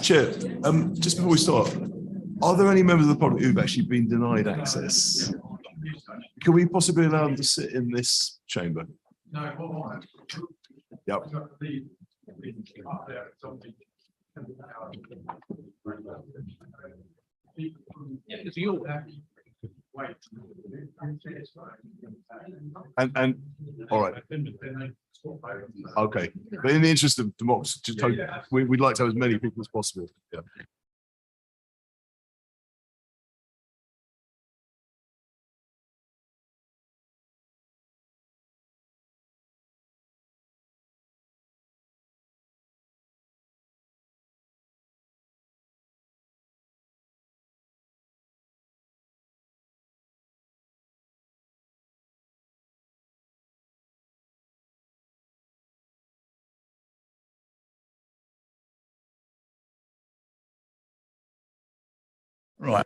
Chair, just before we start, are there any members of the public who've actually been denied access? Can we possibly allow them to sit in this chamber? No. Yep. And all right. Okay. But in the interest of democracy, just we'd like to have as many people as possible. Yeah. Right.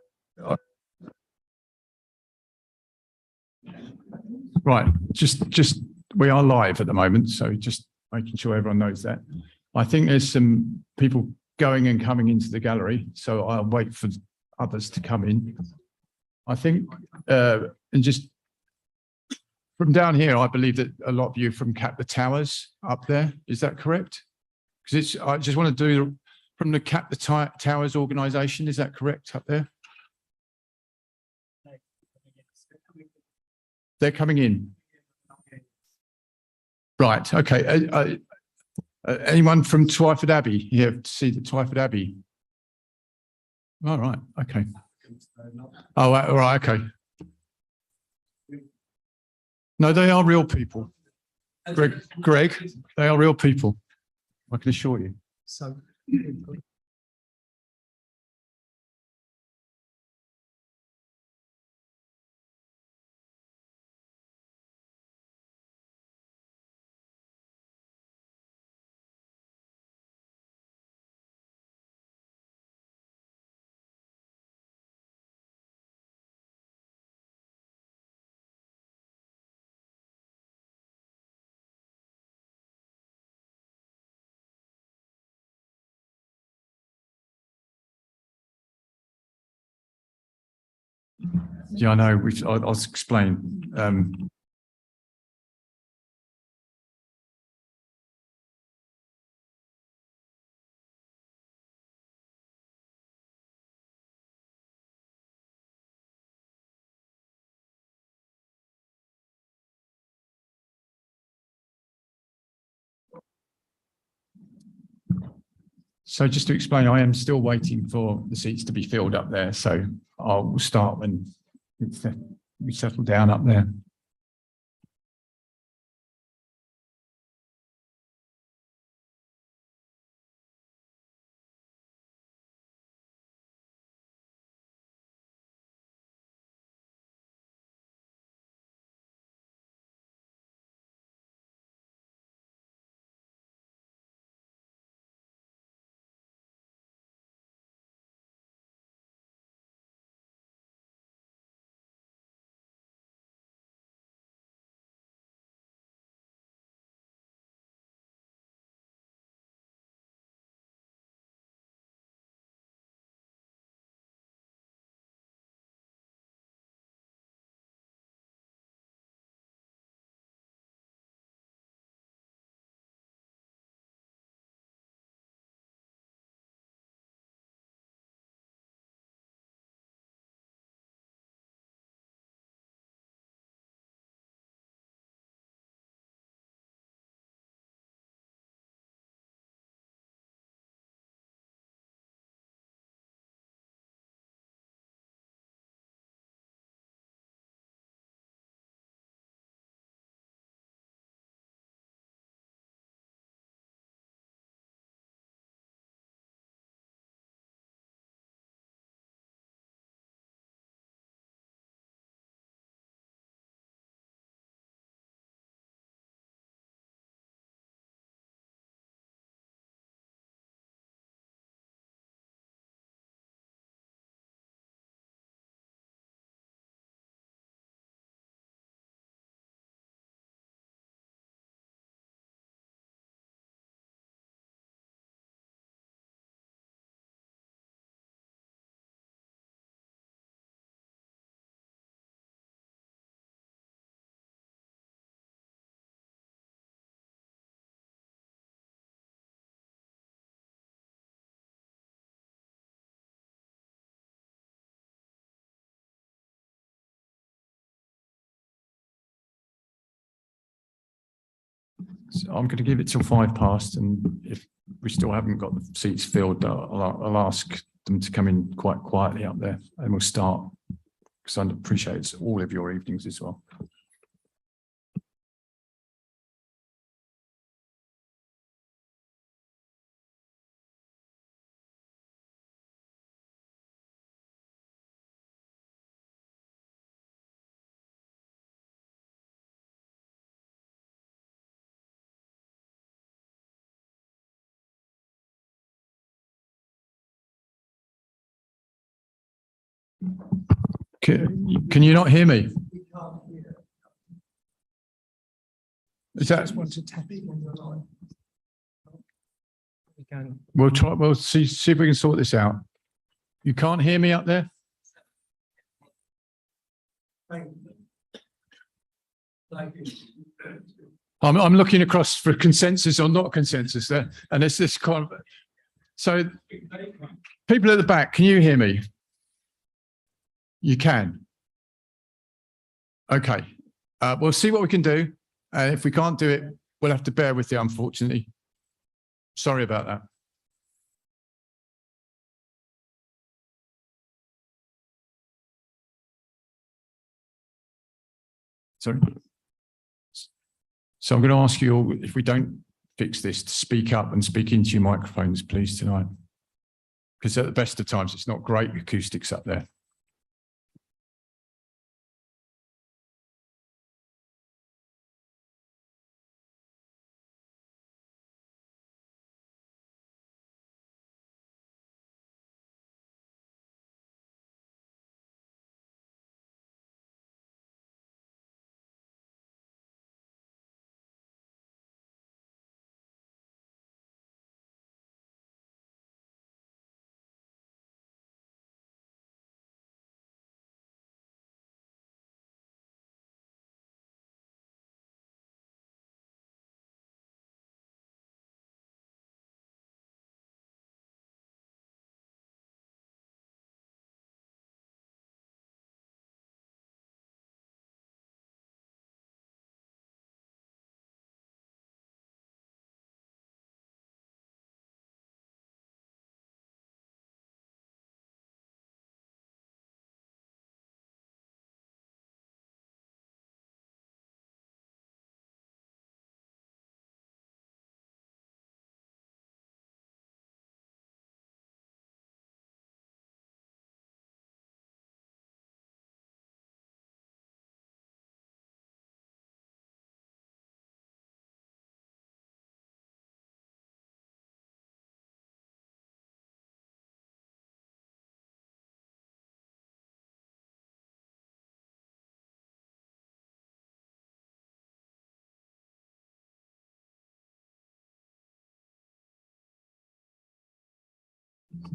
Right. Just we are live at the moment, so just making sure everyone knows that. I think there's some people going and coming into the gallery, so I'll wait for others to come in. I think, and just from down here, I believe that a lot of you from Cap the Towers up there. Is that correct? Because I just want to do from the Cap the Towers organisation. Is that correct up there? They're coming in. Right. Okay. Anyone from Twyford Abbey here to see the Twyford Abbey? All right. Okay. Oh, all right. Okay. No, they are real people. Greg, they are real people. I can assure you. So. Yeah, I know. I'll explain. So just to explain, I am still waiting for the seats to be filled up there. So I'll start when we settle down up there. So I'm going to give it till 5 past, and if we still haven't got the seats filled, I'll ask them to come in quite quietly up there, and we'll start, because I appreciate all of your evenings as well. Can you not hear me? Is that? We'll try. We'll see if we can sort this out. You can't hear me up there? I'm looking across for consensus or not consensus there, and it's this kind of. So, people at the back, can you hear me? You can. Okay. We'll see what we can do. If we can't do it, we'll have to bear with you, unfortunately. Sorry about that. Sorry. So I'm going to ask you all, if we don't fix this, to speak up and speak into your microphones, please, tonight. Because at the best of times, it's not great acoustics up there.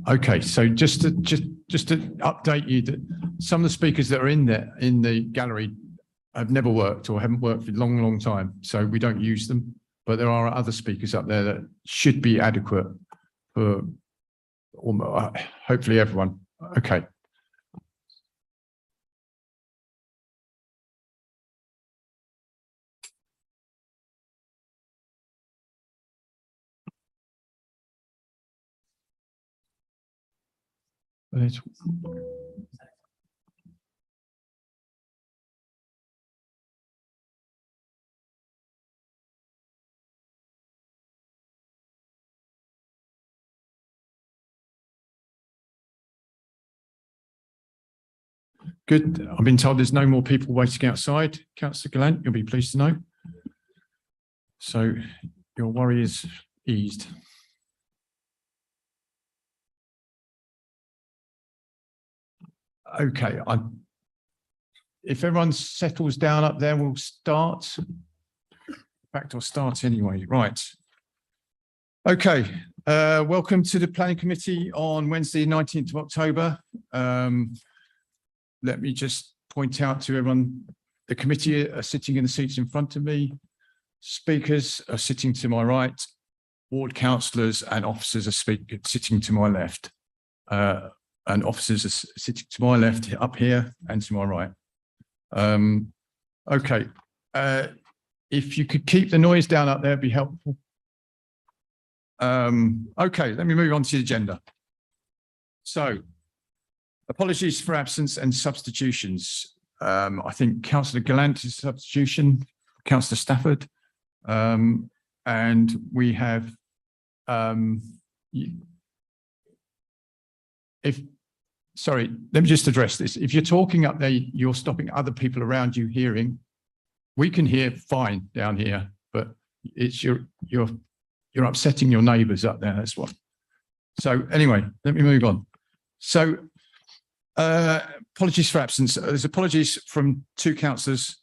Okay, so just to update you that some of the speakers that are in the gallery have never worked or haven't worked for a long time, so we don't use them. But there are other speakers up there that should be adequate for hopefully everyone. Okay. Good. I've been told there's no more people waiting outside. Councillor Gallant, you'll be pleased to know. So your worry is eased. Okay. If everyone settles down up there, we'll start. In fact, I'll start anyway. Right. Okay. Welcome to the Planning Committee on Wednesday, 19th of October. Let me just point out to everyone, the committee are sitting in the seats in front of me. Speakers are sitting to my right. Ward councillors and officers are sitting to my left. And officers are sitting to my left up here and to my right. Okay. if you could keep the noise down up there, it'd be helpful. Okay, let me move on to the agenda. So, apologies for absence and substitutions. I think Councillor Gallant is substitution, Councillor Stafford, and we have, sorry, let me just address this. If you're talking up there, you're stopping other people around you hearing. We can hear fine down here, but it's you're upsetting your neighbours up there. That's what. So anyway, let me move on. So apologies for absence. There's apologies from two councillors,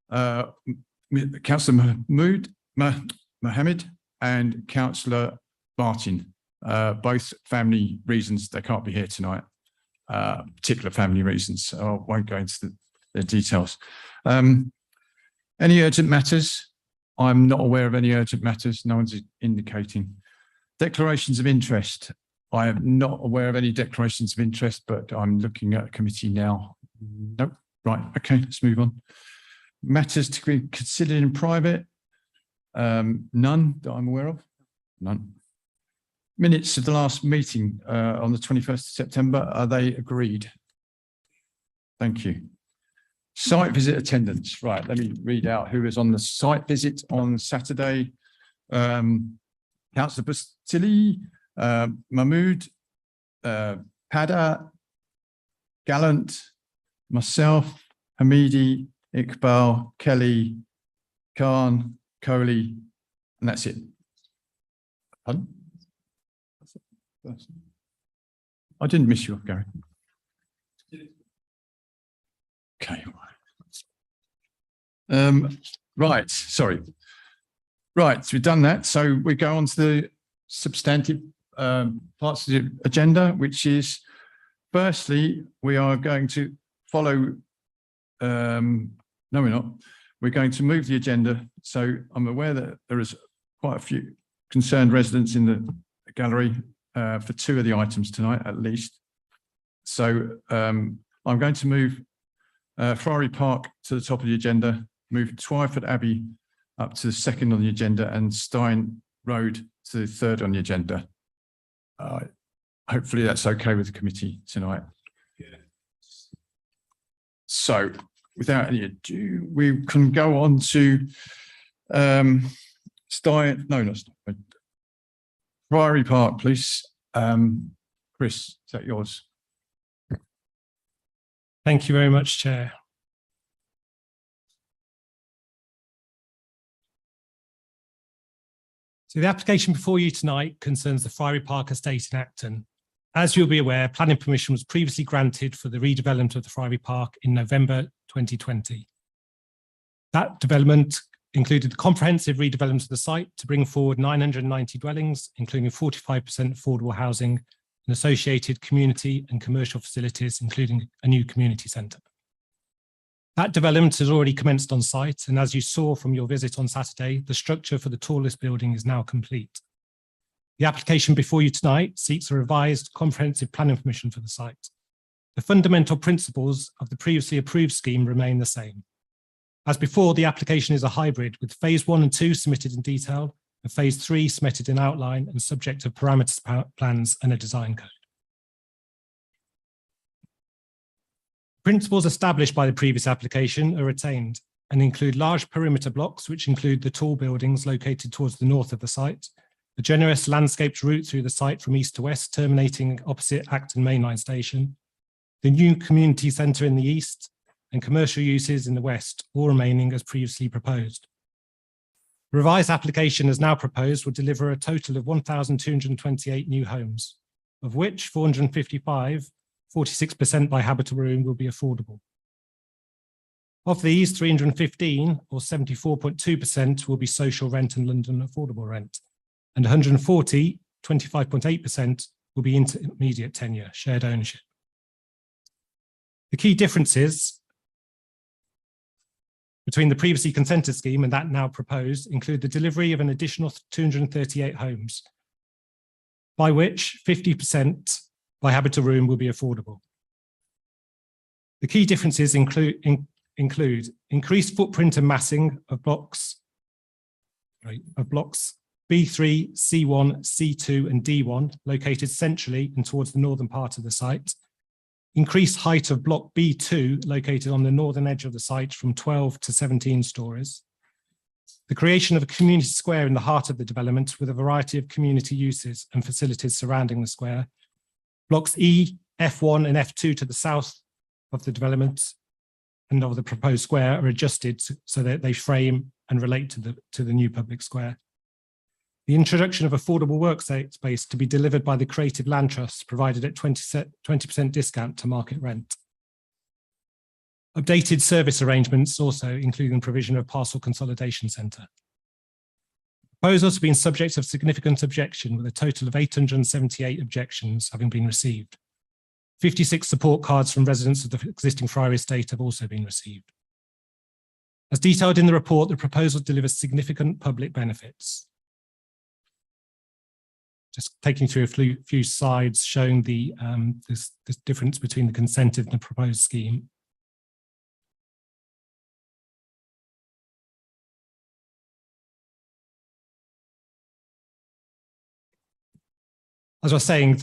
Councillor Mohammed and Councillor Martin. Both family reasons they can't be here tonight. Particular family reasons. I won't go into the details. Any urgent matters? I'm not aware of any urgent matters. No one's indicating. Declarations of interest. I am not aware of any declarations of interest, but I'm looking at a committee now. Nope. Right. Okay. Let's move on. Matters to be considered in private. None that I'm aware of. None. Minutes of the last meeting on the 21st of September. Are they agreed? Thank you. Site visit attendance. Right, let me read out who was on the site visit on Saturday. Councillor Bastili, Mahmood, Pada, Gallant, myself, Hamidi, Iqbal, Kelly, Khan, Coley, and that's it. Pardon? I didn't miss you, Gary. Okay. Right, sorry. Right, so we've done that. So we go on to the substantive parts of the agenda, which is, firstly, we are going to follow, no, we're not. We're going to move the agenda. So I'm aware that there is quite a few concerned residents in the gallery for two of the items tonight, at least. So I'm going to move Friary Park to the top of the agenda, move Twyford Abbey up to the second on the agenda, and Stein Road to the third on the agenda. Hopefully that's okay with the committee tonight. Yeah. So without any ado, we can go on to Stein, no, not Stein, Friary Park, please. Chris, is that yours? Thank you very much, Chair. So the application before you tonight concerns the Friary Park estate in Acton. As you'll be aware, planning permission was previously granted for the redevelopment of the Friary Park in November 2020. That development included the comprehensive redevelopment of the site to bring forward 990 dwellings, including 45% affordable housing and associated community and commercial facilities, including a new community centre. That development has already commenced on site, and as you saw from your visit on Saturday, the structure for the tallest building is now complete. The application before you tonight seeks a revised comprehensive planning permission for the site. The fundamental principles of the previously approved scheme remain the same. As before, the application is a hybrid, with phase 1 and 2 submitted in detail and phase 3 submitted in outline and subject to parameters plans and a design code. Principles established by the previous application are retained and include large perimeter blocks, which include the tall buildings located towards the north of the site, a generous landscaped route through the site from east to west, terminating opposite Acton Mainline Station, the new community centre in the east, and commercial uses in the west, all remaining as previously proposed. The revised application as now proposed will deliver a total of 1,228 new homes, of which 455, 46% by habitable room, will be affordable. Of these, 315, or 74.2%, will be social rent and London affordable rent, and 140, 25.8%, will be intermediate tenure, shared ownership. The key differences between the previously consented scheme and that now proposed include the delivery of an additional 238 homes, by which 50% by habitable room will be affordable. The key differences include increased footprint and massing of blocks of blocks B3, C1, C2 and D1 located centrally and towards the northern part of the site. Increased height of block B2 located on the northern edge of the site from 12 to 17 stories. The creation of a community square in the heart of the development with a variety of community uses and facilities surrounding the square. Blocks E, F1 and F2 to the south of the development and of the proposed square are adjusted so that they frame and relate to the new public square. The introduction of affordable workspace to be delivered by the Creative Land Trust provided at 20% discount to market rent. Updated service arrangements also including provision of parcel consolidation centre. Proposals have been subject of significant objection with a total of 878 objections having been received. 56 support cards from residents of the existing Friary estate have also been received. As detailed in the report, the proposal delivers significant public benefits. Just taking through a few slides showing this difference between the consented and the proposed scheme. As I was saying,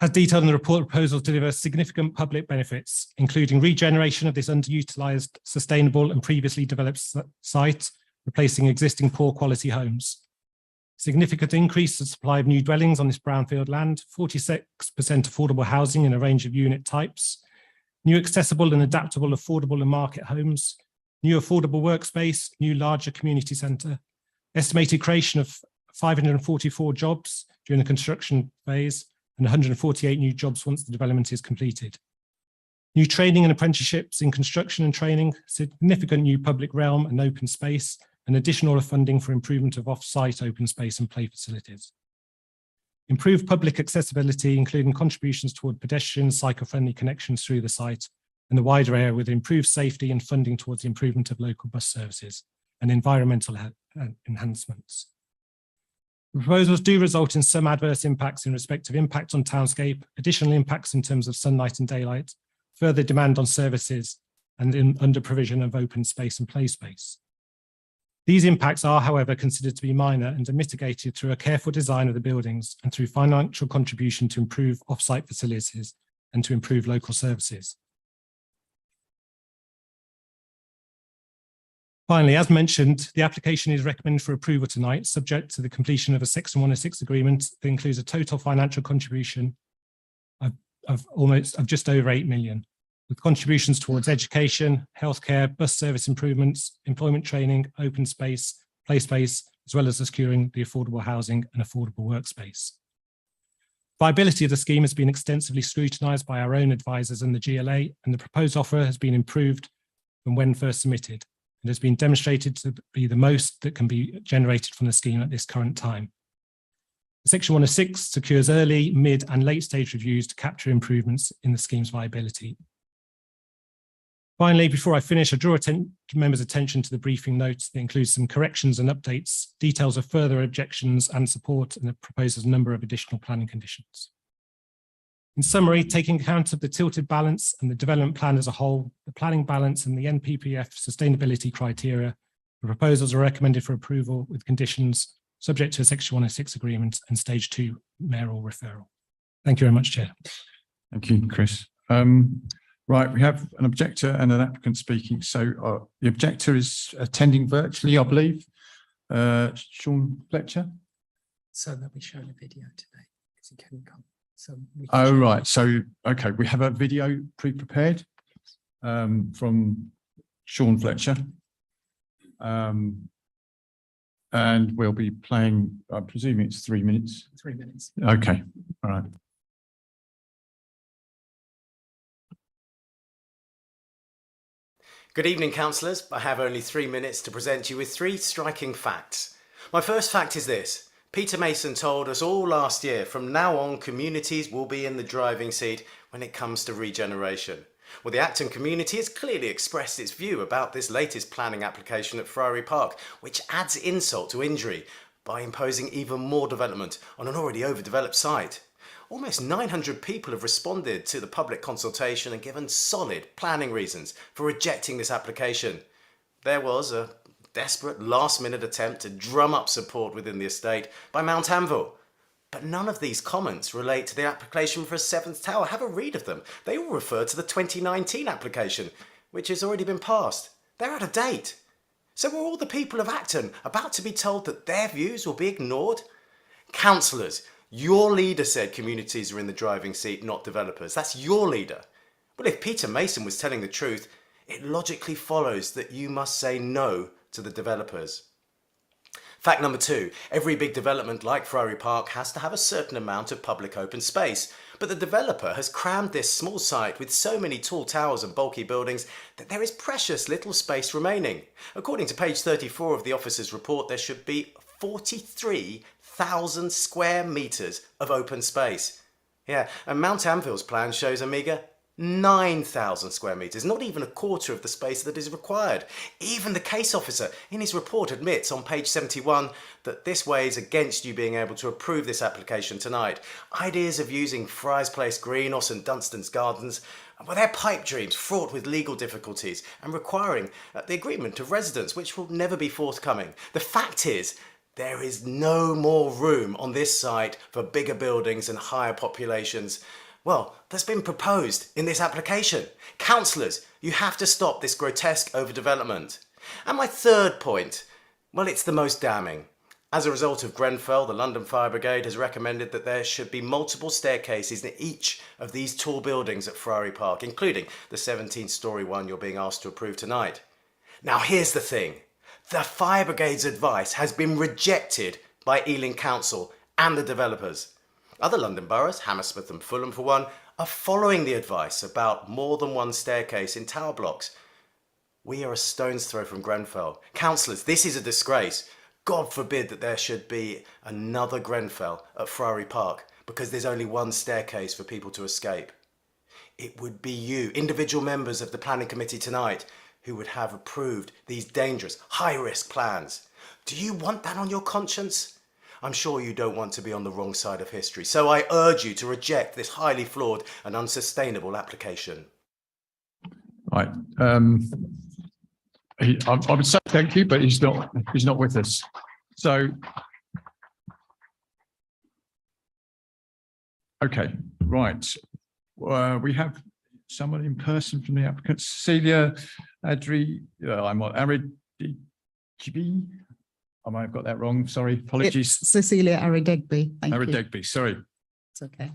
as detailed in the report, proposals deliver significant public benefits, including regeneration of this underutilised, sustainable and previously developed site, replacing existing poor quality homes. Significant increase in supply of new dwellings on this brownfield land, 46% affordable housing in a range of unit types, new accessible and adaptable affordable and market homes, new affordable workspace, new larger community centre, estimated creation of 544 jobs during the construction phase, and 148 new jobs once the development is completed. New training and apprenticeships in construction and training, significant new public realm and open space, and additional funding for improvement of off-site open space and play facilities. Improved public accessibility, including contributions toward pedestrian, cycle-friendly connections through the site and the wider area with improved safety and funding towards the improvement of local bus services and environmental enhancements. The proposals do result in some adverse impacts in respect of impact on townscape, additional impacts in terms of sunlight and daylight, further demand on services, and under provision of open space and play space. These impacts are, however, considered to be minor and are mitigated through a careful design of the buildings and through financial contribution to improve off-site facilities and to improve local services. Finally, as mentioned, the application is recommended for approval tonight, subject to the completion of a Section 106 agreement that includes a total financial contribution of just over 8 million, with contributions towards education, healthcare, bus service improvements, employment training, open space, play space, as well as securing the affordable housing and affordable workspace. Viability of the scheme has been extensively scrutinised by our own advisors and the GLA, and the proposed offer has been improved from when first submitted. It has been demonstrated to be the most that can be generated from the scheme at this current time. Section 106 secures early, mid and late stage reviews to capture improvements in the scheme's viability. Finally, before I finish, I draw members' attention to the briefing notes that includes some corrections and updates, details of further objections and support, and it proposes a number of additional planning conditions. In summary, taking account of the tilted balance and the development plan as a whole, the planning balance and the NPPF sustainability criteria, the proposals are recommended for approval with conditions subject to a Section 106 agreement and Stage 2 mayoral referral. Thank you very much, Chair. Thank you, Chris. Right, we have an objector and an applicant speaking. So the objector is attending virtually, I believe. Sean Fletcher. So they'll be showing a video today because he couldn't come. So oh, right. So, okay, we have a video pre-prepared from Sean Fletcher. And we'll be playing, I presume it's 3 minutes. 3 minutes. Okay, all right. Good evening, councillors. I have only 3 minutes to present you with 3 striking facts. My first fact is this. Peter Mason told us all last year, from now on, communities will be in the driving seat when it comes to regeneration. Well, the Acton community has clearly expressed its view about this latest planning application at Friary Park, which adds insult to injury by imposing even more development on an already overdeveloped site. Almost 900 people have responded to the public consultation and given solid planning reasons for rejecting this application. There was a desperate last-minute attempt to drum up support within the estate by Mount Anvil. But none of these comments relate to the application for a seventh tower. Have a read of them. They all refer to the 2019 application, which has already been passed. They're out of date. So were all the people of Acton about to be told that their views will be ignored? Councillors, your leader said communities are in the driving seat, not developers. That's your leader. Well, if Peter Mason was telling the truth, it logically follows that you must say no to the developers. Fact number 2, every big development like Friary Park has to have a certain amount of public open space, but the developer has crammed this small site with so many tall towers and bulky buildings that there is precious little space remaining. According to page 34 of the officer's report, there should be 43,000 square metres of open space. Yeah, and Mount Anvil's plan shows a meagre 9,000 square metres, not even a quarter of the space that is required. Even the case officer in his report admits on page 71 that this weighs against you being able to approve this application tonight. Ideas of using Friars Place Green or St Dunstan's Gardens, well, they're pipe dreams fraught with legal difficulties and requiring the agreement of residents, which will never be forthcoming. The fact is, there is no more room on this site for bigger buildings and higher populations. Well, that's been proposed in this application. Councillors, you have to stop this grotesque overdevelopment. And my third point, well, it's the most damning. As a result of Grenfell, the London Fire Brigade has recommended that there should be multiple staircases in each of these tall buildings at Friary Park, including the 17-storey one you're being asked to approve tonight. Now, here's the thing. The Fire Brigade's advice has been rejected by Ealing Council and the developers. Other London boroughs, Hammersmith and Fulham for one, are following the advice about more than one staircase in tower blocks. We are a stone's throw from Grenfell. Councillors, this is a disgrace. God forbid that there should be another Grenfell at Friary Park because there's only one staircase for people to escape. It would be you, individual members of the planning committee tonight, who would have approved these dangerous, high-risk plans. Do you want that on your conscience? I'm sure you don't want to be on the wrong side of history, so I urge you to reject this highly flawed and unsustainable application. Right. I would say thank you, but he's not with us. So, okay, right. We have someone in person from the applicant, Cecilia Adri. I'm on Aridegby. I might have got that wrong. Sorry, apologies. It's Cecilia Aridegby. Thank you. Aridegby, sorry. It's okay.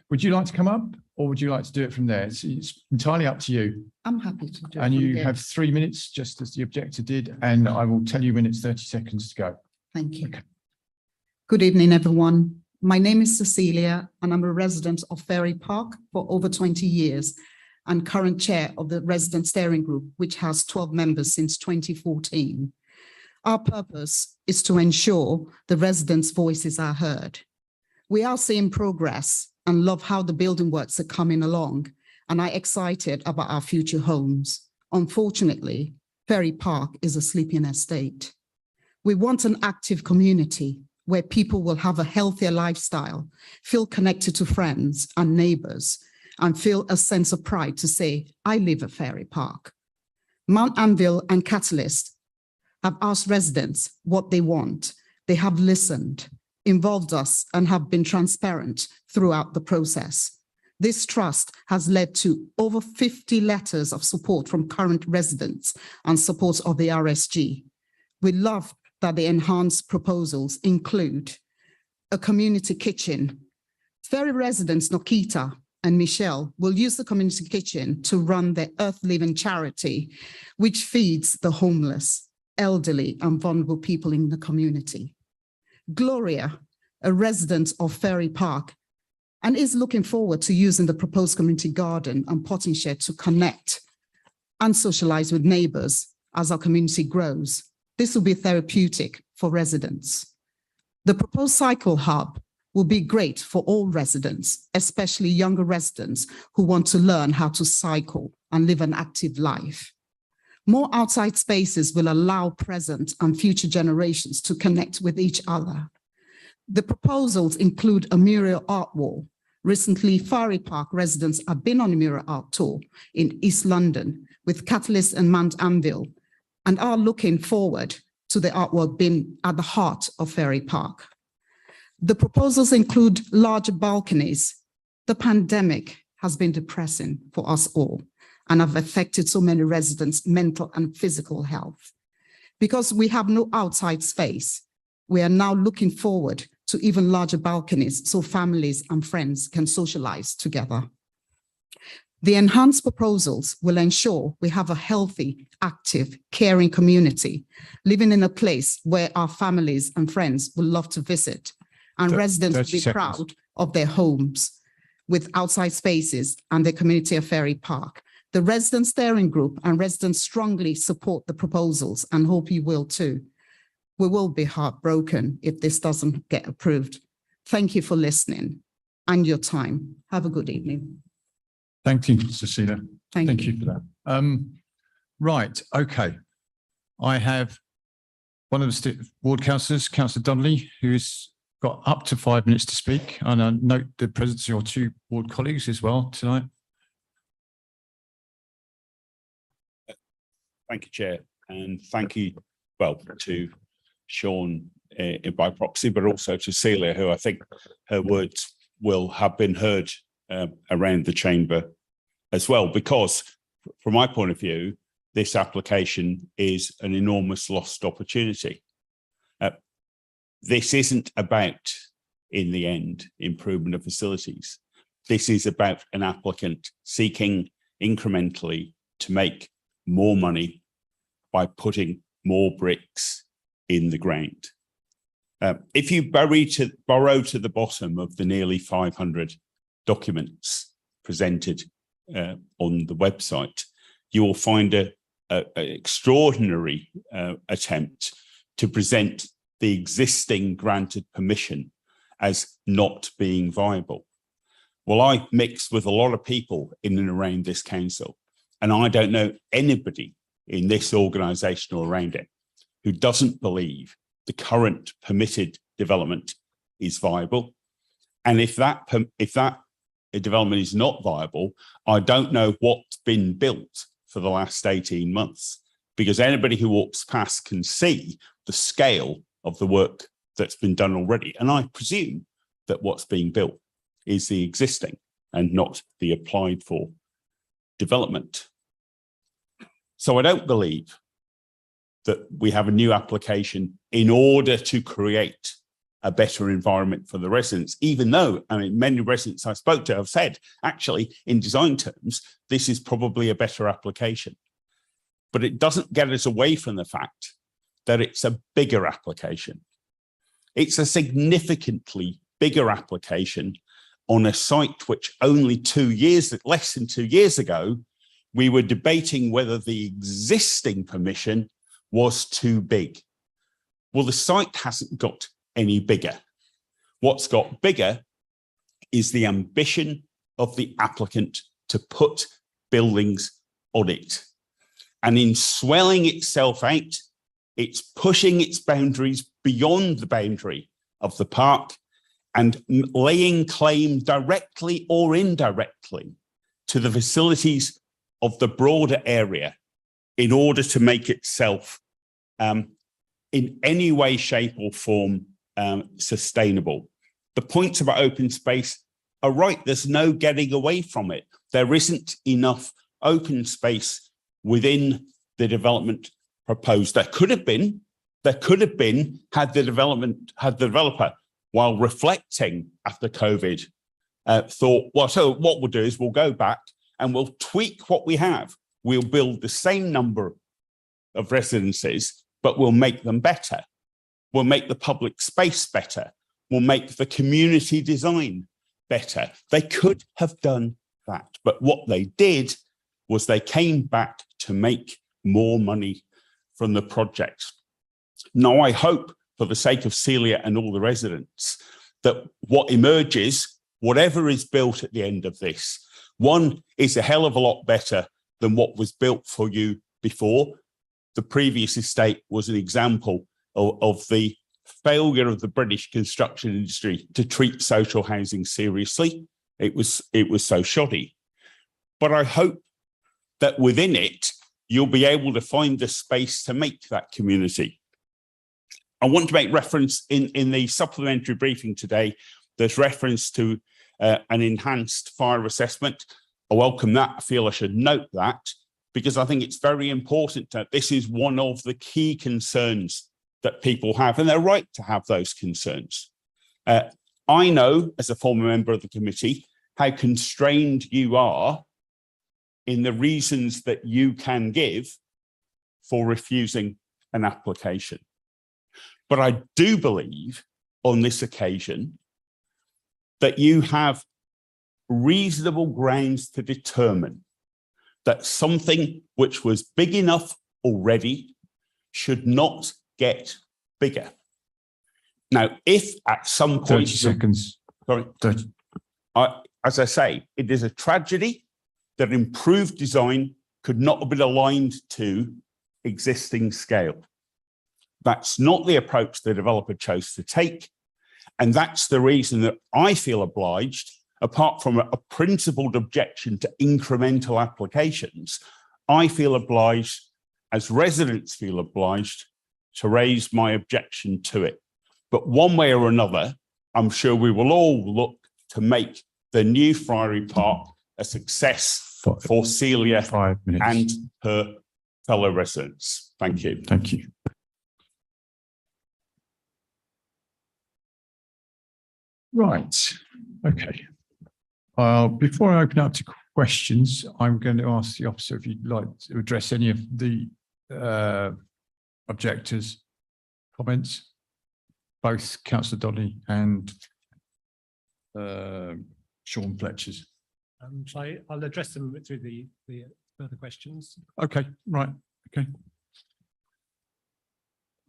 Would you like to come up or would you like to do it from there? It's entirely up to you. I'm happy to do it. And from you there. have 3 minutes, just as the objector did, and I will tell you when it's 30 seconds to go. Thank you. Okay. Good evening, everyone. My name is Cecilia, and I'm a resident of Friary Park for over 20 years and current chair of the Resident Steering Group, which has 12 members since 2014. Our purpose is to ensure the residents' voices are heard. We are seeing progress and love how the building works are coming along, and are excited about our future homes. Unfortunately, Friary Park is a sleeping estate. We want an active community where people will have a healthier lifestyle, feel connected to friends and neighbors, and feel a sense of pride to say, I live at Friary Park. Mount Anvil and Catalyst have asked residents what they want. They have listened, involved us, and have been transparent throughout the process. This trust has led to over 50 letters of support from current residents and support of the RSG. We love that the enhanced proposals include a community kitchen. Friary residents Nokita and Michelle will use the community kitchen to run their Earth Living charity, which feeds the homeless, elderly, and vulnerable people in the community. Gloria, a resident of Friary Park, and is looking forward to using the proposed community garden and potting shed to connect and socialize with neighbors as our community grows. This will be therapeutic for residents. The proposed cycle hub will be great for all residents, especially younger residents who want to learn how to cycle and live an active life. More outside spaces will allow present and future generations to connect with each other. The proposals include a mural art wall. Recently, Friary Park residents have been on a mural art tour in East London with Catalyst and Mount Anvil, and are looking forward to the artwork being at the heart of Ferry Park. The proposals include larger balconies. The pandemic has been depressing for us all and have affected so many residents' mental and physical health. Because we have no outside space, we are now looking forward to even larger balconies so families and friends can socialize together. The enhanced proposals will ensure we have a healthy, active, caring community living in a place where our families and friends will love to visit, and residents will 30 be seconds. proud of their homes with outside spaces and the community of Ferry Park. The resident steering group and residents strongly support the proposals and hope you will too. We will be heartbroken if this doesn't get approved. Thank you for listening and your time. Have a good evening. Thank you, Cecilia. Thank Thank you. you for that. Right, okay. I have one of the ward councillors, Councillor Donnelly, who's got up to 5 minutes to speak. And I note the presence of your two ward colleagues as well tonight. Thank you, Chair, and thank you, well, to Sean by proxy, but also to Celia, who I think her words will have been heard around the chamber as well, because from my point of view, this application is an enormous lost opportunity. This isn't about, in the end, improvement of facilities. This is about an applicant seeking incrementally to make more money by putting more bricks in the ground. If you borrow to the bottom of the nearly 500 documents presented on the website, you will find an extraordinary attempt to present the existing granted permission as not being viable. Well, I mix with a lot of people in and around this council, and I don't know anybody in this organisation or around it who doesn't believe the current permitted development is viable. And if that development is not viable, I don't know what's been built for the last 18 months, because anybody who walks past can see the scale of the work that's been done already. And I presume that what's being built is the existing and not the applied for development. So I don't believe that we have a new application in order to create a better environment for the residents, even though, I mean, many residents I spoke to have said, actually, in design terms, this is probably a better application. But it doesn't get us away from the fact that it's a bigger application. It's a significantly bigger application on a site which only less than 2 years ago, we were debating whether the existing permission was too big. Well, the site hasn't got any bigger. What's got bigger is the ambition of the applicant to put buildings on it. And in swelling itself out, it's pushing its boundaries beyond the boundary of the park and laying claim directly or indirectly to the facilities of the broader area in order to make itself in any way, shape or form sustainable. The points about open space are right. There's no getting away from it. There isn't enough open space within the development proposed. There could have been had the developer, while reflecting after COVID, thought, well, so what we'll do is we'll go back and we'll tweak what we have. We'll build the same number of residences, but we'll make them better. We'll make the public space better. We'll make the community design better. They could have done that. But what they did was they came back to make more money from the project. Now, I hope, for the sake of Celia and all the residents, that what emerges, whatever is built at the end of this, one, is a hell of a lot better than what was built for you before. The previous estate was an example of the failure of the British construction industry to treat social housing seriously. It was so shoddy. But I hope that within it, you'll be able to find the space to make that community. I want to make reference in the supplementary briefing today, there's reference to an enhanced fire assessment. I welcome that. I feel I should note that because I think it's very important that this is one of the key concerns that people have, and they're right to have those concerns. I know, as a former member of the committee, how constrained you are in the reasons that you can give for refusing an application. But I do believe on this occasion that you have reasonable grounds to determine that something which was big enough already should not get bigger. Now, if at some 30 point, seconds. sorry, 30. as I say, it is a tragedy that improved design could not have been aligned to existing scale. That's not the approach the developer chose to take. And that's the reason that I feel obliged, apart from a principled objection to incremental applications, I feel obliged, as residents feel obliged, to raise my objection to it. But one way or another, I'm sure we will all look to make the new Friary Park a success for Celia 5 minutes. and her fellow residents. Thank you. Thank you. Right. Okay. Before I open up to questions, I'm going to ask the officer if you'd like to address any of the objectors' comments, both Councillor Donnelly and Sean Fletcher's. I'll address them through the further questions. Okay, right, okay.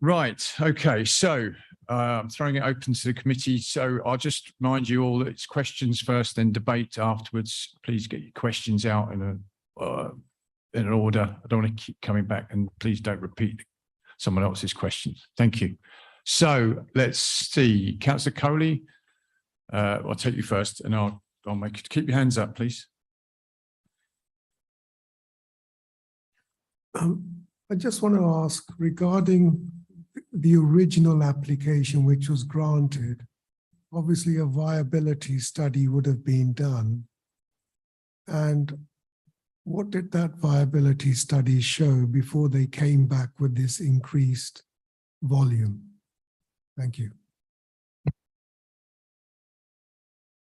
Right, okay, so I'm throwing it open to the committee. So I'll just remind you all that it's questions first, then debate afterwards. Please get your questions out in an order. I don't want to keep coming back, and please don't repeat someone else's questions. Thank you. So let's see, Councillor Coley, I'll take you first, and I'll make you keep your hands up, please. I just want to ask regarding the original application which was granted, obviously a viability study would have been done. And what did that viability study show before they came back with this increased volume? Thank you.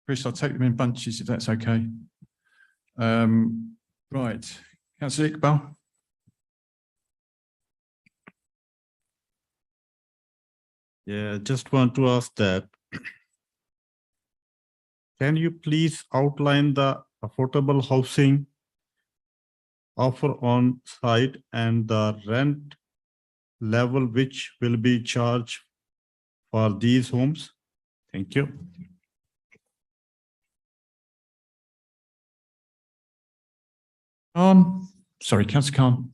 Chris, I'll take them in bunches if that's okay. Right, Councillor Iqbal. Yeah, just want to ask that. Can you please outline the affordable housing offer on site and the rent level which will be charged for these homes? Thank you. Sorry, Councillor Khan.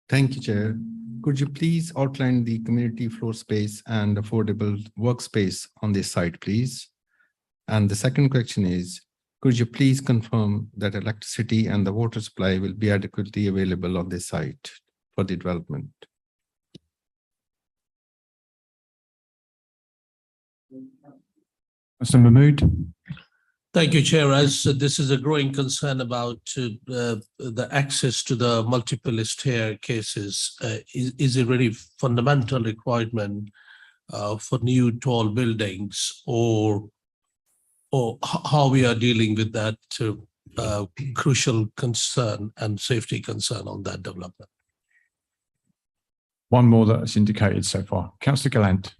Thank you, Chair. Could you please outline the community floor space and affordable workspace on this site, please? And the second question is, could you please confirm that electricity and the water supply will be adequately available on this site for the development? Mr. Mahmood. Thank you, Chair. As this is a growing concern about the access to the multiple staircases, is a really fundamental requirement for new tall buildings, or how we are dealing with that crucial concern and safety concern on that development? One more that's indicated so far. Councillor Gallant.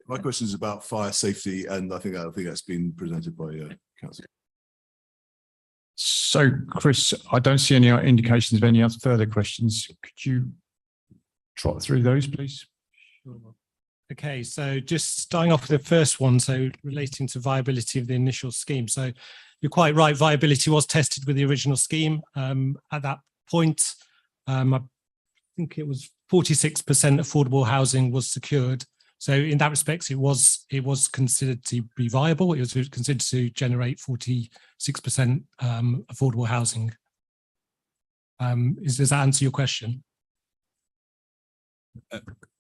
My question is about fire safety, and I think that's been presented by Councillor. So, Chris, I don't see any indications of any other further questions. Could you trot through those, please? Sure. Okay, so just starting off with the first one, so relating to viability of the initial scheme. So you're quite right, viability was tested with the original scheme. At that point, I think it was 46% affordable housing was secured. So in that respect, it was considered to be viable. It was considered to generate 46% affordable housing. Does that answer your question?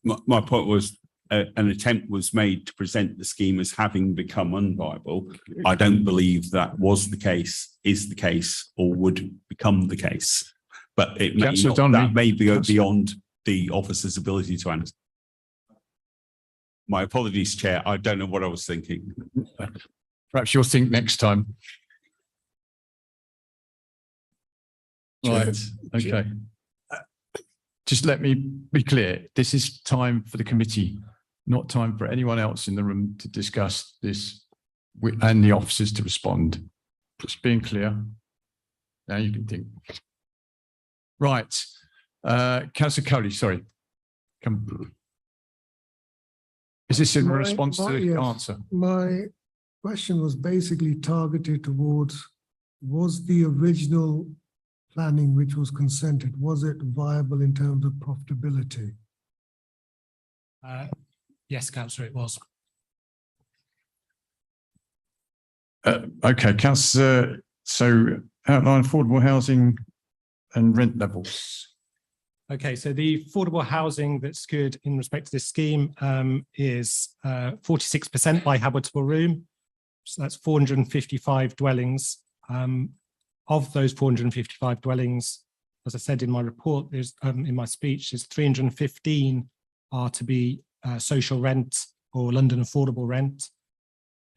My point was an attempt was made to present the scheme as having become unviable. I don't believe that was the case, is the case, or would become the case. But it may Councillor not, Donnelly. that may go Councillor- beyond the officer's ability to answer. My apologies, Chair. I don't know what I was thinking. Perhaps you'll think next time. Right, okay. Just let me be clear, this is time for the committee, not time for anyone else in the room to discuss this and the officers to respond. Just being clear. Now you can think. Right, Councillor Coley, sorry. Come. Is this in response to the yes. answer? My question was basically targeted towards, was the original planning which was consented, was it viable in terms of profitability? Yes, Councillor, it was. Okay, Councillor, so outline affordable housing and rent levels. Okay, so the affordable housing that's good in respect to this scheme is 46% by habitable room. So that's 455 dwellings. Of those 455 dwellings, as I said in my report, there's in my speech, there's 315 are to be social rent or London affordable rent,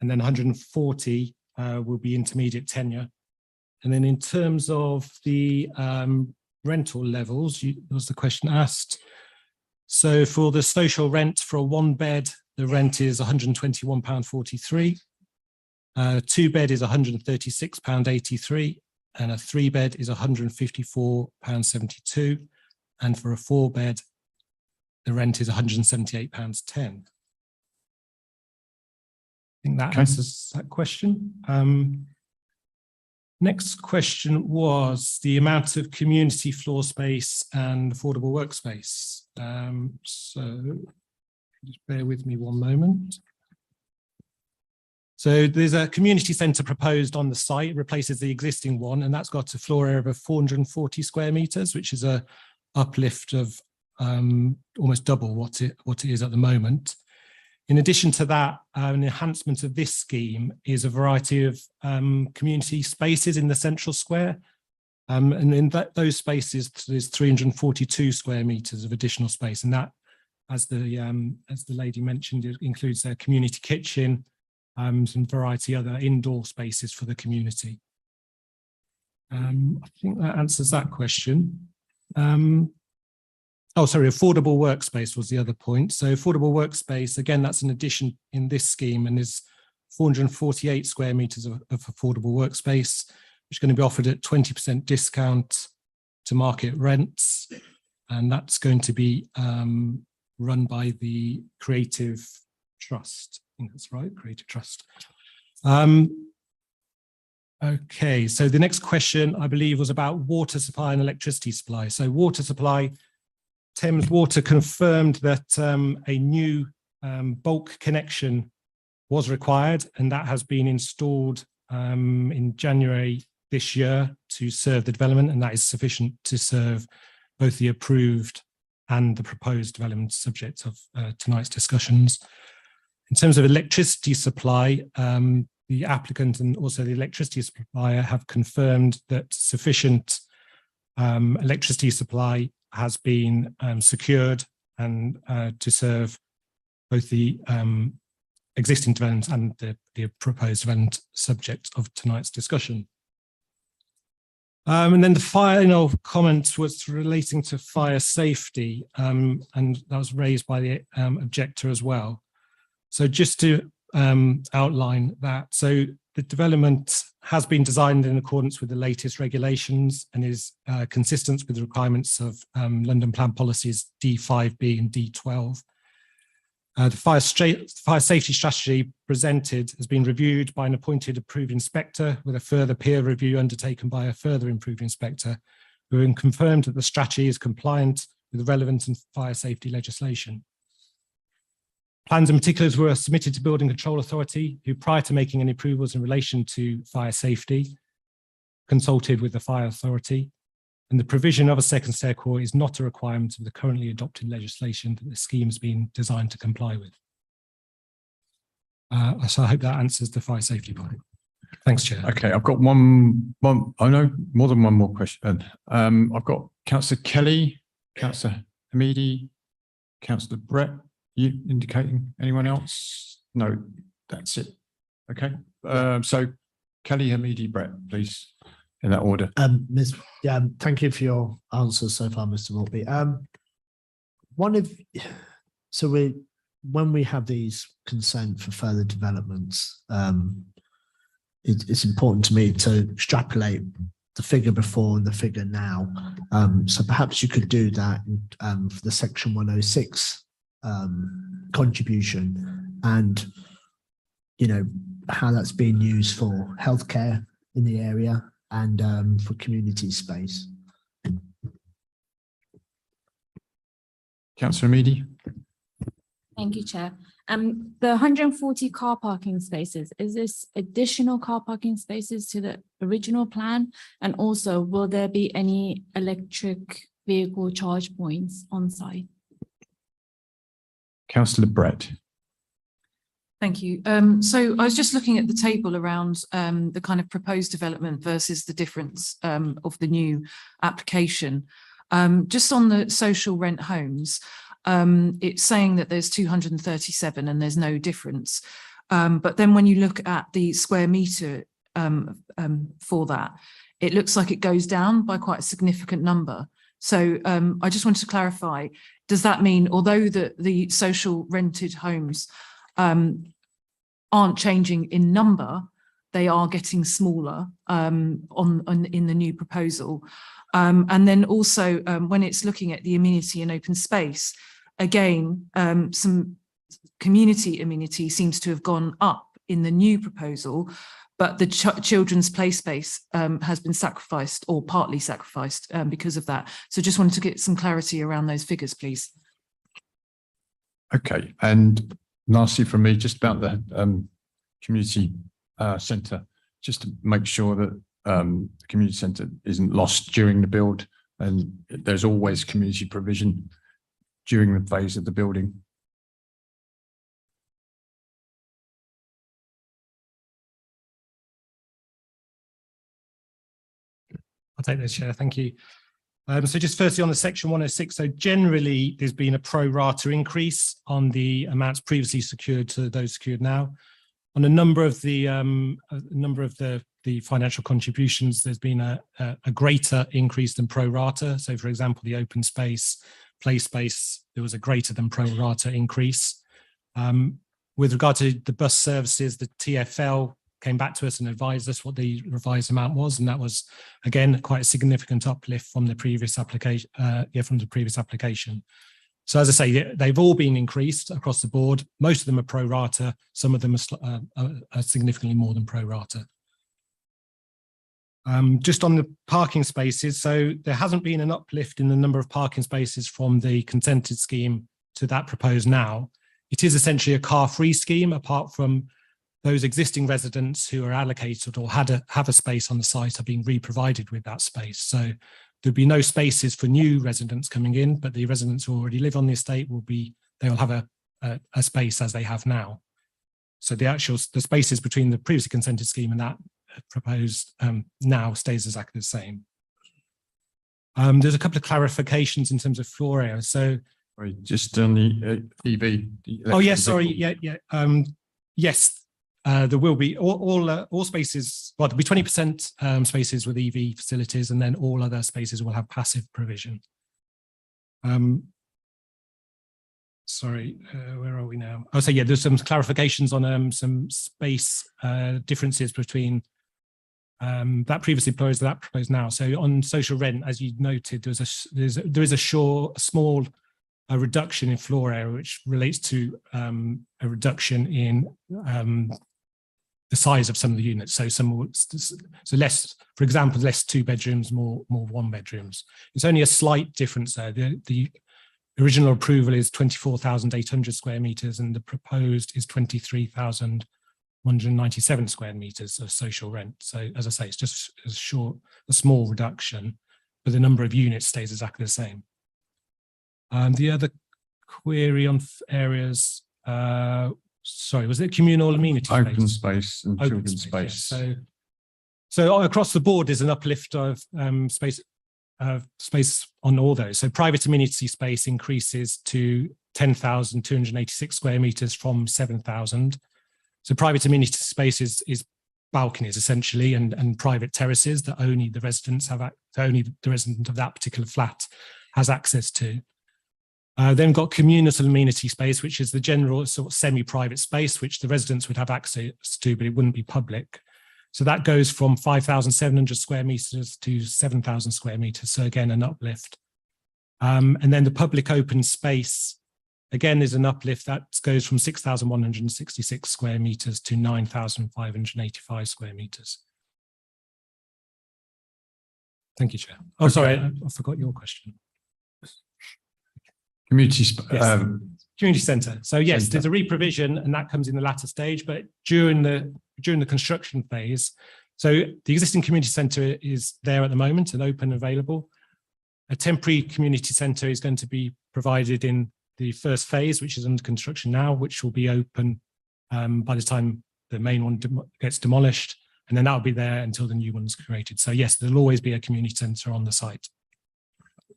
and then 140 will be intermediate tenure. And then in terms of the rental levels, was the question asked. So for the social rent for a 1-bed, the rent is £121.43. 2-bed is £136.83, and a 3-bed is £154.72. And for a 4-bed, the rent is £178.10. I think that answers that question. Next question was the amount of community floor space and affordable workspace. So just bear with me one moment. So there's a community centre proposed on the site. It replaces the existing one, and that's got a floor area of 440 square metres, which is a uplift of almost double what it is at the moment. In addition to that, an enhancement of this scheme is a variety of community spaces in the central square. And in those spaces, there's 342 square metres of additional space. And that, as the lady mentioned, it includes a community kitchen, some variety other indoor spaces for the community. I think that answers that question. Oh, sorry, affordable workspace was the other point. So affordable workspace, again, that's an addition in this scheme, and is 448 square metres of affordable workspace, which is going to be offered at 20% discount to market rents. And that's going to be run by the Creative Trust. I think that's right, Creative Trust. Okay, so the next question, I believe, was about water supply and electricity supply. So water supply, Thames Water confirmed that a new bulk connection was required, and that has been installed in January this year to serve the development, and that is sufficient to serve both the approved and the proposed development subject of tonight's discussions. In terms of electricity supply, the applicant and also the electricity supplier have confirmed that sufficient electricity supply has been secured and to serve both the existing development and the proposed development subject of tonight's discussion. And then the final comment was relating to fire safety, and that was raised by the objector as well. So just to outline that, so the development has been designed in accordance with the latest regulations and is consistent with the requirements of London Plan Policies D5B and D12. The fire safety strategy presented has been reviewed by an appointed approved inspector, with a further peer review undertaken by a further improved inspector, who have confirmed that the strategy is compliant with the relevant fire safety legislation. Plans and particulars were submitted to Building Control Authority, who, prior to making any approvals in relation to fire safety, consulted with the fire authority. and the provision of a second stair core is not a requirement of the currently adopted legislation that the scheme has been designed to comply with. So I hope that answers the fire safety point. Thanks, Chair. Okay, I've got one, I know more than one more question. I've got Councillor Kelly, Councillor Hamidi, Councillor Brett. You indicating anyone else? No, that's it. Okay, so Kelly, Hamidi, Brett, please, in that order. Thank you for your answers so far, Mr. Morby. When we have these consent for further developments, it's important to me to extrapolate the figure before and the figure now. So perhaps you could do that for the Section 106 contribution, and how that's being used for healthcare in the area and for community space. Councillor Hamidi. Thank you, Chair. The 140 car parking spaces, is this additional car parking spaces to the original plan? And also, will there be any electric vehicle charge points on site? Councillor Brett. Thank you. So I was just looking at the table around the kind of proposed development versus the difference of the new application. Just on the social rent homes, it's saying that there's 237 and there's no difference. But then when you look at the square meter for that, it looks like it goes down by quite a significant number. So I just wanted to clarify, does that mean although the social rented homes aren't changing in number, they are getting smaller in the new proposal? And then also when it's looking at the amenity and open space, again, some community amenity seems to have gone up in the new proposal, but the children's play space has been sacrificed or partly sacrificed because of that. So just wanted to get some clarity around those figures, please. Okay, and lastly from me, just about the community centre, just to make sure that the community centre isn't lost during the build, and there's always community provision during the phase of the building. I'll take this, Chair. Thank you. So just firstly on the Section 106, so generally there's been a pro rata increase on the amounts previously secured to those secured now. On a number of the financial contributions, there's been a greater increase than pro rata. So for example, the open space, play space, there was a greater than pro rata increase. With regard to the bus services, the TfL came back to us and advised us what the revised amount was, and that was again quite a significant uplift from the previous application. So as I say, they've all been increased across the board. Most of them are pro rata. Some of them are significantly more than pro rata. Just on the parking spaces, so there hasn't been an uplift in the number of parking spaces from the consented scheme to that proposed now. It is essentially a car-free scheme, apart from those existing residents who are allocated or have a space on the site are being re-provided with that space. So there'll be no spaces for new residents coming in, but the residents who already live on the estate they'll have a space as they have now. So the spaces between the previously consented scheme and that proposed now stays exactly the same. There's a couple of clarifications in terms of floor area. So just on the EV. Oh yes, sorry, yeah. Yes, there will be all spaces. Well, there'll be 20% spaces with EV facilities, and then all other spaces will have passive provision. Sorry, where are we now? Oh, so yeah, there's some clarifications on some space differences between that previously proposed and that proposed now. So on social rent, as you noted, there is a small reduction in floor area, which relates to a reduction in the size of some of the units. So less, for example, less 2 bedrooms, more 1 bedrooms. It's only a slight difference there. The original approval is 24,800 square meters, and the proposed is 23,197 square meters of social rent. So as I say, it's just a small reduction. but the number of units stays exactly the same. The other query on areas, sorry, was it communal amenity space? Open space and Open children's space, space. yeah. So across the board is an uplift of space on all those. So private amenity space increases to 10,286 square meters from 7,000. So private amenity space is balconies essentially, and private terraces that only the residents have, only the resident of that particular flat has access to. Then got communal amenity space, which is the general sort of semi-private space, which the residents would have access to, but it wouldn't be public. So that goes from 5,700 square meters to 7,000 square meters. So again, an uplift. And then the public open space, again, is an uplift that goes from 6,166 square meters to 9,585 square meters. Thank you, Chair. Oh, sorry, I forgot your question. Community, Yes. Community centre. So yes, there's a re-provision and that comes in the latter stage, but during the construction phase, so the existing community centre is there at the moment and open and available. A temporary community centre is going to be provided in the first phase, which is under construction now, which will be open by the time the main one gets demolished, and then that'll be there until the new one's created. So yes, there'll always be a community centre on the site.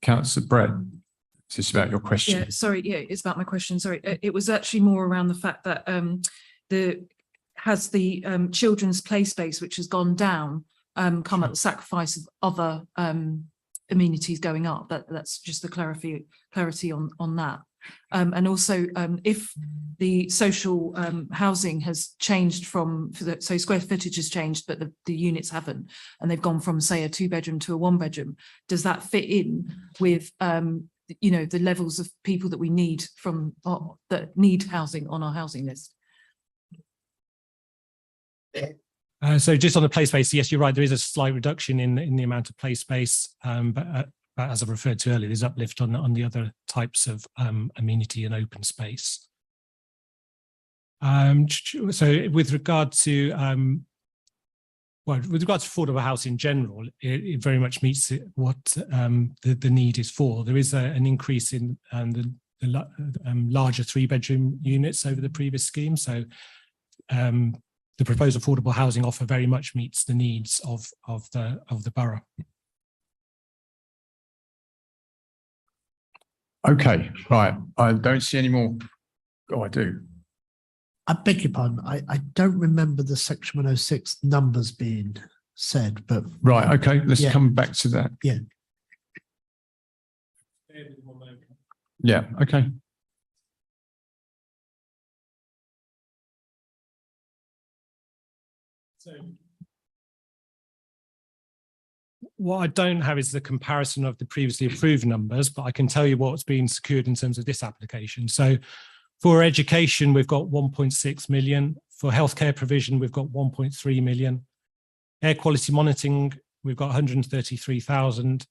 Councillor Brett, is this about your question? Yeah, sorry, yeah, it's about my question, sorry. It was actually more around the fact that the children's play space, which has gone down, come at the sacrifice of other amenities going up. That's just the clarity on that. And also, if the social housing has changed so square footage has changed, but the units haven't, and they've gone from, say, a 2-bedroom to a 1-bedroom, does that fit in with the levels of people that we need that need housing on our housing list? So just on the play space, yes, you're right. There is a slight reduction in the amount of play space, but as I've referred to earlier, there's uplift on the other types of amenity and open space. So with regard to affordable housing in general, it very much meets what the need is for. There is an increase in the larger 3-bedroom units over the previous scheme. So the proposed affordable housing offer very much meets the needs of the borough. Okay, right. I don't see any more. Oh, I do. I beg your pardon. I don't remember the section 106 numbers being said, but Right, okay, let's Yeah. come back to that. Yeah. Yeah, okay. So what I don't have is the comparison of the previously approved numbers, but I can tell you what's been secured in terms of this application. So for education, we've got 1.6 million. For healthcare provision, we've got 1.3 million. Air quality monitoring, we've got 133,000.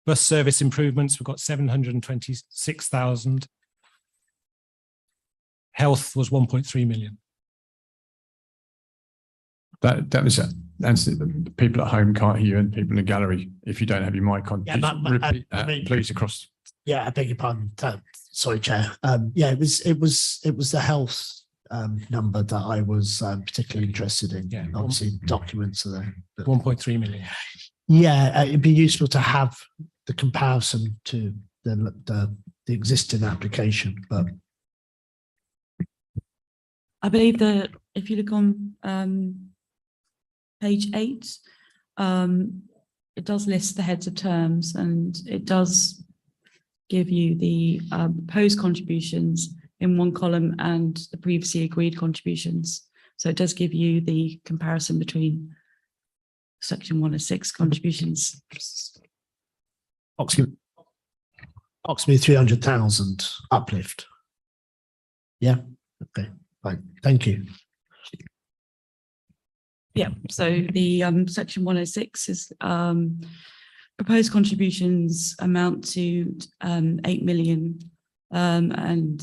Bus service improvements, we've got 726,000. Health was 1.3 million. That was the people at home can't hear you, and people in the gallery, if you don't have your mic on, Yeah, just but repeat I that, mean- please, across. yeah, I beg your pardon. Sorry, Chair. Yeah, it was the health number that I was particularly interested in. Yeah. Obviously, documents are there. but- 1.3 million. Yeah, it'd be useful to have the comparison to the existing application, but I believe that if you look on page 8, it does list the heads of terms, and it does give you the proposed contributions in one column and the previously agreed contributions. So it does give you the comparison between section 106 contributions. approximately 300,000 uplift. Yeah, okay, fine, thank you. Yeah, so the section 106 is proposed contributions amount to 8 million and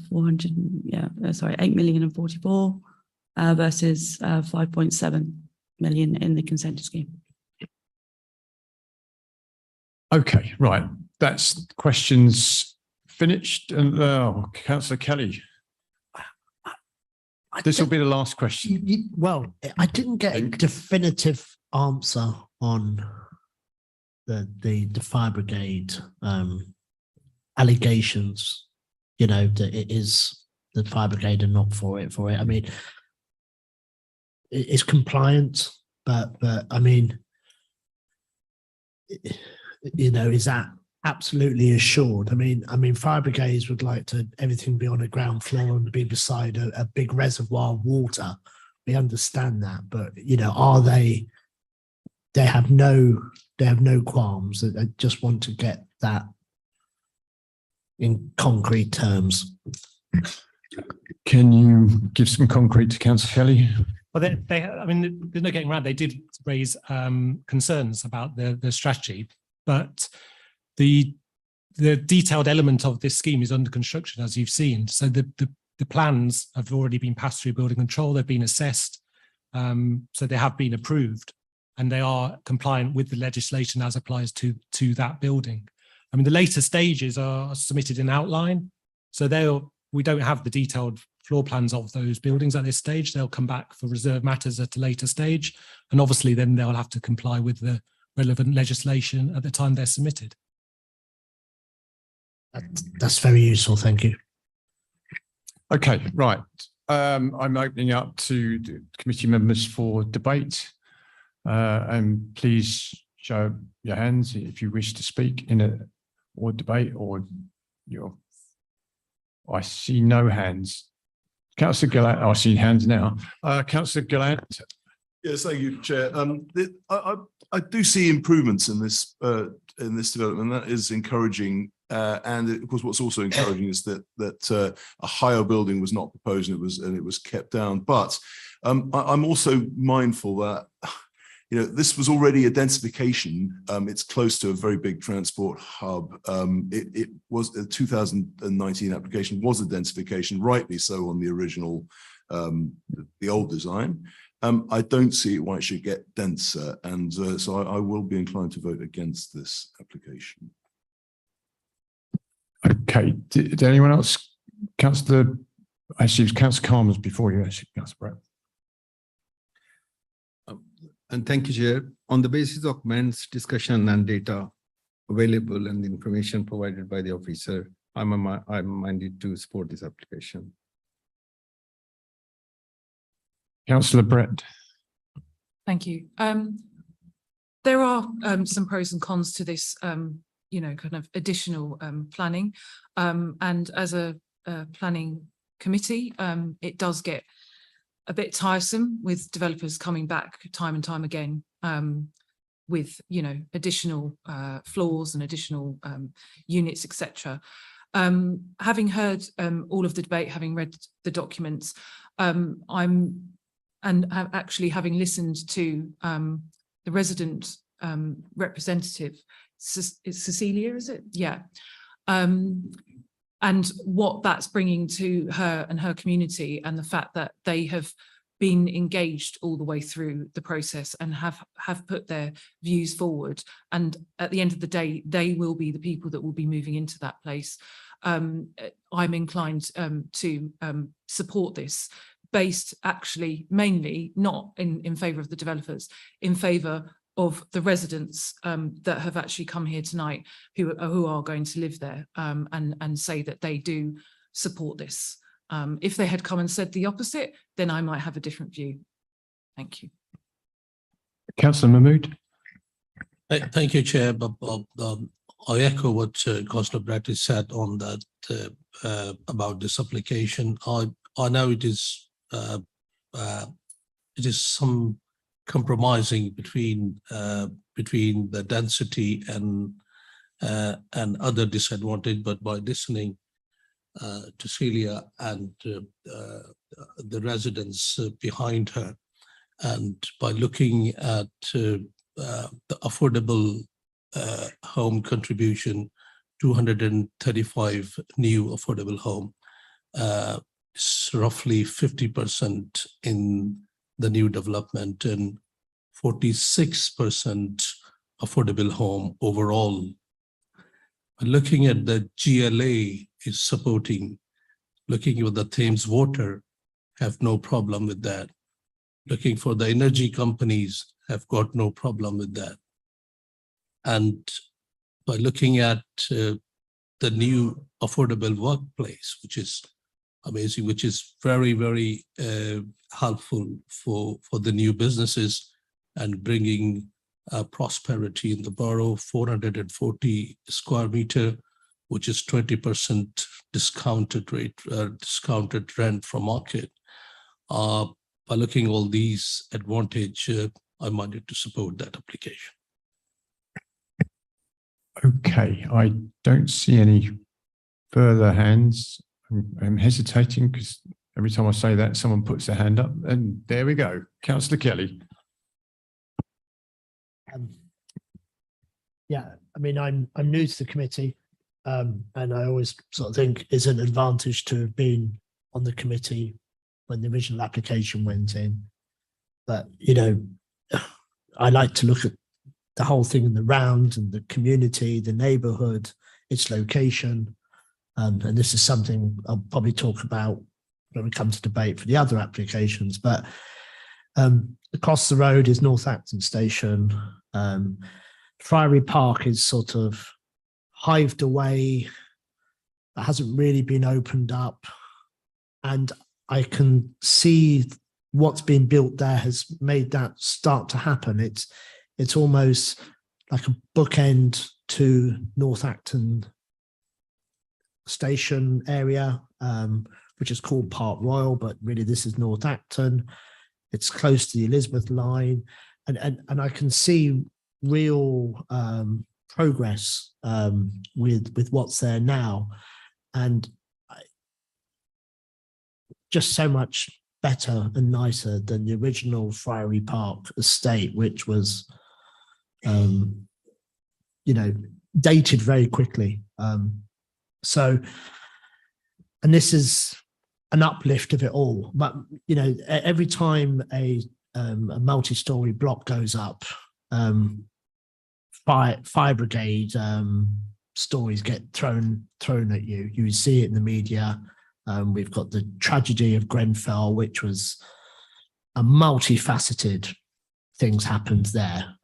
400, yeah, sorry, 8,044,000 versus 5.7 million in the consent scheme. Okay, right. That's questions finished. And Councillor Kelly. This will be the last question. Well, I didn't get a definitive answer on the fire brigade allegations, you know, that it is the fire brigade and not for it. I mean, it's compliant, but I mean, you know, is that absolutely assured? I mean, fire brigades would like to everything be on the ground floor and be beside a big reservoir of water. We understand that, but you know, are they have no qualms. They just want to get that in concrete terms. Can you give some concrete to Councillor Kelly? Well, I mean, there's no getting around. They did raise concerns about the strategy, but the detailed element of this scheme is under construction, as you've seen. So the plans have already been passed through building control. They've been assessed, so they have been approved, and they are compliant with the legislation as applies to that building. I mean, the later stages are submitted in outline, so we don't have the detailed floor plans of those buildings at this stage. They'll come back for reserve matters at a later stage, and obviously then they'll have to comply with the relevant legislation at the time they're submitted. That's very useful. Thank you. Okay, right. I'm opening up to the committee members for debate. And please show your hands if you wish to speak in a debate or I see no hands. Councillor Gallant, I see hands now. Councillor Gallant. Yes, thank you, Chair. I do see improvements in this development. That is encouraging. And of course, what's also encouraging is that a higher building was not proposed and it was kept down. But I'm also mindful that this was already a densification. It's close to a very big transport hub. It was a 2019 application was a densification, rightly so on the original, the old design. I don't see why it should get denser, and so I will be inclined to vote against this application. Okay, did anyone else? Councillor, actually, it was Councillor Khalmers before you, actually, Councillor Brett. And thank you, Chair. On the basis of MEND's discussion and data available and the information provided by the officer, I'm minded to support this application. Councillor Brett. Thank you. There are some pros and cons to this, kind of additional planning. And as a planning committee, it does get a bit tiresome with developers coming back time and time again with, additional floors and additional units, etc. Having heard all of the debate, having read the documents, actually having listened to the resident representative, it's Cecilia, is it? Yeah. And what that's bringing to her and her community, and the fact that they have been engaged all the way through the process and have put their views forward. And at the end of the day, they will be the people that will be moving into that place. I'm inclined to support this, based actually mainly not in favour of the developers, in favour of the residents that have actually come here tonight who are going to live there, and say that they do support this. If they had come and said the opposite, then I might have a different view. Thank you. Councillor Mahmood. Thank you, Chair. I echo what Councillor Brett said on that about this application. I know it is some compromising between the density and other disadvantage, but by listening to Celia and the residents behind her, and by looking at the affordable home contribution, 235 new affordable home, roughly 50% in the new development and 46% affordable home overall Looking at the GLA is supporting, looking at the Thames Water, have no problem with that. Looking for the energy companies have got no problem with that. And by looking at the new affordable workplace, which is amazing, which is very, very helpful for the new businesses and bringing prosperity in the borough, 440 square meter, which is 20% discounted rate, discounted rent from market. By looking all these advantage, I minded to support that application. Okay, I don't see any further hands. I'm hesitating because every time I say that, someone puts their hand up, and there we go. Councillor Kelly. Yeah, I mean, I'm new to the committee, and I always sort of think it's an advantage to have been on the committee when the original application went in. But, you know, I like to look at the whole thing in the round and the community, the neighbourhood, its location. And this is something I'll probably talk about when we come to debate for the other applications. But across the road is North Acton Station. Friary Park is sort of hived away. It hasn't really been opened up. And I can see what's been built there has made that start to happen. It's almost like a bookend to North Acton Station area, which is called Park Royal, but really this is North Acton. It's close to the Elizabeth line, and I can see real progress with what's there now, and just so much better and nicer than the original Friary Park estate, which was, you know, dated very quickly. So, and this is an uplift of it all. But, you know, every time a multi-story block goes up, fire brigade stories get thrown at you. You see it in the media. We've got the tragedy of Grenfell, which was a multifaceted things happened there.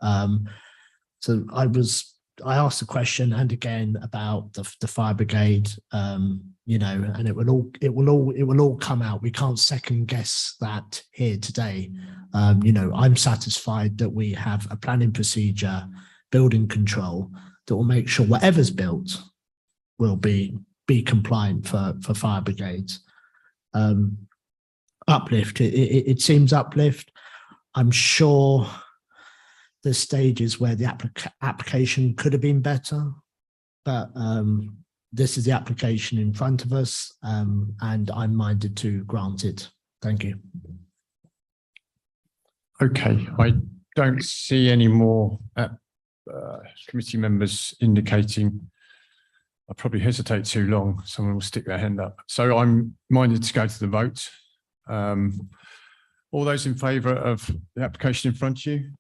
So I asked the question and again about the fire brigade, you know, and it will all come out. We can't second guess that here today. You know, I'm satisfied that we have a planning procedure, building control that will make sure whatever's built will be compliant for fire brigades. Uplift, it seems uplift. I'm sure there's stages where the application could have been better, but this is the application in front of us, and I'm minded to grant it. Thank you. Okay, I don't see any more committee members indicating. I'll probably hesitate too long. Someone will stick their hand up. So I'm minded to go to the vote. All those in favour of the application in front of you?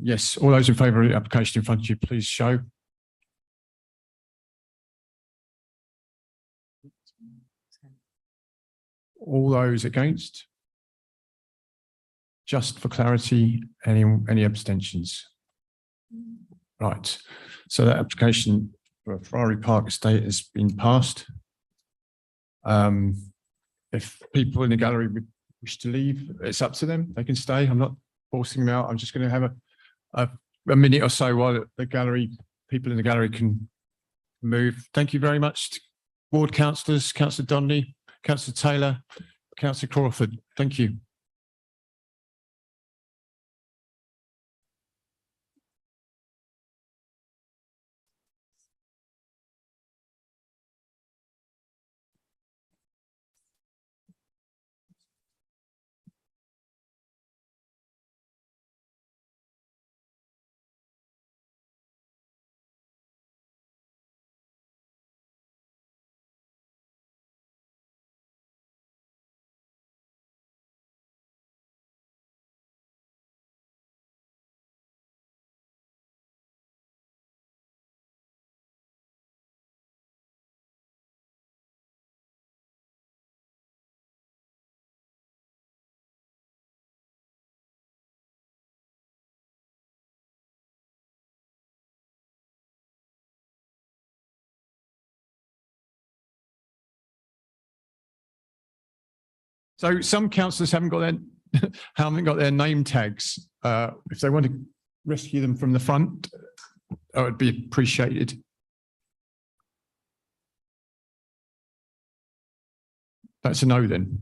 Yes, all those in favour of the application in front of you, please show. All those against? Just for clarity, any abstentions? Right, so that application for Friary Park Estate has been passed. If people in the gallery wish to leave, it's up to them. They can stay. I'm not forcing them out. I'm just going to have a minute or so while the gallery, people in the gallery can move. Thank you very much, ward councillors, Councillor Donnelly, Councillor Taylor, Councillor Crawford. Thank you. So some councillors haven't got their name tags. If they want to rescue them from the front, that would be appreciated. That's a no then.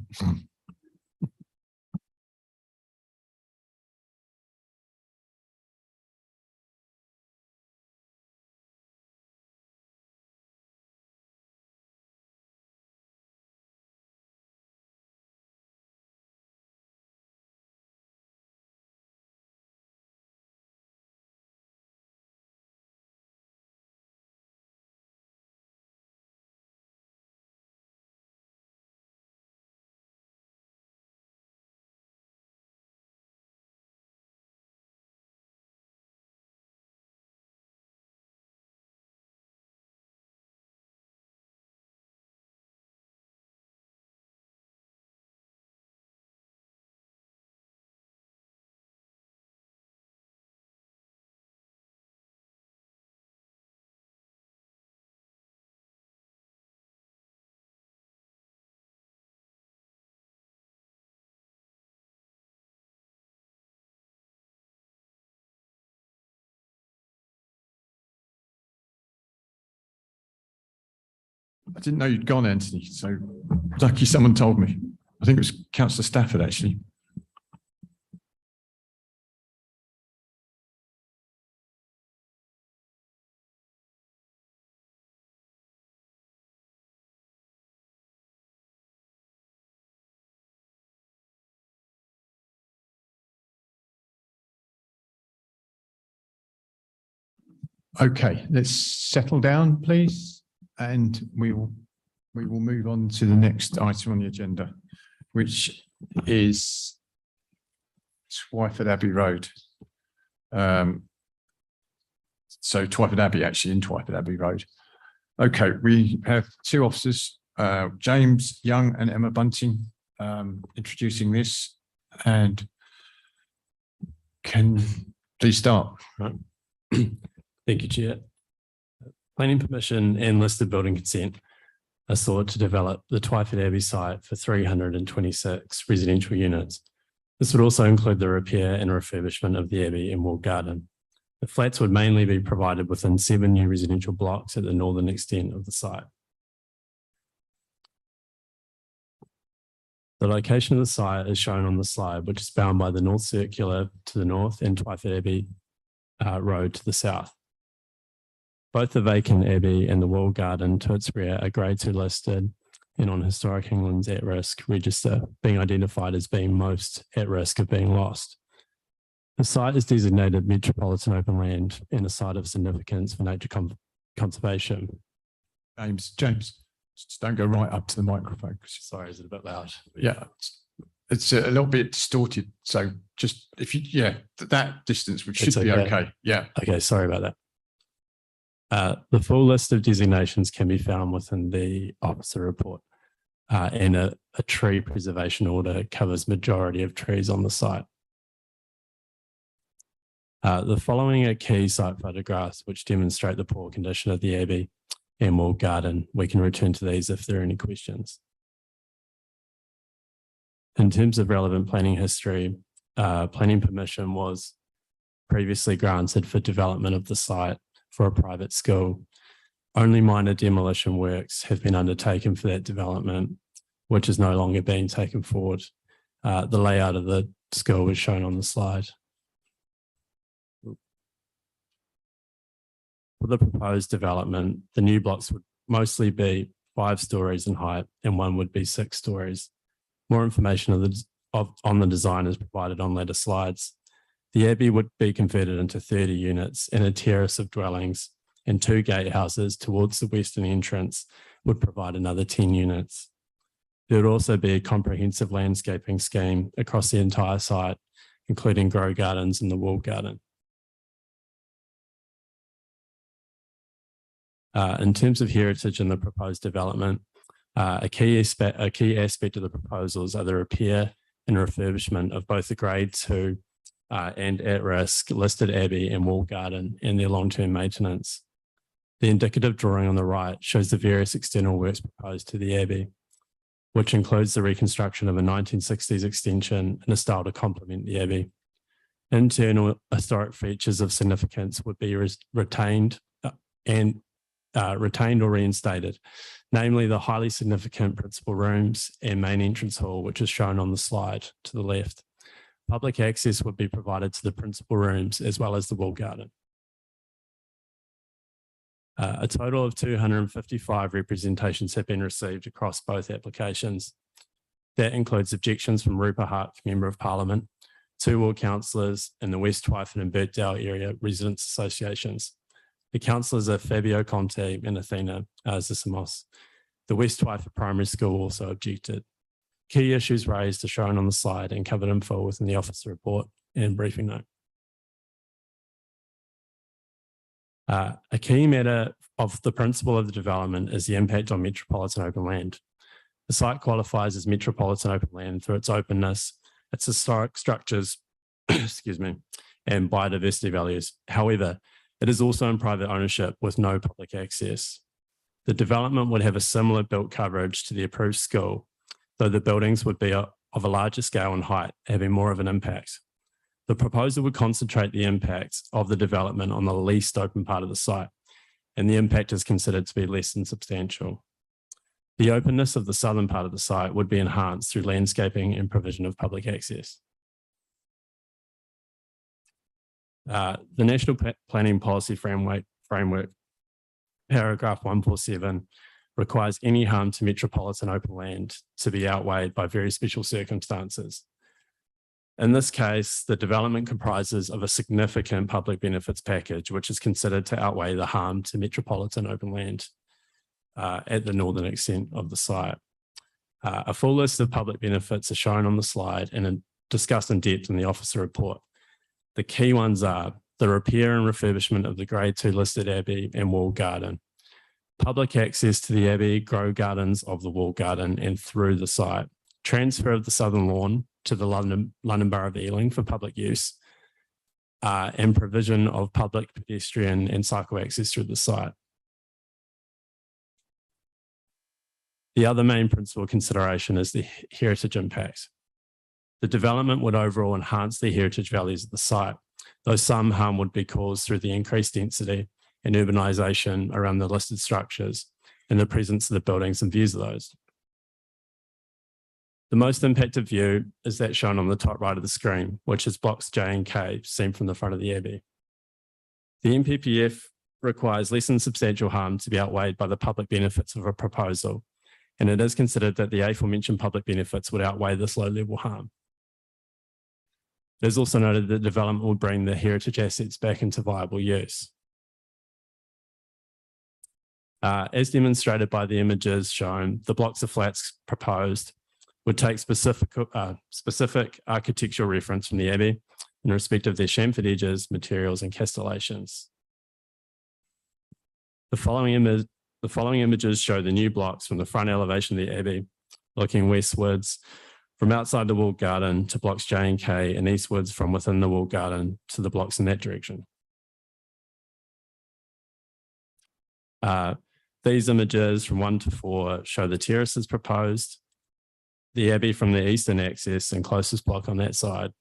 I didn't know you'd gone, Anthony, so lucky someone told me. I think it was Councillor Stafford, actually. Okay, let's settle down, please, and we will move on to the next item on the agenda, which is Twyford Abbey Road. So Twyford Abbey, actually, in Twyford Abbey Road. Okay, we have two officers, James Young and Emma Bunting, introducing this, and can please start. Right. Thank you, Chair. Planning permission and listed building consent are sought to develop the Twyford Abbey site for 326 residential units. This would also include the repair and refurbishment of the Abbey and walled garden. The flats would mainly be provided within 7 new residential blocks at the northern extent of the site. The location of the site is shown on the slide, which is bound by the North Circular to the north and Twyford Abbey Road to the south. Both the vacant Abbey and the walled garden to its rear are Grade 2 listed and on Historic England's at-risk register, being identified as being most at risk of being lost. The site is designated metropolitan open land and a site of significance for nature conservation. James, just don't go right up to the microphone. Sorry, is it a bit loud? Yeah, it's a little bit distorted. So just if you, that distance should be okay. Yeah. Okay, sorry about that. The full list of designations can be found within the officer report, and a tree preservation order covers majority of trees on the site. The following are key site photographs which demonstrate the poor condition of the Abbey and walled garden. We can return to these if there are any questions. In terms of relevant planning history, planning permission was previously granted for development of the site for a private school. Only minor demolition works have been undertaken for that development, which is no longer being taken forward. The layout of the school is shown on the slide. For the proposed development, the new blocks would mostly be 5 stories in height and one would be 6 stories. More information on the design is provided on later slides. The Abbey would be converted into 30 units and a terrace of dwellings, and 2 gatehouses towards the western entrance would provide another 10 units. There would also be a comprehensive landscaping scheme across the entire site, including grow gardens and the walled garden. In terms of heritage in the proposed development, a key aspect of the proposals are the repair and refurbishment of both the Grade 2 and at-risk listed Abbey and walled garden and their long-term maintenance. The indicative drawing on the right shows the various external works proposed to the Abbey. which includes the reconstruction of a 1960s extension in a style to complement the Abbey. Internal historic features of significance would be retained or reinstated, namely the highly significant principal rooms and main entrance hall, which is shown on the slide to the left. Public access would be provided to the principal rooms as well as the wall garden. A total of 255 representations have been received across both applications. That includes objections from Rupert Hart, Member of Parliament, 2 ward councillors in the West Twyford and Birkdale area residents associations. The councillors are Fabio Conte and Athena Zisamos. The West Twyford Primary School also objected. Key issues raised are shown on the slide and covered in full within the officer report and briefing note. A key matter of the principle of the development is the impact on metropolitan open land. The site qualifies as metropolitan open land through its openness, its historic structures, excuse me, and biodiversity values. However, it is also in private ownership with no public access. The development would have a similar built coverage to the approved school, though the buildings would be of a larger scale and height, having more of an impact. The proposal would concentrate the impacts of the development on the least open part of the site, and the impact is considered to be less than substantial. The openness of the southern part of the site would be enhanced through landscaping and provision of public access. The National Planning Policy Framework, paragraph 147, requires any harm to metropolitan open land to be outweighed by very special circumstances. In this case, the development comprises of a significant public benefits package, which is considered to outweigh the harm to metropolitan open land at the northern extent of the site. A full list of public benefits are shown on the slide and discussed in depth in the officer report. The key ones are the repair and refurbishment of the Grade 2 listed Abbey and wall garden, public access to the Abbey, grow gardens of the wall garden and through the site, transfer of the southern lawn to the London Borough of Ealing for public use, and provision of public pedestrian and cycle access through the site. The other main principal consideration is the heritage impacts. The development would overall enhance the heritage values of the site, though some harm would be caused through the increased density and urbanisation around the listed structures and the presence of the buildings and views of those. The most impacted view is that shown on the top right of the screen, which is blocks J and K seen from the front of the Abbey. The NPPF requires less than substantial harm to be outweighed by the public benefits of a proposal, and it is considered that the aforementioned public benefits would outweigh this low-level harm. It is also noted that development will bring the heritage assets back into viable use. As demonstrated by the images shown, the blocks of flats proposed would take specific architectural reference from the Abbey in respect of their chamfered edges, materials and castellations. The following images show the new blocks from the front elevation of the Abbey, looking westwards from outside the walled garden to blocks J and K, and eastwards from within the walled garden to the blocks in that direction. These images from 1 to 4 show the terraces proposed, the Abbey from the eastern access and closest block on that side,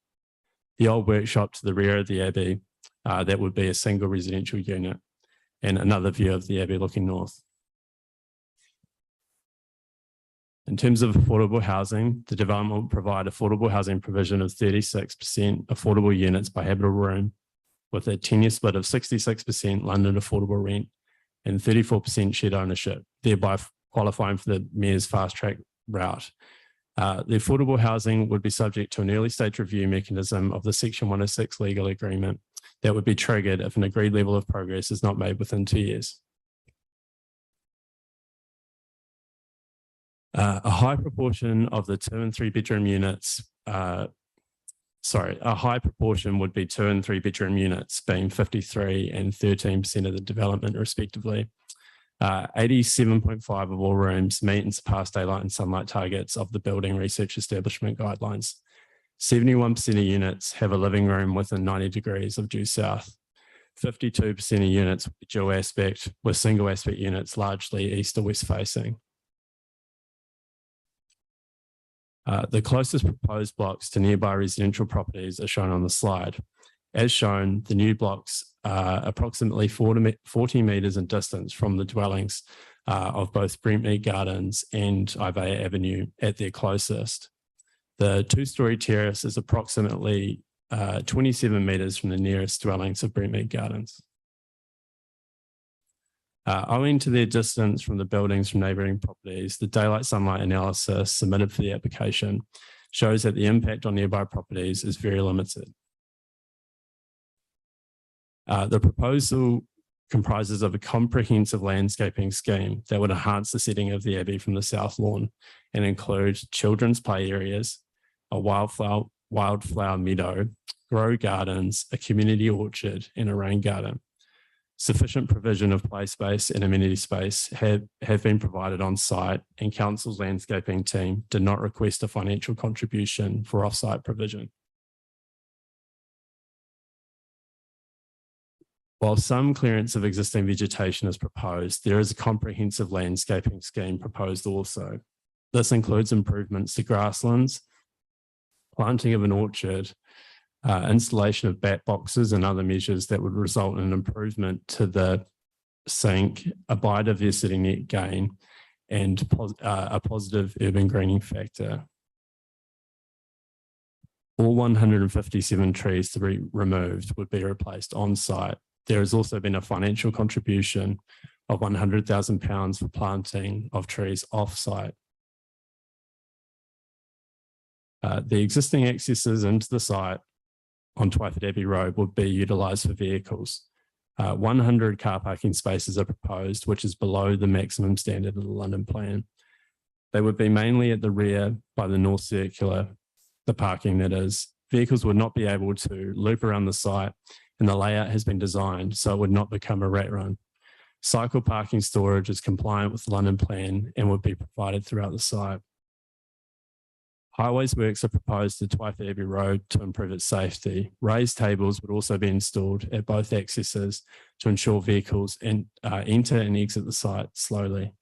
the old workshop to the rear of the Abbey, that would be a single residential unit, and another view of the Abbey looking north. In terms of affordable housing, the development will provide affordable housing provision of 36% affordable units by habitable room, with a 10-year split of 66% London affordable rent and 34% shared ownership, thereby qualifying for the Mayor's fast track route. The affordable housing would be subject to an early stage review mechanism of the Section 106 legal agreement that would be triggered if an agreed level of progress is not made within 2 years. A high proportion of the 2 and 3 bedroom units, a high proportion would be 2 and 3 bedroom units, being 53 and 13% of the development respectively. 87.5% of all rooms meet and surpass daylight and sunlight targets of the building research establishment guidelines. 71% of units have a living room within 90 degrees of due south. 52% of units with dual aspect, with single aspect units largely east or west facing. The closest proposed blocks to nearby residential properties are shown on the slide. As shown, the new blocks are approximately 40 metres in distance from the dwellings of both Brentmead Gardens and Ivea Avenue at their closest. The two-storey terrace is approximately 27 metres from the nearest dwellings of Brentmead Gardens. Owing to their distance from the buildings from neighbouring properties, the daylight sunlight analysis submitted for the application shows that the impact on nearby properties is very limited. The proposal comprises of a comprehensive landscaping scheme that would enhance the setting of the Abbey from the south lawn and include children's play areas, a wildflower meadow, grow gardens, a community orchard, and a rain garden. Sufficient provision of play space and amenity space have been provided on site, and Council's landscaping team did not request a financial contribution for off-site provision. While some clearance of existing vegetation is proposed, there is a comprehensive landscaping scheme proposed also. This includes improvements to grasslands, planting of an orchard, installation of bat boxes and other measures that would result in an improvement to the sink, a biodiversity net gain, and a positive urban greening factor. All 157 trees to be removed would be replaced on site. There has also been a financial contribution of £100,000 for planting of trees off site. The existing accesses into the site on Twyford Abbey Road would be utilised for vehicles. 100 car parking spaces are proposed, which is below the maximum standard of the London Plan. They would be mainly at the rear by the North Circular, the parking that is. Vehicles would not be able to loop around the site, and the layout has been designed so it would not become a rat run. Cycle parking storage is compliant with the London Plan and would be provided throughout the site. Highways works are proposed at Twyford Abbey Road to improve its safety. Raised tables would also be installed at both accesses to ensure vehicles enter and exit the site slowly.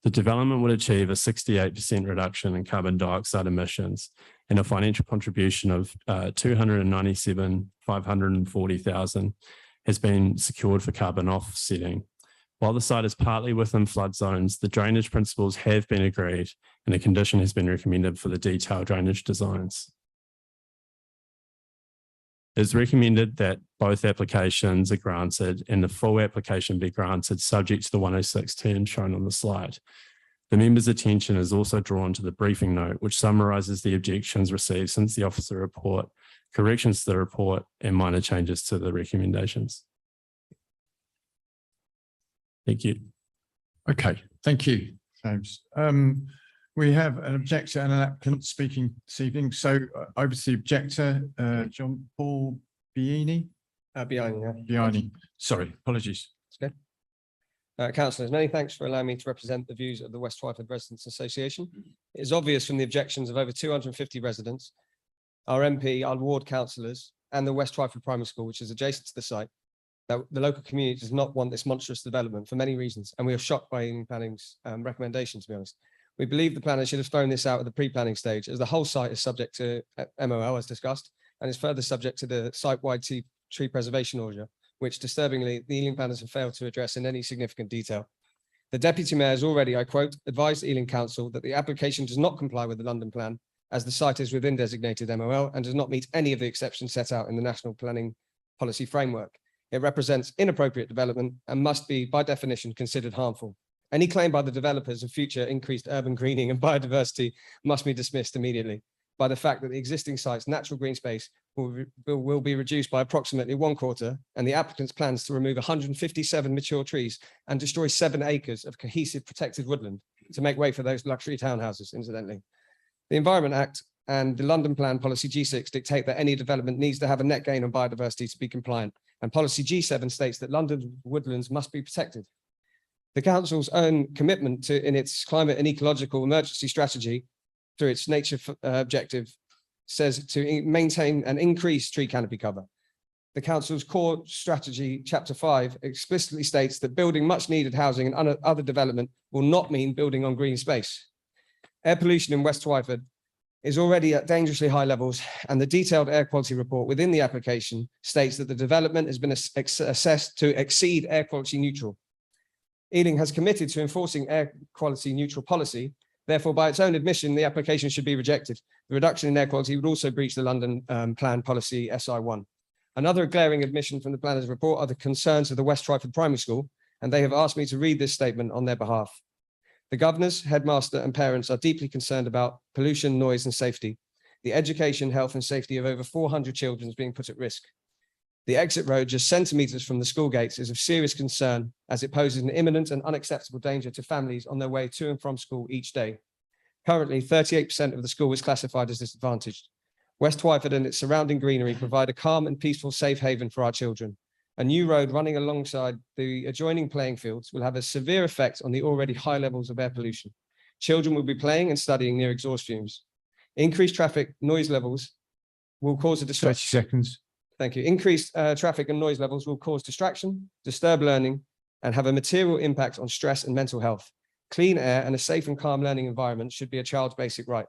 The development would achieve a 68% reduction in carbon dioxide emissions and a financial contribution of $297,540,000 has been secured for carbon offsetting. While the site is partly within flood zones, the drainage principles have been agreed and a condition has been recommended for the detailed drainage designs. It is recommended that both applications are granted and the full application be granted subject to the 106 terms shown on the slide. The member's attention is also drawn to the briefing note, which summarises the objections received since the officer report, corrections to the report, and minor changes to the recommendations. Thank you. Okay, thank you, James. We have an objector and an applicant speaking this evening. So over to the objector, John Paul Biani. Biani. Sorry, apologies. Okay. Councillors, many thanks for allowing me to represent the views of the West Twyford Residents Association. It is obvious from the objections of over 250 residents, our MP, our ward councillors, and the West Twyford Primary School, which is adjacent to the site, that the local community does not want this monstrous development for many reasons, and we are shocked by Ealing Planning's recommendation, to be honest. We believe the planner should have thrown this out at the pre-planning stage, as the whole site is subject to MOL, as discussed, and is further subject to the site-wide tree preservation order, which disturbingly the Ealing planners have failed to address in any significant detail. The Deputy Mayor has already, I quote, advised Ealing Council that the application does not comply with the London Plan, as the site is within designated MOL and does not meet any of the exceptions set out in the National Planning Policy Framework. It represents inappropriate development and must be, by definition, considered harmful. Any claim by the developers of future increased urban greening and biodiversity must be dismissed immediately by the fact that the existing site's natural green space will be reduced by approximately 1/4, and the applicant's plans to remove 157 mature trees and destroy 7 acres of cohesive protected woodland to make way for those luxury townhouses, incidentally. The Environment Act and the London Plan Policy G6 dictate that any development needs to have a net gain on biodiversity to be compliant, and Policy G7 states that London woodlands must be protected. The Council's own commitment to, in its climate and ecological emergency strategy, through its nature objective, says to maintain and increase tree canopy cover. The Council's core strategy, chapter 5, explicitly states that building much needed housing and other development will not mean building on green space. Air pollution in West Twyford is already at dangerously high levels, and the detailed air quality report within the application states that the development has been assessed to exceed air quality neutral. Ealing has committed to enforcing air quality neutral policy. Therefore, by its own admission, the application should be rejected. The reduction in air quality would also breach the London Plan Policy SI1. Another glaring admission from the planner's report are the concerns of the West Twyford Primary School, and they have asked me to read this statement on their behalf. The governors, headmaster and parents are deeply concerned about pollution, noise and safety. The education, health and safety of over 400 children is being put at risk. The exit road just centimetres from the school gates is of serious concern as it poses an imminent and unacceptable danger to families on their way to and from school each day. Currently, 38% of the school is classified as disadvantaged. West Twyford and its surrounding greenery provide a calm and peaceful safe haven for our children. A new road running alongside the adjoining playing fields will have a severe effect on the already high levels of air pollution. Children will be playing and studying near exhaust fumes. Increased traffic noise levels will cause a 30 distraction. seconds. Thank you. Increased traffic and noise levels will cause distraction, disturb learning, and have a material impact on stress and mental health. Clean air and a safe and calm learning environment should be a child's basic right.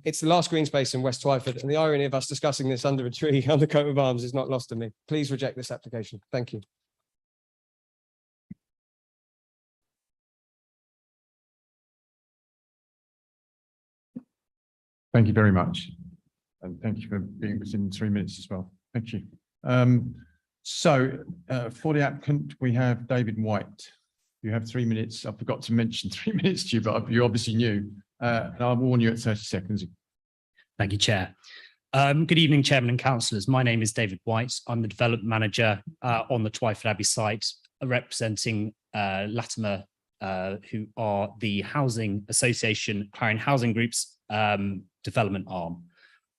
It's the last green space in West Twyford, and the irony of us discussing this under a tree on the coat of arms is not lost on me. Please reject this application. Thank you. Thank you very much. And thank you for being within 3 minutes as well. Thank you. For the applicant, we have David White. You have 3 minutes. I forgot to mention 3 minutes to you, but you obviously knew. And I'll warn you at 30 seconds. Thank you, Chair. Good evening, Chairman and Councillors. My name is David White. I'm the Development Manager on the Twyford Abbey site, representing Latimer, who are the Housing Association, Clarion Housing Group's development arm.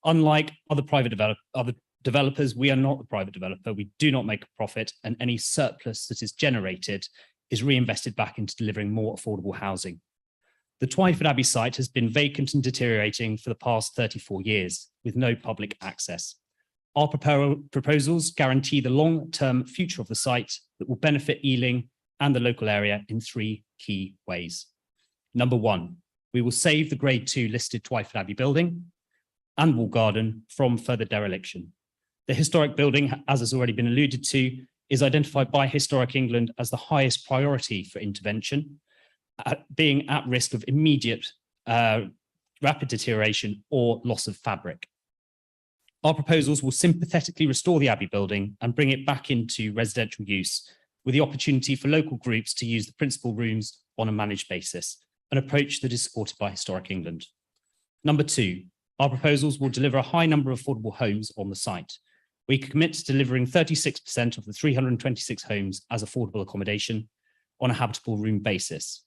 Unlike other developers, we are not the private developer. We do not make a profit, and any surplus that is generated is reinvested back into delivering more affordable housing. The Twyford Abbey site has been vacant and deteriorating for the past 34 years with no public access. Our proposals guarantee the long-term future of the site that will benefit Ealing and the local area in 3 key ways. Number 1, we will save the Grade 2 listed Twyford Abbey building and Wall Garden from further dereliction. The historic building, as has already been alluded to, is identified by Historic England as the highest priority for intervention, being at risk of immediate rapid deterioration or loss of fabric. Our proposals will sympathetically restore the Abbey building and bring it back into residential use, with the opportunity for local groups to use the principal rooms on a managed basis, an approach that is supported by Historic England. Number 2, our proposals will deliver a high number of affordable homes on the site. We commit to delivering 36% of the 326 homes as affordable accommodation on a habitable room basis.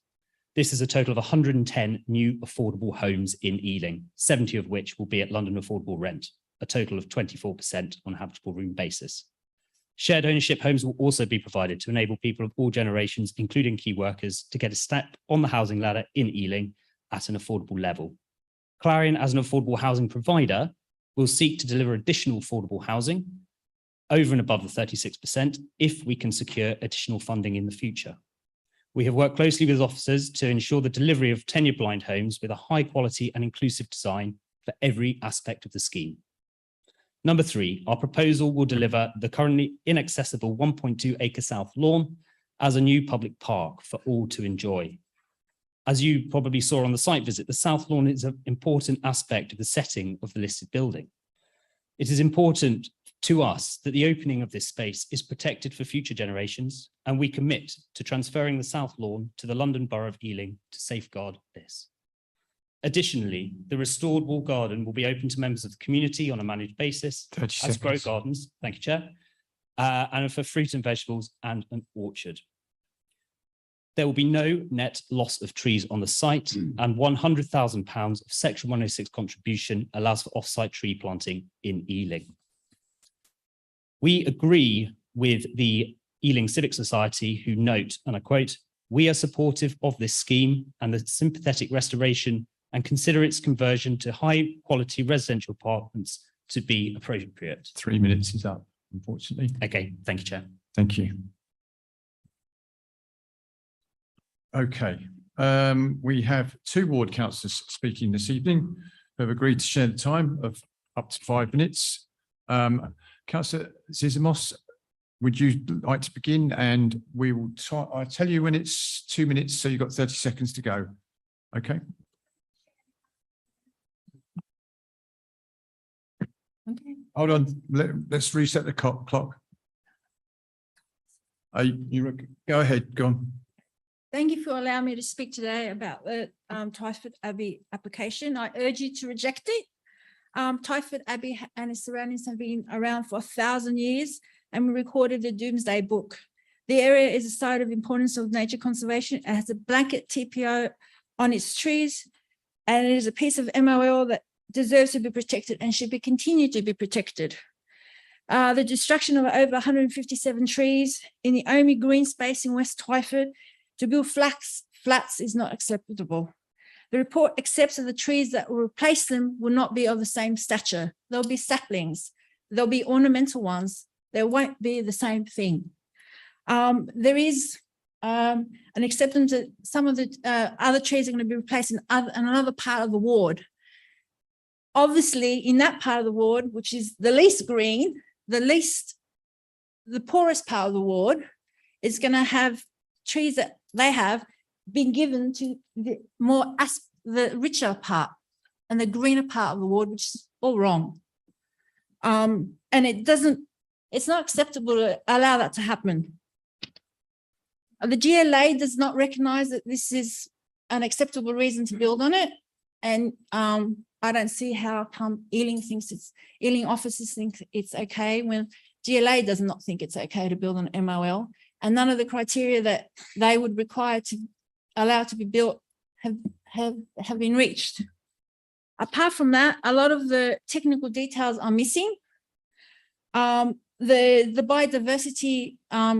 This is a total of 110 new affordable homes in Ealing, 70 of which will be at London affordable rent, a total of 24% on a habitable room basis. Shared ownership homes will also be provided to enable people of all generations, including key workers, to get a step on the housing ladder in Ealing at an affordable level. Clarion, as an affordable housing provider, will seek to deliver additional affordable housing over and above the 36% if we can secure additional funding in the future. We have worked closely with officers to ensure the delivery of tenure-blind homes with a high quality and inclusive design for every aspect of the scheme. Number 3, our proposal will deliver the currently inaccessible 1.2 acre South Lawn as a new public park for all to enjoy. As you probably saw on the site visit, the South Lawn is an important aspect of the setting of the listed building. It is important to us that the opening of this space is protected for future generations, and we commit to transferring the South Lawn to the London Borough of Ealing to safeguard this. Additionally, the restored Wall Garden will be open to members of the community on a managed basis as grow gardens, thank you, Chair, and for fruit and vegetables and an orchard. There will be no net loss of trees on the site, and £100,000 of Section 106 contribution allows for off-site tree planting in Ealing. We agree with the Ealing Civic Society, who note, and I quote, "We are supportive of this scheme and the sympathetic restoration and consider its conversion to high-quality residential apartments to be appropriate." 3 minutes is up, unfortunately. Okay, thank you, Chair. Thank you. Okay, We have two ward councillors speaking this evening who have agreed to share the time of up to 5 minutes. Councillor Zizamos, would you like to begin? And we will try, I'll tell you when it's 2 minutes, so you've got 30 seconds to go. Okay. Okay. Hold on, let's reset the clock. Go ahead, go on. Thank you for allowing me to speak today about the Twyford Abbey application. I urge you to reject it. Twyford Abbey and its surroundings have been around for 1,000 years and we recorded the Doomsday Book. The area is a site of importance of nature conservation. It has a blanket TPO on its trees and it is a piece of MOL that deserves to be protected and should be continued to be protected. The destruction of over 157 trees in the only green space in West Twyford to build flats is not acceptable. The report accepts that the trees that will replace them will not be of the same stature. There'll be saplings, there'll be ornamental ones. There won't be the same thing. There is an acceptance that some of the other trees are going to be replaced in another part of the ward. Obviously, in that part of the ward, which is the least green, the poorest part of the ward, is going to have trees that they have been given to the richer part and the greener part of the ward, which is all wrong. And it's not acceptable to allow that to happen. The GLA does not recognize that this is an acceptable reason to build on it. And I don't see how come Ealing officers think it's okay when GLA does not think it's okay to build on MOL, and none of the criteria that they would require to allow to be built have been reached. Apart from that, a lot of the technical details are missing. The biodiversity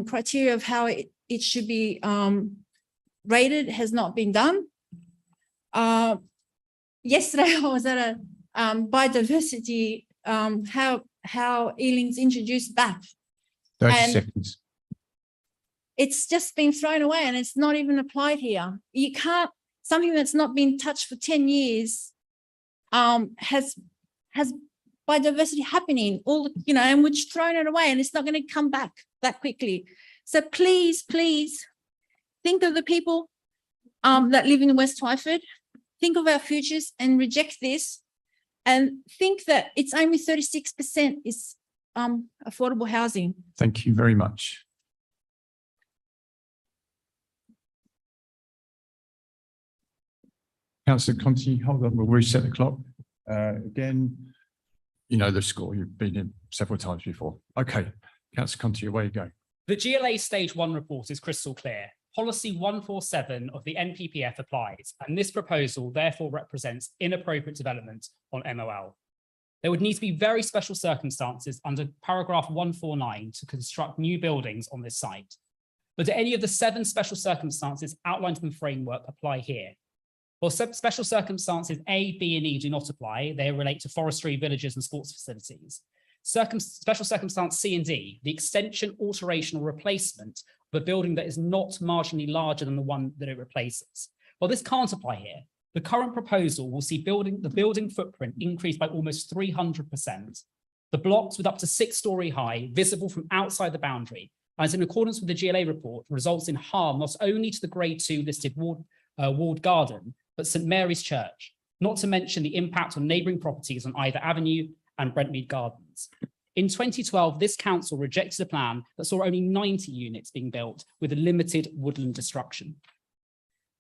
criteria of how it should be rated has not been done. Yesterday, I was at a biodiversity, how Ealing's introduced BAP. 30 seconds. It's just been thrown away and it's not even applied here. You can't, something that's not been touched for 10 years has biodiversity happening, and which thrown it away and it's not going to come back that quickly. So please, please think of the people that live in West Twyford. Think of our futures and reject this, and think that it's only 36% is affordable housing. Thank you very much. Councillor Conti, hold on, we'll reset the clock. Again, you know the score, you've been in several times before. Okay, Councillor Conti, away you go. The GLA Stage 1 report is crystal clear. Policy 147 of the NPPF applies, and this proposal therefore represents inappropriate development on MOL. There would need to be very special circumstances under paragraph 149 to construct new buildings on this site. But do any of the 7 special circumstances outlined in the framework apply here? Well, special circumstances A, B, and E do not apply. They relate to forestry, villages, and sports facilities. Special circumstance C and D, the extension, alteration, or replacement of a building that is not marginally larger than the one that it replaces. Well, this can't apply here. The current proposal will see the building footprint increase by almost 300%. The blocks with up to 6-story high, visible from outside the boundary, as in accordance with the GLA report, results in harm not only to the Grade 2 listed walled garden, but St Mary's Church, not to mention the impact on neighbouring properties on Ivor Avenue and Brentmead Gardens. In 2012, this council rejected a plan that saw only 90 units being built with a limited woodland destruction.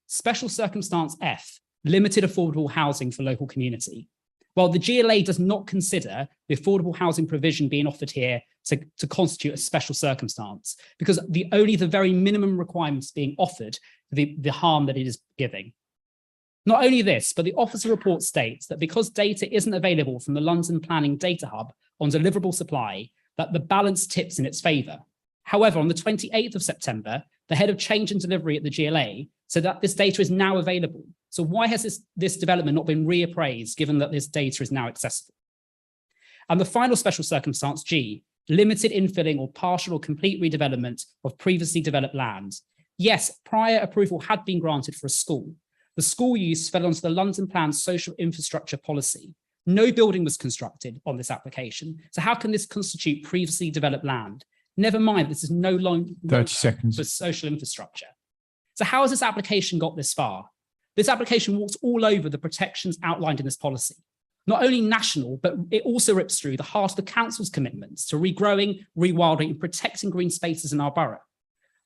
Special circumstance F, limited affordable housing for local community. While the GLA does not consider the affordable housing provision being offered here to constitute a special circumstance, because only the very minimum requirements being offered for the harm that it is giving. Not only this, but the officer report states that because data isn't available from the London Planning Data Hub on deliverable supply, that the balance tips in its favour. However, on the 28th of September, the head of change and delivery at the GLA said that this data is now available. So why has this development not been reappraised, given that this data is now accessible? And the final special circumstance, G, limited infilling or partial or complete redevelopment of previously developed land. Yes, prior approval had been granted for a school. The school use fell onto the London Plan's social infrastructure policy. No building was constructed on this application. So how can this constitute previously developed land? Never mind, this is no longer 30 seconds. for social infrastructure. So how has this application got this far? This application walks all over the protections outlined in this policy. Not only national, but it also rips through the heart of the council's commitments to regrowing, rewilding, and protecting green spaces in our borough.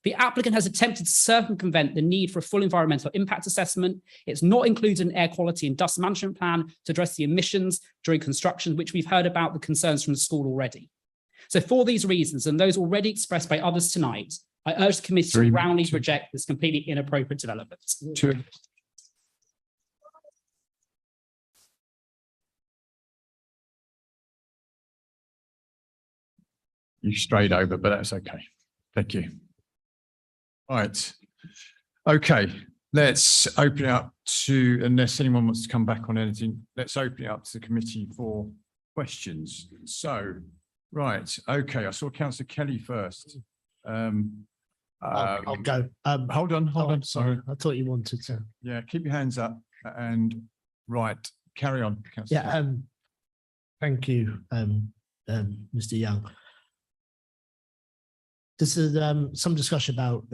The applicant has attempted to circumvent the need for a full environmental impact assessment. It's not included an air quality and dust management plan to address the emissions during construction, which we've heard about the concerns from the school already. So for these reasons, and those already expressed by others tonight, I urge the committee to roundly reject this completely inappropriate development. You strayed over, but that's okay. Thank you. All right. Okay, let's open it up to, unless anyone wants to come back on anything, let's open it up to the committee for questions. So, right, okay, I saw Councillor Kelly first. I'll go. Hold on. Sorry, I thought you wanted to. Yeah, keep your hands up and right, carry on, Councillor. Yeah, thank you, Mr. Young. This is some discussion about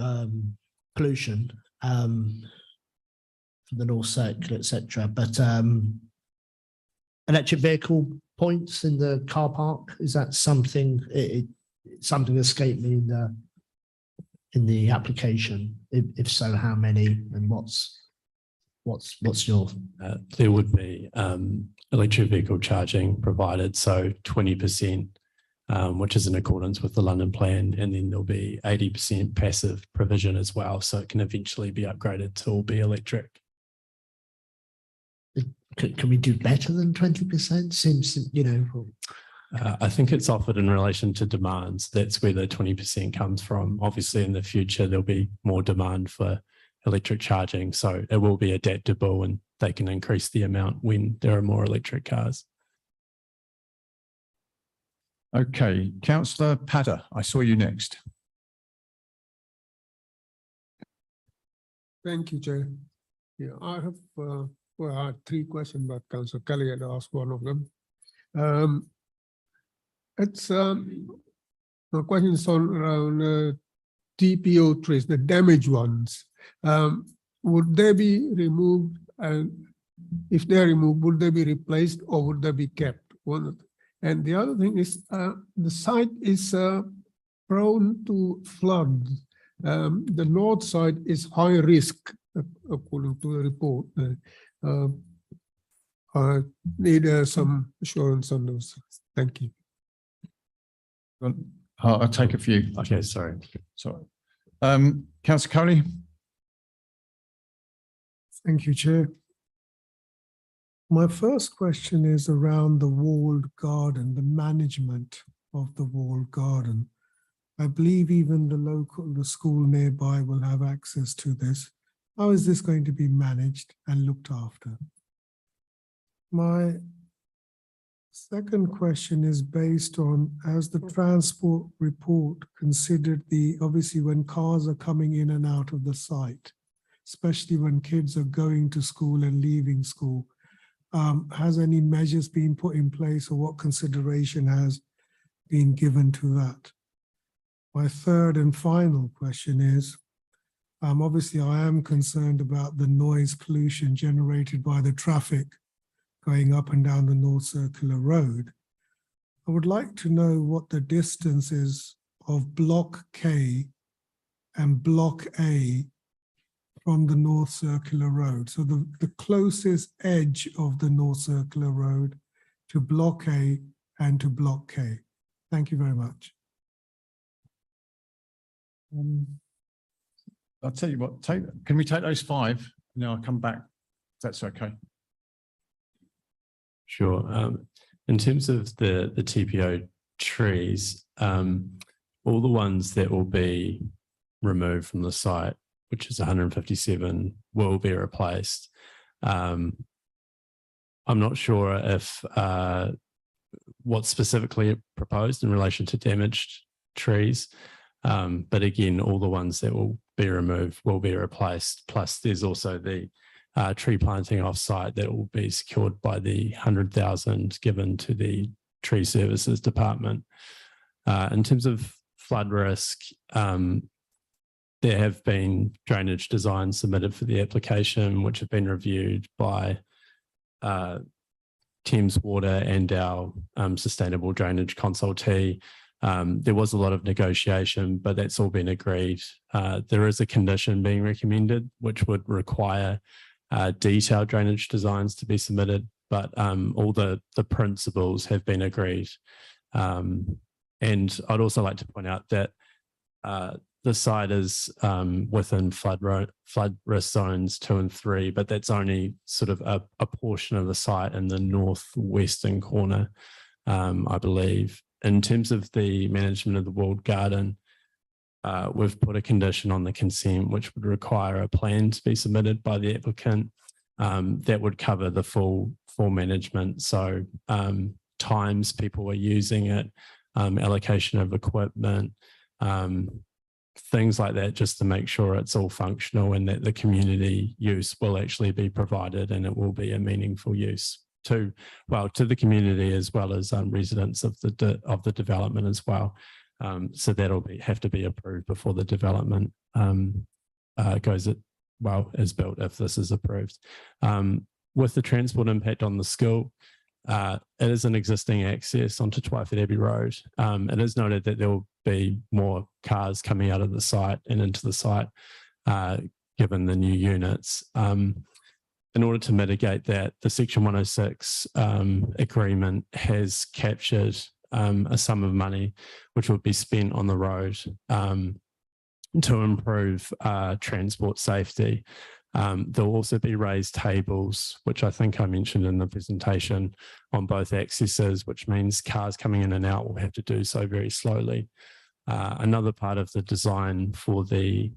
pollution from the North Circle, etc. But electric vehicle points in the car park, is that something? Something escaped me in the application. If so, how many and what's your? There would be electric vehicle charging provided, so 20%. Which is in accordance with the London Plan, and then there'll be 80% passive provision as well, so it can eventually be upgraded to all be electric. Can we do better than 20%? Seems, you know. I think it's offered in relation to demands. That's where the 20% comes from. Obviously, in the future, there'll be more demand for electric charging, so it will be adaptable and they can increase the amount when there are more electric cars. Okay, Councillor Padder, I saw you next. Thank you, Chair. Yeah, I have I had three questions, but Councillor Kelly had asked one of them. It's the question is on around TPO trees, the damaged ones. Would they be removed, and if they're removed, would they be replaced or would they be kept? And the other thing is the site is prone to flood. The north side is high risk, according to the report. I need some assurance on those. Thank you. I'll take a few. Okay, sorry. Councillor Coley. Thank you, Chair. My first question is around the walled garden, the management of the walled garden. I believe even the school nearby will have access to this. How is this going to be managed and looked after? My second question is based on, as the transport report considered obviously when cars are coming in and out of the site, especially when kids are going to school and leaving school, has any measures been put in place or what consideration has been given to that? My third and final question is, obviously I am concerned about the noise pollution generated by the traffic going up and down the North Circular Road. I would like to know what the distance is of Block K and Block A from the North Circular Road. So the closest edge of the North Circular Road to Block A and to Block K. Thank you very much. I'll tell you what, can we take those five? Now I'll come back, if that's okay. Sure. In terms of the TPO trees, all the ones that will be removed from the site, which is 157, will be replaced. I'm not sure if what's specifically proposed in relation to damaged trees, but again, all the ones that will be removed will be replaced. Plus, there's also the tree planting offsite that will be secured by the 100,000 given to the Tree Services Department. In terms of flood risk, there have been drainage designs submitted for the application, which have been reviewed by Thames Water and our sustainable drainage consultee. There was a lot of negotiation, but that's all been agreed. There is a condition being recommended, which would require detailed drainage designs to be submitted, but all the principles have been agreed. And I'd also like to point out that the site is within flood risk zones 2 and 3, but that's only sort of a portion of the site in the northwestern corner, I believe. In terms of the management of the walled garden, we've put a condition on the consent which would require a plan to be submitted by the applicant that would cover the full management. So times people are using it, allocation of equipment, things like that, just to make sure it's all functional and that the community use will actually be provided and it will be a meaningful use to the community as well as residents of the development as well. So that'll have to be approved before the development is built if this is approved. With the transport impact on the school, it is an existing access onto Twyford Abbey Road. It is noted that there will be more cars coming out of the site and into the site given the new units. In order to mitigate that, the Section 106 agreement has captured a sum of money which would be spent on the road to improve transport safety. There'll also be raised tables, which I think I mentioned in the presentation, on both accesses, which means cars coming in and out will have to do so very slowly. Another part of the design for the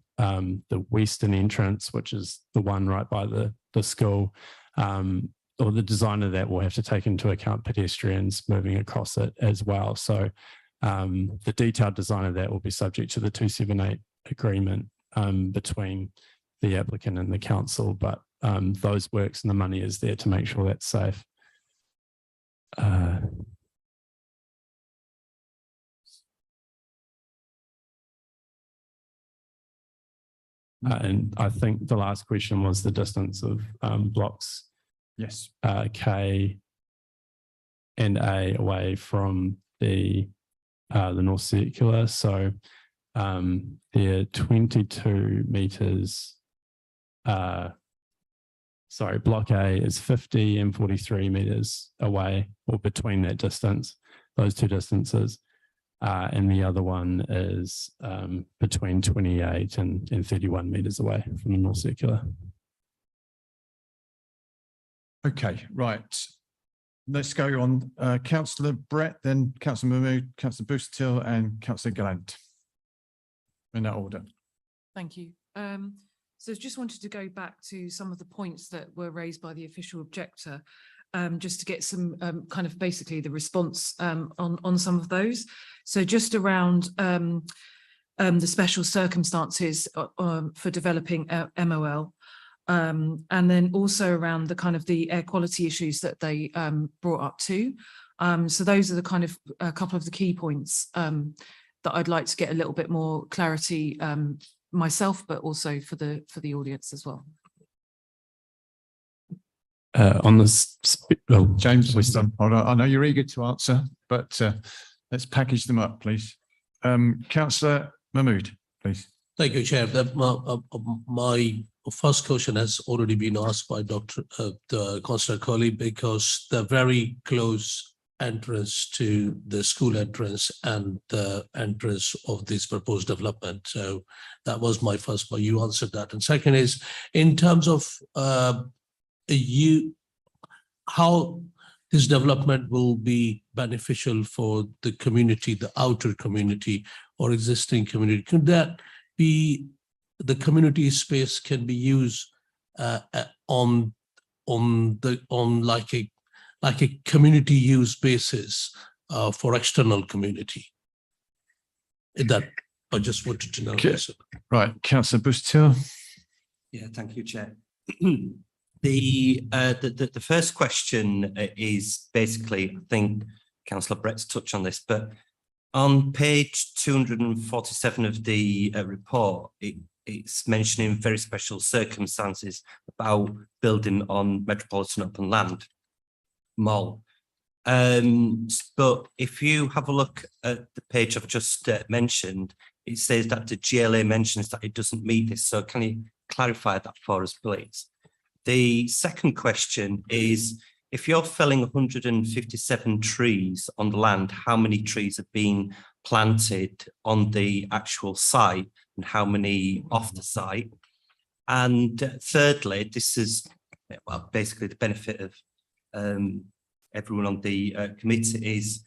western entrance, which is the one right by the school, or the design of that will have to take into account pedestrians moving across it as well. So the detailed design of that will be subject to the 278 agreement between the applicant and the council, but those works and the money is there to make sure that's safe. And I think the last question was the distance of blocks. Yes. K and A away from the North Circular. So they're 22 meters. Sorry, block A is 50 and 43 meters away or between that distance, those two distances. And the other one is between 28 and 31 meters away from the North Circular. Okay, right. Let's go on. Councillor Brett, then Councillor Mahmood, Councillor Busuttil and Councillor Gallant. In that order. Thank you. So just wanted to go back to some of the points that were raised by the official objector, just to get some kind of basically the response on some of those. So just around the special circumstances for developing MOL, and then also around the kind of the air quality issues that they brought up too. So those are the kind of a couple of the key points that I'd like to get a little bit more clarity myself, but also for the audience as well. On this, James, hold on. I know you're eager to answer, but let's package them up, please. Councillor Mahmood, please. Thank you, Chair. My first question has already been asked by Councillor Colley, because the very close entrance to the school entrance and the entrance of this proposed development. So that was my first point. You answered that. And second is, in terms of how this development will be beneficial for the community, the outer community or existing community, could that be the community space can be used on like a community use basis for external community? That I just wanted to know. Okay. this. Right, Councillor Busuttil. Yeah, thank you, Chair. The first question is basically, I think Councillor Brett's touched on this, but on page 247 of the report, it's mentioning very special circumstances about building on Metropolitan Open Land Mall. But if you have a look at the page I've just mentioned, it says that the GLA mentions that it doesn't meet this. So can you clarify that for us, please? The second question is, if you're felling 157 trees on the land, how many trees have been planted on the actual site and how many off the site? And thirdly, this is well, basically the benefit of everyone on the committee is,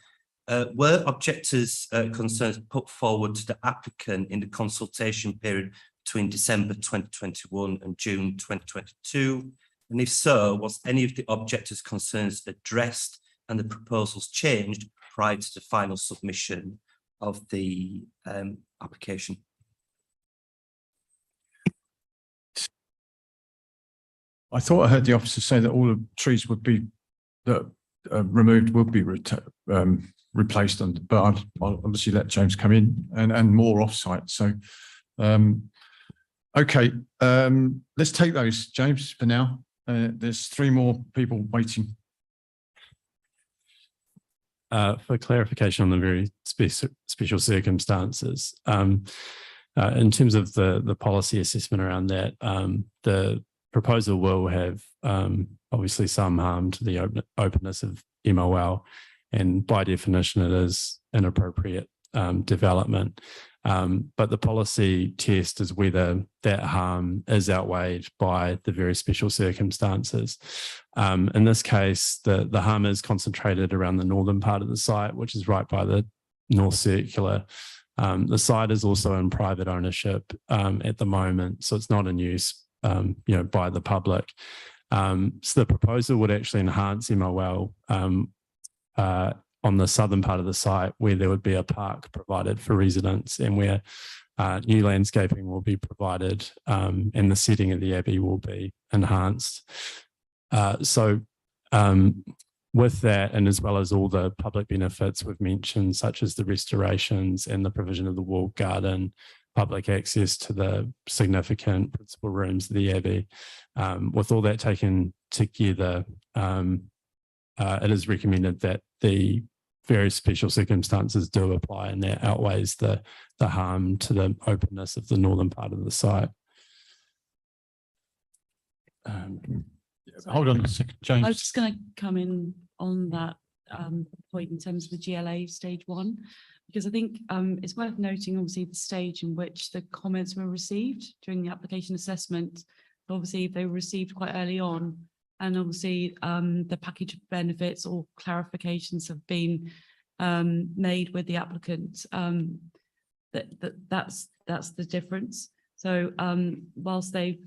were objectors' concerns put forward to the applicant in the consultation period between December 2021 and June 2022? And if so, was any of the objectors' concerns addressed and the proposals changed prior to the final submission of the application? I thought I heard the officer say that all the trees would be removed would be replaced, but I'll obviously let James come in and more off-site. So, okay, let's take those, James, for now. There's 3 more people waiting. For clarification on the very special circumstances, in terms of the policy assessment around that, the proposal will have obviously some harm to the openness of MOL, and by definition it is inappropriate development. But the policy test is whether that harm is outweighed by the very special circumstances. In this case, the harm is concentrated around the northern part of the site, which is right by the North Circular. The site is also in private ownership at the moment, so it's not in use by the public. So the proposal would actually enhance MOL on the southern part of the site, where there would be a park provided for residents and where new landscaping will be provided, and the setting of the Abbey will be enhanced. So with that, and as well as all the public benefits we've mentioned, such as the restorations and the provision of the walled garden, public access to the significant principal rooms of the Abbey, with all that taken together, it is recommended that the very special circumstances do apply, and that outweighs the harm to the openness of the northern part of the site. Hold on a second, James. I was just going to come in on that point in terms of the GLA stage 1, because I think it's worth noting, obviously, the stage in which the comments were received during the application assessment. Obviously, they were received quite early on, and obviously the package of benefits or clarifications have been made with the applicant. That's the difference. So whilst they've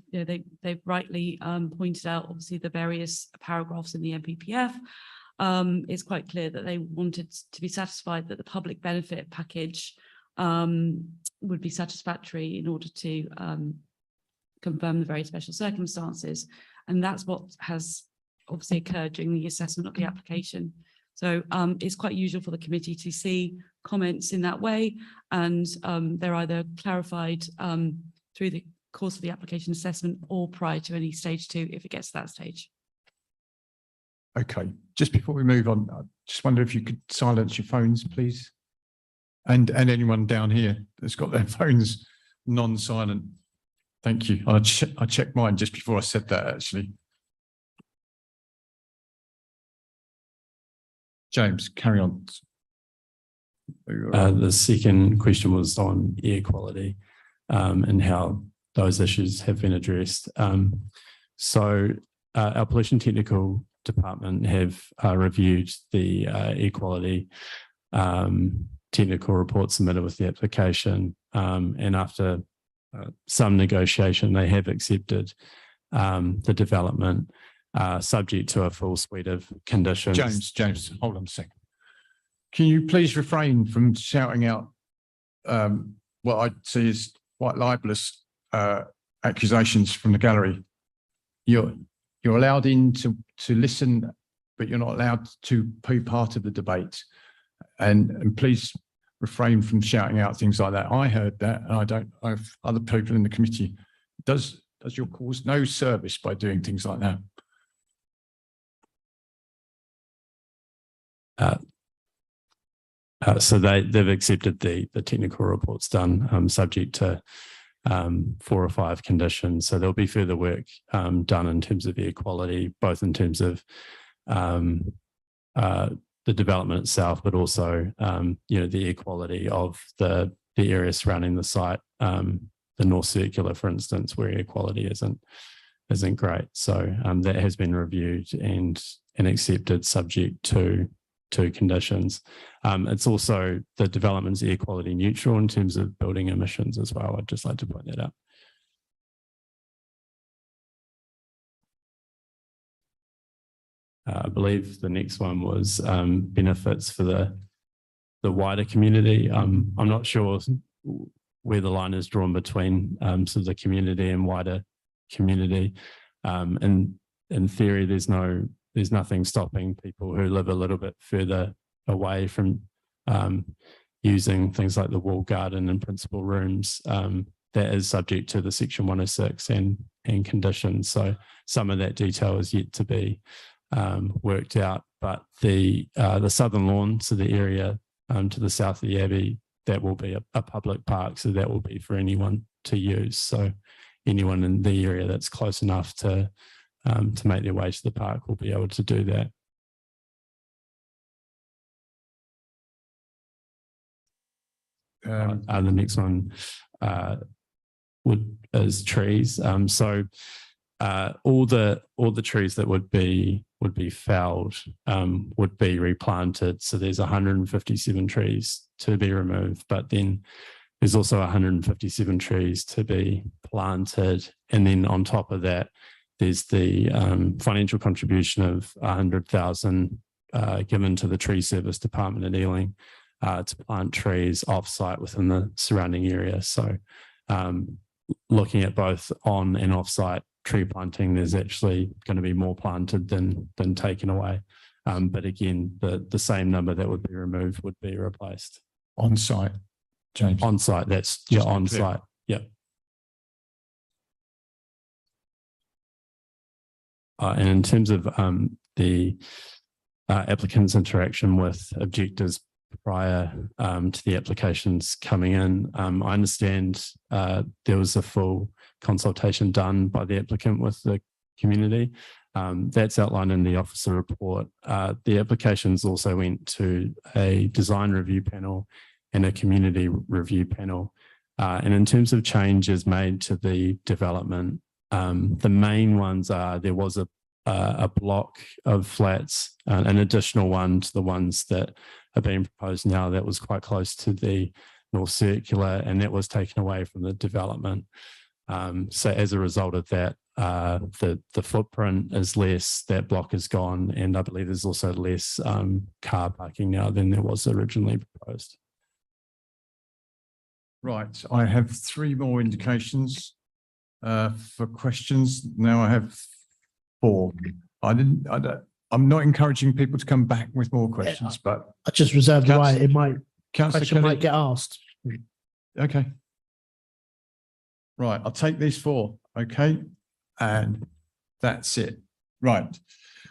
rightly pointed out, obviously, the various paragraphs in the NPPF, it's quite clear that they wanted to be satisfied that the public benefit package would be satisfactory in order to confirm the very special circumstances. And that's what has obviously occurred during the assessment of the application. So it's quite usual for the committee to see comments in that way, and they're either clarified through the course of the application assessment or prior to any stage 2 if it gets to that stage. Okay, just before we move on, I just wonder if you could silence your phones, please. And anyone down here that's got their phones non-silent. Thank you. I checked mine just before I said that, actually. James, carry on. The second question was on air quality and how those issues have been addressed. So our pollution technical department have reviewed the air quality technical report submitted with the application, and after some negotiation, they have accepted the development, subject to a full suite of conditions. James, hold on a second. Can you please refrain from shouting out what I see is quite libelous accusations from the gallery. You're allowed in to listen, but you're not allowed to be part of the debate. And please refrain from shouting out things like that. I heard that, and I don't know if other people in the committee. Does your cause no service by doing things like that? So they've accepted the technical reports done, subject to 4 or 5 conditions. So there'll be further work done in terms of air quality, both in terms of the development itself, but also the air quality of the area surrounding the site. The North Circular, for instance, where air quality isn't great. So that has been reviewed and accepted, subject to conditions. It's also, the development's air quality neutral in terms of building emissions as well. I'd just like to point that out. I believe the next one was benefits for the wider community. I'm not sure where the line is drawn between sort of the community and wider community. And in theory, there's nothing stopping people who live a little bit further away from using things like the wall garden and principal rooms. That is subject to the Section 106 and conditions. So some of that detail is yet to be worked out. But the southern lawn, so the area to the south of the Abbey, that will be a public park. So that will be for anyone to use. So anyone in the area that's close enough to make their way to the park will be able to do that. The next one is trees. So all the trees that would be felled would be replanted. So there's 157 trees to be removed, but then there's also 157 trees to be planted, and then on top of that, there's the financial contribution of 100,000 given to the Tree Service Department at Ealing to plant trees off-site within the surrounding area. So looking at both on and off-site tree planting, there's actually going to be more planted than taken away. But again, the same number that would be removed would be replaced. On-site, James? On-site, that's on-site, yeah. And in terms of the applicant's interaction with objectors prior to the applications coming in, I understand there was a full consultation done by the applicant with the community. That's outlined in the officer report. The applications also went to a design review panel and a community review panel. And in terms of changes made to the development, the main ones are there was a block of flats, an additional one to the ones that are being proposed now that was quite close to the North Circular, and that was taken away from the development. So as a result of that, the footprint is less, that block is gone, and I believe there's also less car parking now than there was originally proposed. Right, I have 3 more indications for questions. Now I have 4. I'm not encouraging people to come back with more questions, but I just reserve the right. It might, Councillor question Kelly. might get asked. Okay. Right, I'll take these 4, okay? And that's it. Right,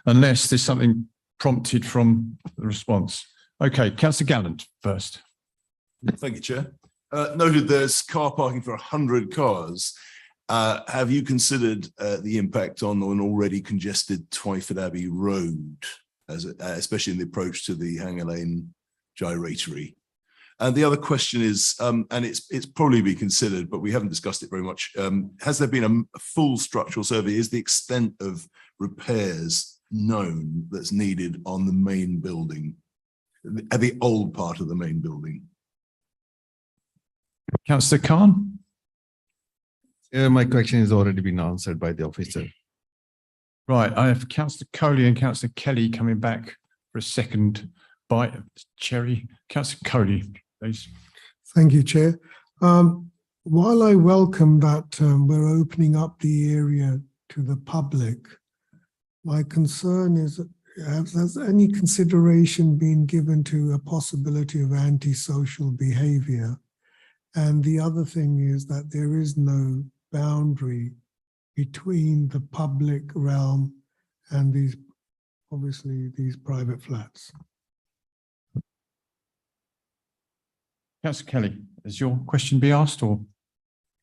unless there's something prompted from the response. Okay, Councillor Gallant first. Thank you, Chair. Noted there's car parking for 100 cars. Have you considered the impact on an already congested Twyford Abbey Road, especially in the approach to the Hanger Lane gyratory? And the other question is, and it's probably been considered, but we haven't discussed it very much. Has there been a full structural survey? Is the extent of repairs known that's needed on the main building, at the old part of the main building? Councillor Khan? My question has already been answered by the officer. Right, I have Councillor Coley and Councillor Kelly coming back for a second bite of cherry. Councillor Coley, please. Thank you, Chair. While I welcome that we're opening up the area to the public, my concern is, has any consideration been given to a possibility of antisocial behavior? And the other thing is that there is no boundary between the public realm and these, obviously, these private flats. Councillor Kelly, has your question be asked or?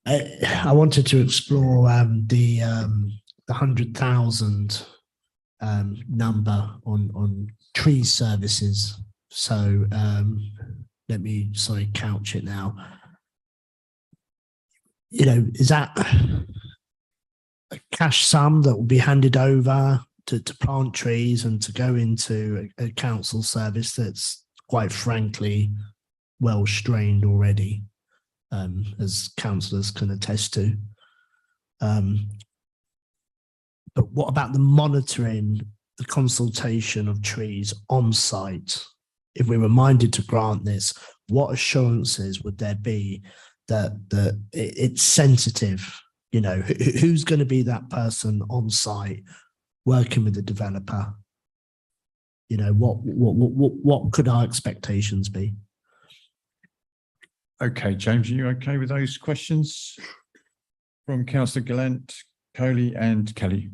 I wanted to explore the 100,000 number on tree services. So let me couch it now. You know, is that a cash sum that will be handed over to plant trees and to go into a council service that's quite frankly well strained already, as councillors can attest to? But what about the monitoring, the consultation of trees on site? If we're reminded to grant this, what assurances would there be that it's sensitive? You know, who's going to be that person on site working with the developer? You know, what could our expectations be? Okay, James, are you okay with those questions from Councillor Gallant, Coley and Kelly?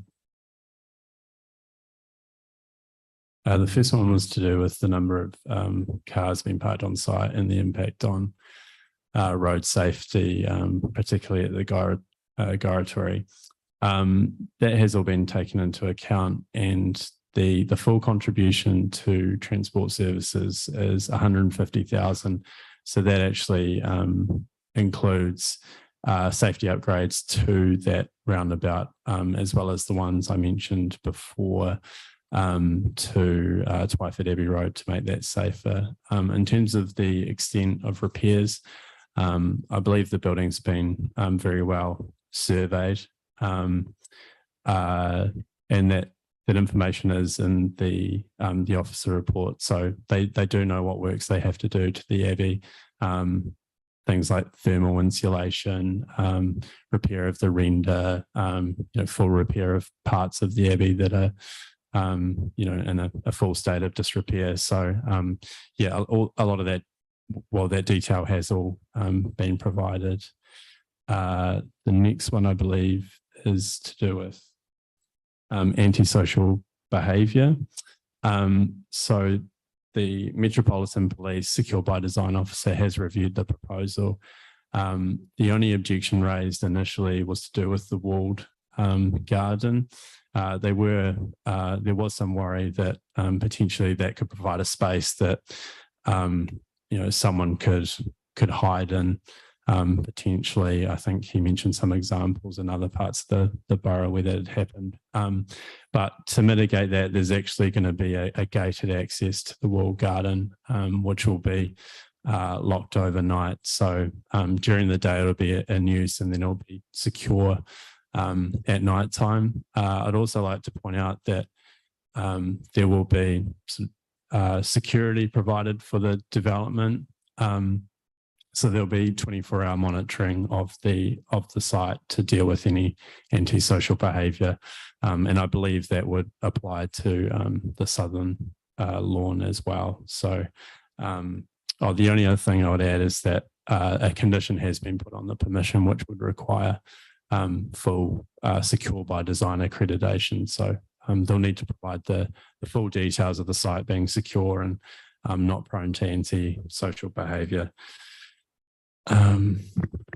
The first one was to do with the number of cars being parked on site and the impact on road safety, particularly at the Garatori. That has all been taken into account, and the full contribution to transport services is 150,000. So that actually includes safety upgrades to that roundabout, as well as the ones I mentioned before, to Twyford Abbey Road to make that safer. In terms of the extent of repairs, I believe the building's been very well surveyed, and that information is in the officer report. So they do know what works they have to do to the Abbey, things like thermal insulation, repair of the render, full repair of parts of the Abbey that are in a full state of disrepair. So a lot of that, that detail has all been provided. The next one, I believe, is to do with antisocial behaviour. So the Metropolitan Police Secure by Design officer has reviewed the proposal. The only objection raised initially was to do with the walled garden. There was some worry that potentially that could provide a space that someone could hide in. Potentially, I think he mentioned some examples in other parts of the borough where that had happened. But to mitigate that, there's actually going to be a gated access to the walled garden, which will be locked overnight. So during the day, it'll be in use, and then it'll be secure at night time. I'd also like to point out that there will be some security provided for the development. So there'll be 24-hour monitoring of the site to deal with any antisocial behaviour, and I believe that would apply to the southern lawn as well. So the only other thing I would add is that a condition has been put on the permission which would require full Secure by Design accreditation. So they'll need to provide the full details of the site being secure and not prone to antisocial behaviour.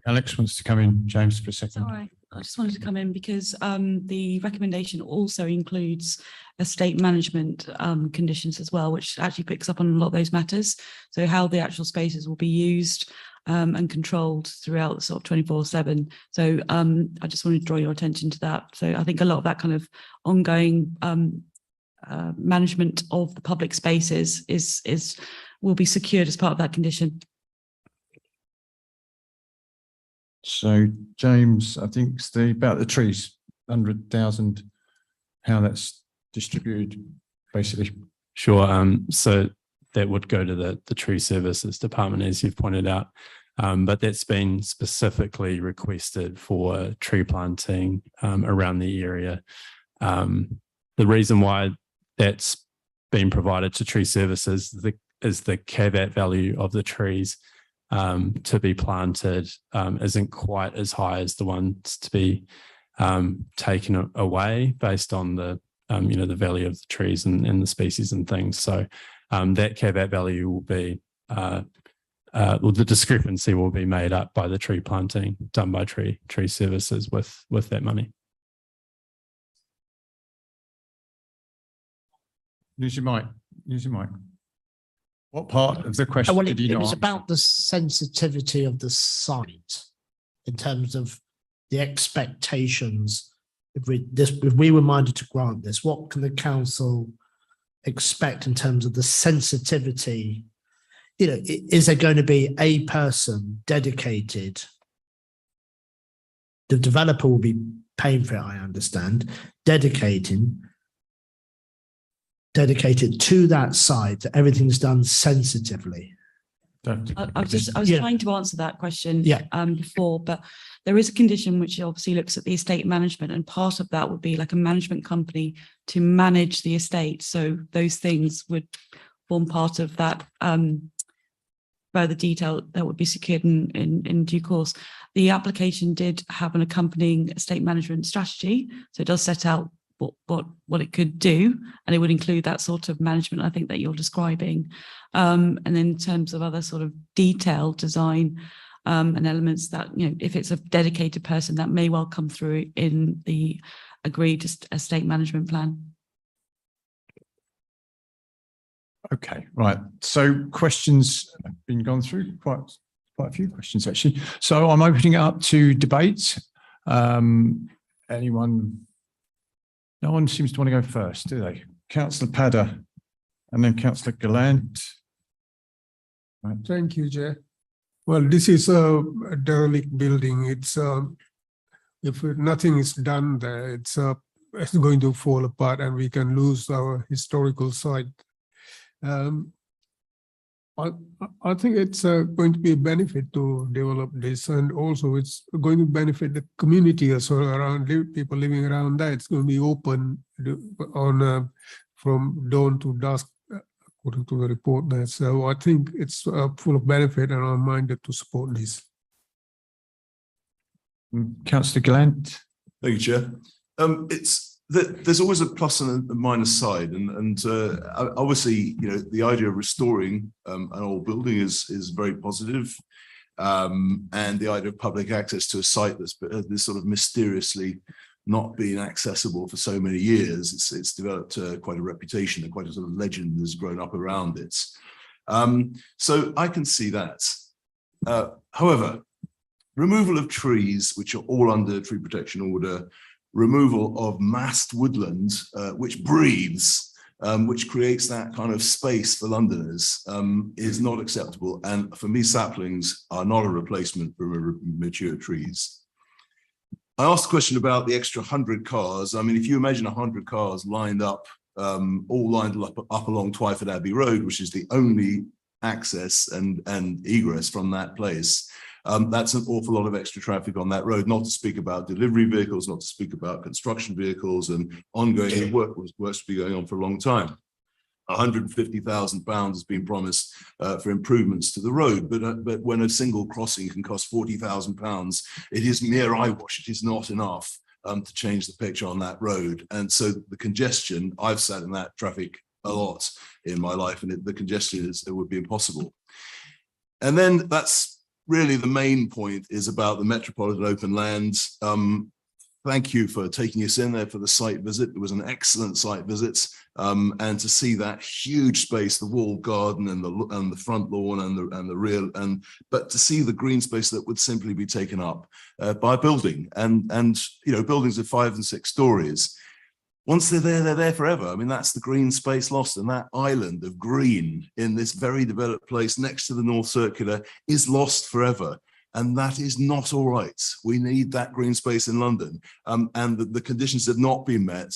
Alex wants to come in, James, for a second. Sorry, I just wanted to come in because the recommendation also includes estate management conditions as well, which actually picks up on a lot of those matters. So how the actual spaces will be used and controlled throughout sort of 24/7. So I just wanted to draw your attention to that. So I think a lot of that kind of ongoing management of the public spaces will be secured as part of that condition. So, James, I think it's about the trees, 100,000, how that's distributed, basically. Sure. So that would go to the Tree Services Department, as you've pointed out. But that's been specifically requested for tree planting around the area. The reason why that's been provided to tree services is the caveat value of the trees to be planted isn't quite as high as the ones to be taken away based on the the value of the trees and the species and things. So that caveat value will be well, the discrepancy will be made up by the tree planting done by tree services with that money. Use your mic. Use your mic. What part of the question Well, did you it not was answer? about the sensitivity of the site in terms of the expectations. If we were minded to grant this, what can the council expect in terms of the sensitivity? Is there going to be a person dedicated? The developer will be paying for it, I understand, dedicated to that site, that everything's done sensitively. I was trying to answer that question before, but there is a condition which obviously looks at the estate management, and part of that would be like a management company to manage the estate. So those things would form part of that further detail that would be secured in due course. The application did have an accompanying estate management strategy, so it does set out what it could do, and it would include that sort of management I think that you're describing. And then in terms of other sort of detailed design and elements that, if it's a dedicated person, that may well come through in the agreed estate management plan. Okay, right. So questions have been gone through, quite a few questions actually. So I'm opening it up to debate. Anyone? No one seems to want to go first, do they? Councillor Padder and then Councillor Gallant. Right. Thank you, Chair. Well, this is a derelict building. It's if nothing is done there, it's going to fall apart, and we can lose our historical site. I think it's going to be a benefit to develop this, and also it's going to benefit the community as well around people living around there. It's going to be open on from dawn to dusk, according to the report there. So I think it's full of benefit, and I'm minded to support this. Councillor Gallant. Thank you, Chair. There's always a plus and a minus side, and obviously, the idea of restoring an old building is very positive, and the idea of public access to a site that's sort of mysteriously not been accessible for so many years, it's developed quite a reputation, and quite a sort of legend has grown up around it. So I can see that. However, removal of trees, which are all under tree protection order, removal of massed woodland, which breathes, which creates that kind of space for Londoners, is not acceptable. And for me, saplings are not a replacement for mature trees. I asked a question about the extra 100 cars. I mean, if you imagine 100 cars lined up, all lined up along Twyford Abbey Road, which is the only access and egress from that place, that's an awful lot of extra traffic on that road, not to speak about delivery vehicles, not to speak about construction vehicles and ongoing works to be going on for a long time. £150,000 has been promised for improvements to the road, but when a single crossing can cost £40,000, it is mere eyewash. It is not enough to change the picture on that road. And so the congestion, I've sat in that traffic a lot in my life, and the congestion it would be impossible. And then that's really the main point, is about the Metropolitan Open Lands. Thank you for taking us in there for the site visit. It was an excellent site visit, and to see that huge space, the walled garden and the front lawn and the rear, but to see the green space that would simply be taken up by a building, and buildings of 5 and 6 stories. Once they're there forever. I mean, that's the green space lost, and that island of green in this very developed place next to the North Circular is lost forever. And that is not all right. We need that green space in London, and the conditions have not been met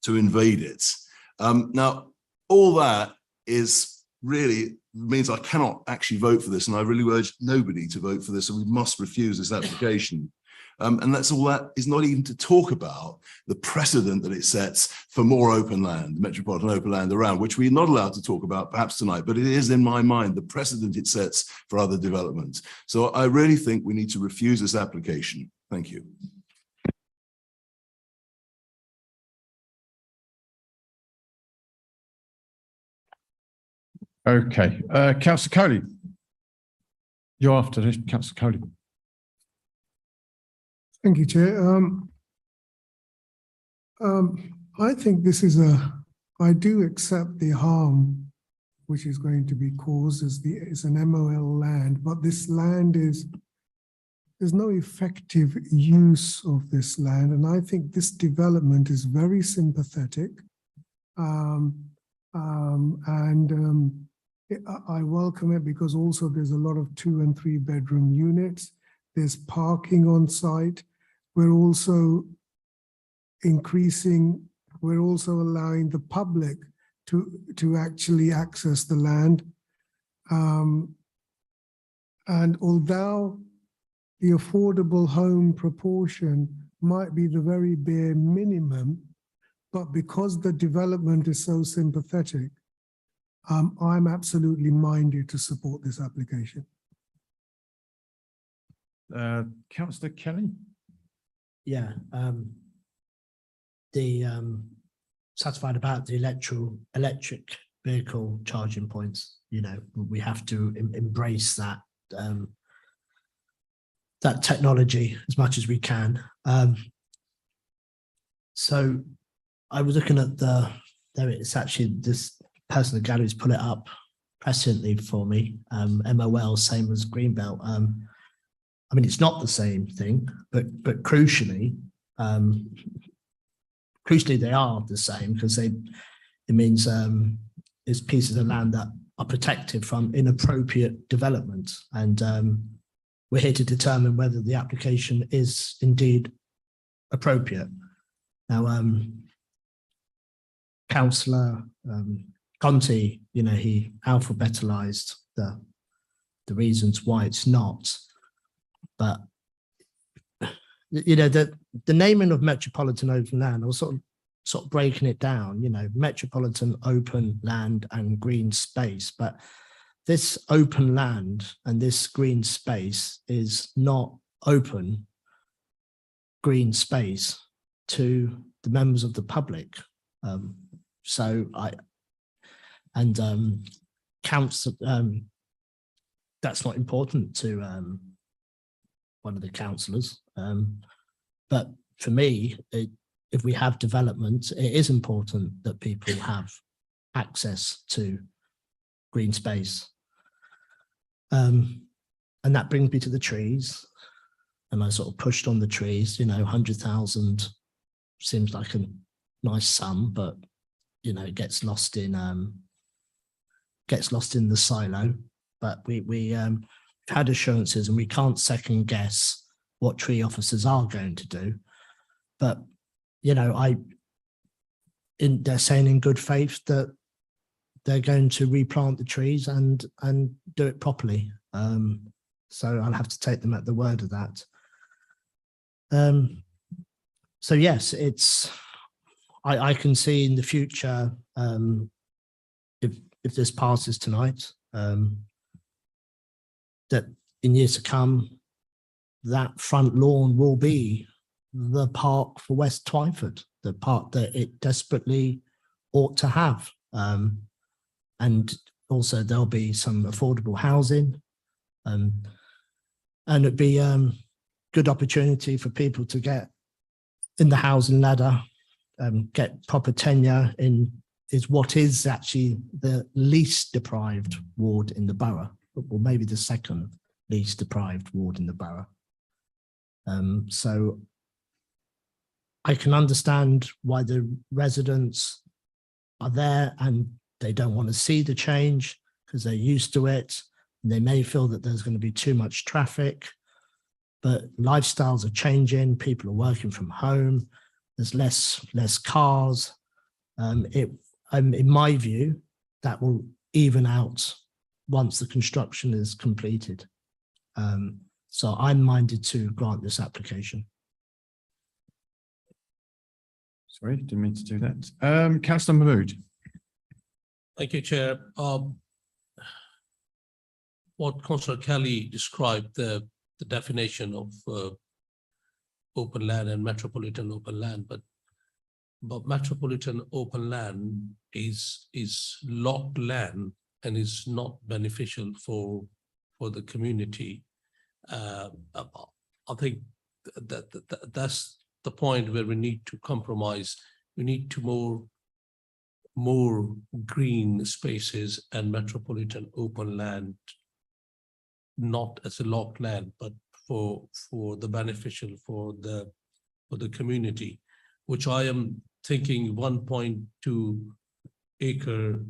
to invade it. Now, all that is really means I cannot actually vote for this. And I really urge nobody to vote for this, and we must refuse this application. And that's all that is, not even to talk about the precedent that it sets for more open land, metropolitan open land around, which we're not allowed to talk about perhaps tonight, but it is in my mind the precedent it sets for other developments. So I really think we need to refuse this application. Thank you. Okay, Councillor Coley. You're after this, Councillor Coley. Thank you, Chair. I think this is I do accept the harm which is going to be caused as it's an MOL land, but this land there's no effective use of this land. And I think this development is very sympathetic. I welcome it because also there's a lot of 2- and 3-bedroom units. There's parking on site. We're also allowing the public to actually access the land. And although the affordable home proportion might be the very bare minimum, but because the development is so sympathetic, I'm absolutely minded to support this application. Councillor Kelly? Yeah, satisfied about the electric vehicle charging points. You know, we have to embrace that that technology as much as we can. So I was looking at there it's actually this person in the gallery's put it up presently for me. MOL, same as Greenbelt. I mean, it's not the same thing, but crucially they are the same, because it means it's pieces of land that are protected from inappropriate development, and we're here to determine whether the application is indeed appropriate. Now, Councillor Conti, you know, he alphabetized the reasons why it's not. But, you know, the naming of metropolitan open land, I was sort of breaking it down, you know, metropolitan open land and green space. But this open land and this green space is not open green space to the members of the public. That's not important to one of the councillors. But for me, if we have development, it is important that people have access to green space. And that brings me to the trees. And I sort of pushed on the trees, you know, 100,000 seems like a nice sum, but, you know, it gets lost in the silo. But we had assurances, and we can't second guess what tree officers are going to do. But, you know, they're saying in good faith that they're going to replant the trees and do it properly. So I'll have to take them at the word of that. So yes, I can see in the future, if this passes tonight, that in years to come, that front lawn will be the park for West Twyford, the park that it desperately ought to have. And also there'll be some affordable housing, and it'd be good opportunity for people to get in the housing ladder, get proper tenure is what is actually the least deprived ward in the borough, or maybe the second least deprived ward in the borough. So I can understand why the residents are there and they don't want to see the change because they're used to it. They may feel that there's going to be too much traffic, but lifestyles are changing. People are working from home. There's less cars. In my view, that will even out once the construction is completed. So I'm minded to grant this application. Sorry, didn't mean to do that. Councillor Mahmood. Thank you, Chair. What Councillor Kelly described, the definition of open land and metropolitan open land, but metropolitan open land is locked land and is not beneficial for the community. I think that's the point where we need to compromise. We need to more green spaces and metropolitan open land, not as a locked land, but for the beneficial for the community, which I am thinking 1.2 acre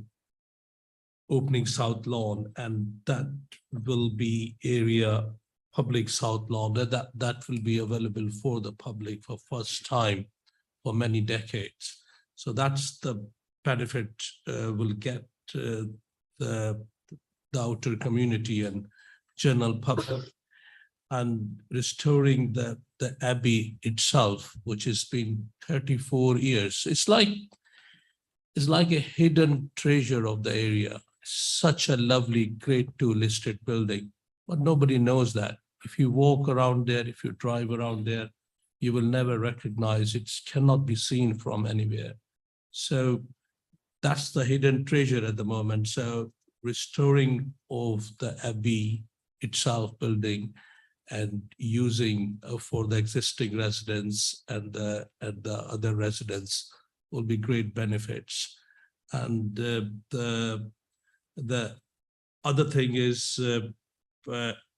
opening south lawn, and that will be area public south lawn that will be available for the public for first time for many decades. So that's the benefit will get the outer community and general public, and restoring the Abbey itself, which has been 34 years. It's like a hidden treasure of the area. Such a lovely, great two-listed building, but nobody knows that. If you walk around there, if you drive around there, you will never recognize it. Cannot be seen from anywhere. So that's the hidden treasure at the moment. So restoring of the Abbey itself building and using for the existing residents and the other residents will be great benefits. And the other thing is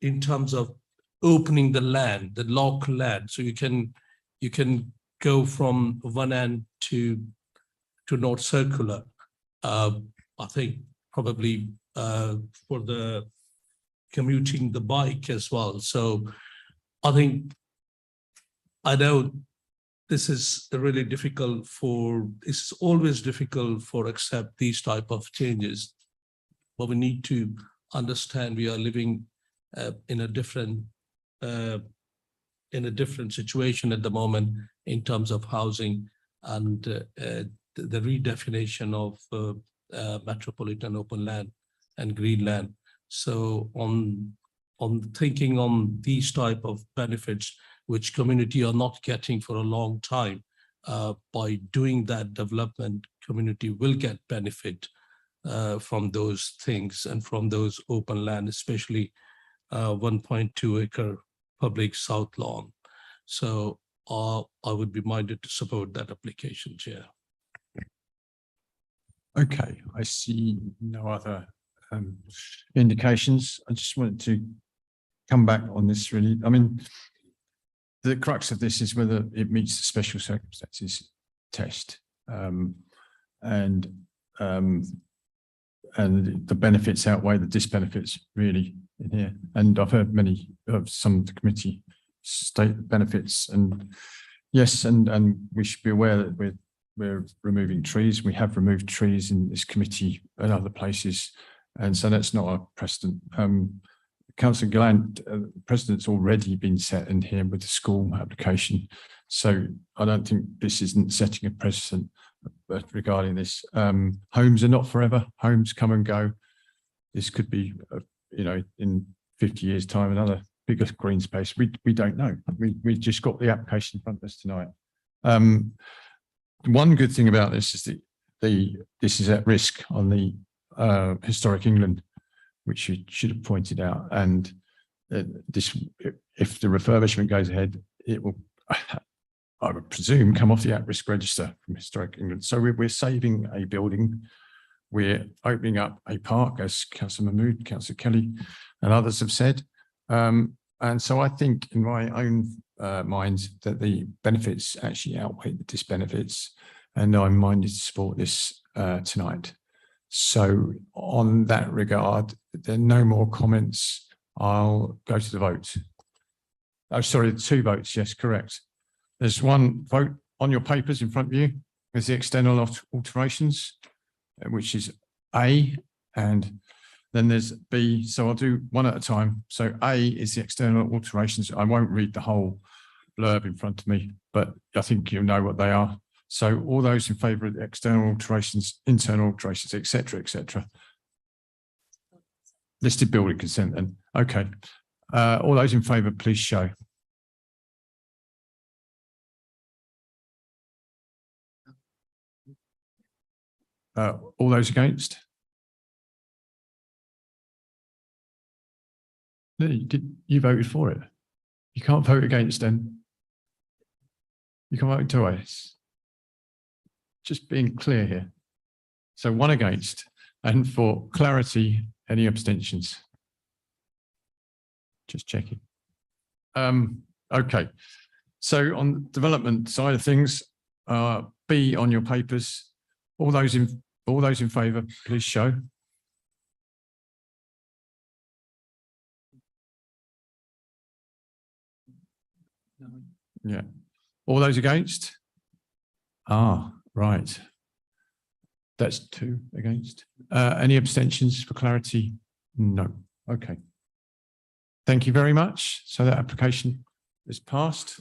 in terms of opening the land, the locked land, so you can go from one end to North Circular. I think probably for the commuting the bike as well. So I know this is really difficult it's always difficult for accept these type of changes, but we need to understand we are living in a different situation at the moment in terms of housing and the redefinition of metropolitan open land and green land. So on thinking on these type of benefits, which community are not getting for a long time, by doing that development, community will get benefit from those things and from those open land, especially 1.2 acre public south lawn. So I would be minded to support that application, Chair. Okay, I see no other indications. I just wanted to come back on this really. I mean, the crux of this is whether it meets the special circumstances test, and the benefits outweigh the disbenefits really in here. And I've heard many of some of the committee state benefits, and yes, and we should be aware that we're removing trees. We have removed trees in this committee and other places, and so that's not a precedent. Councillor Gilland, precedent's already been set in here with the school application, so I don't think this isn't setting a precedent regarding this. Homes are not forever. Homes come and go. This could be, in 50 years' time, another bigger green space. We don't know. We just got the application in front of us tonight. One good thing about this is that this is at risk on the Historic England, which you should have pointed out. And this, if the refurbishment goes ahead, it will, I would presume, come off the at-risk register from Historic England. So we're saving a building. We're opening up a park, as Councillor Mahmood, Councillor Kelly, and others have said. And so I think, in my own mind, that the benefits actually outweigh the disbenefits, and I'm minded to support this tonight. So on that regard, there are no more comments. I'll go to the vote. Oh, sorry, 2 votes. Yes, correct. There's 1 vote on your papers in front of you. There's the external alterations, which is A, And then there's B, so I'll do one at a time. So A is the external alterations. I won't read the whole blurb in front of me, but I think you know what they are. So all those in favour of the external alterations, internal alterations, etc. Listed building consent then. Okay. All those in favour, please show. All those against? No, you voted for it. You can't vote against then. You can vote twice. Just being clear here. So one against, and for clarity, any abstentions? Just checking. Okay. So on development side of things, B on your papers, all those in favour, please show. Yeah. All those against? Ah, right. That's 2 against. Any abstentions for clarity? No. Okay. Thank you very much. So that application is passed.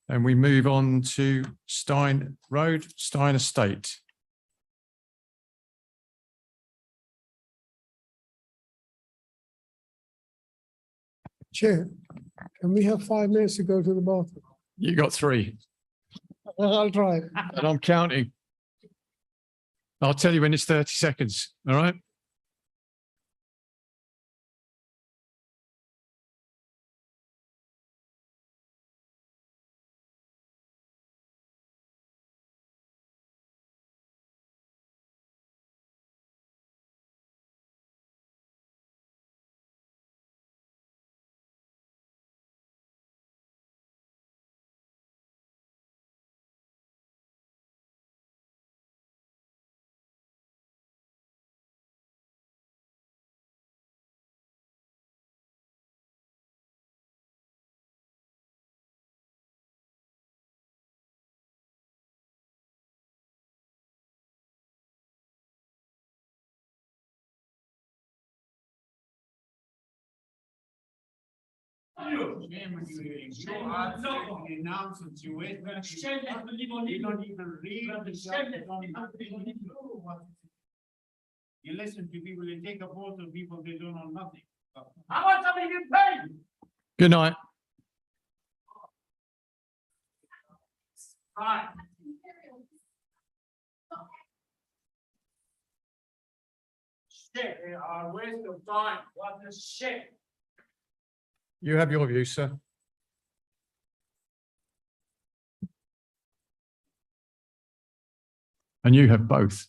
And we move on to Stein Road, Stein Estate. Chair, can we have 5 minutes to go to the bathroom? You got 3. I'll try. And I'm counting. I'll tell you when it's 30 seconds. All right. You listen to people, you take a vote of people, they don't know nothing. How much are we getting paid? Good night. Right. Shit, they are a waste of time. What the shit? You have your view, sir. And you have both.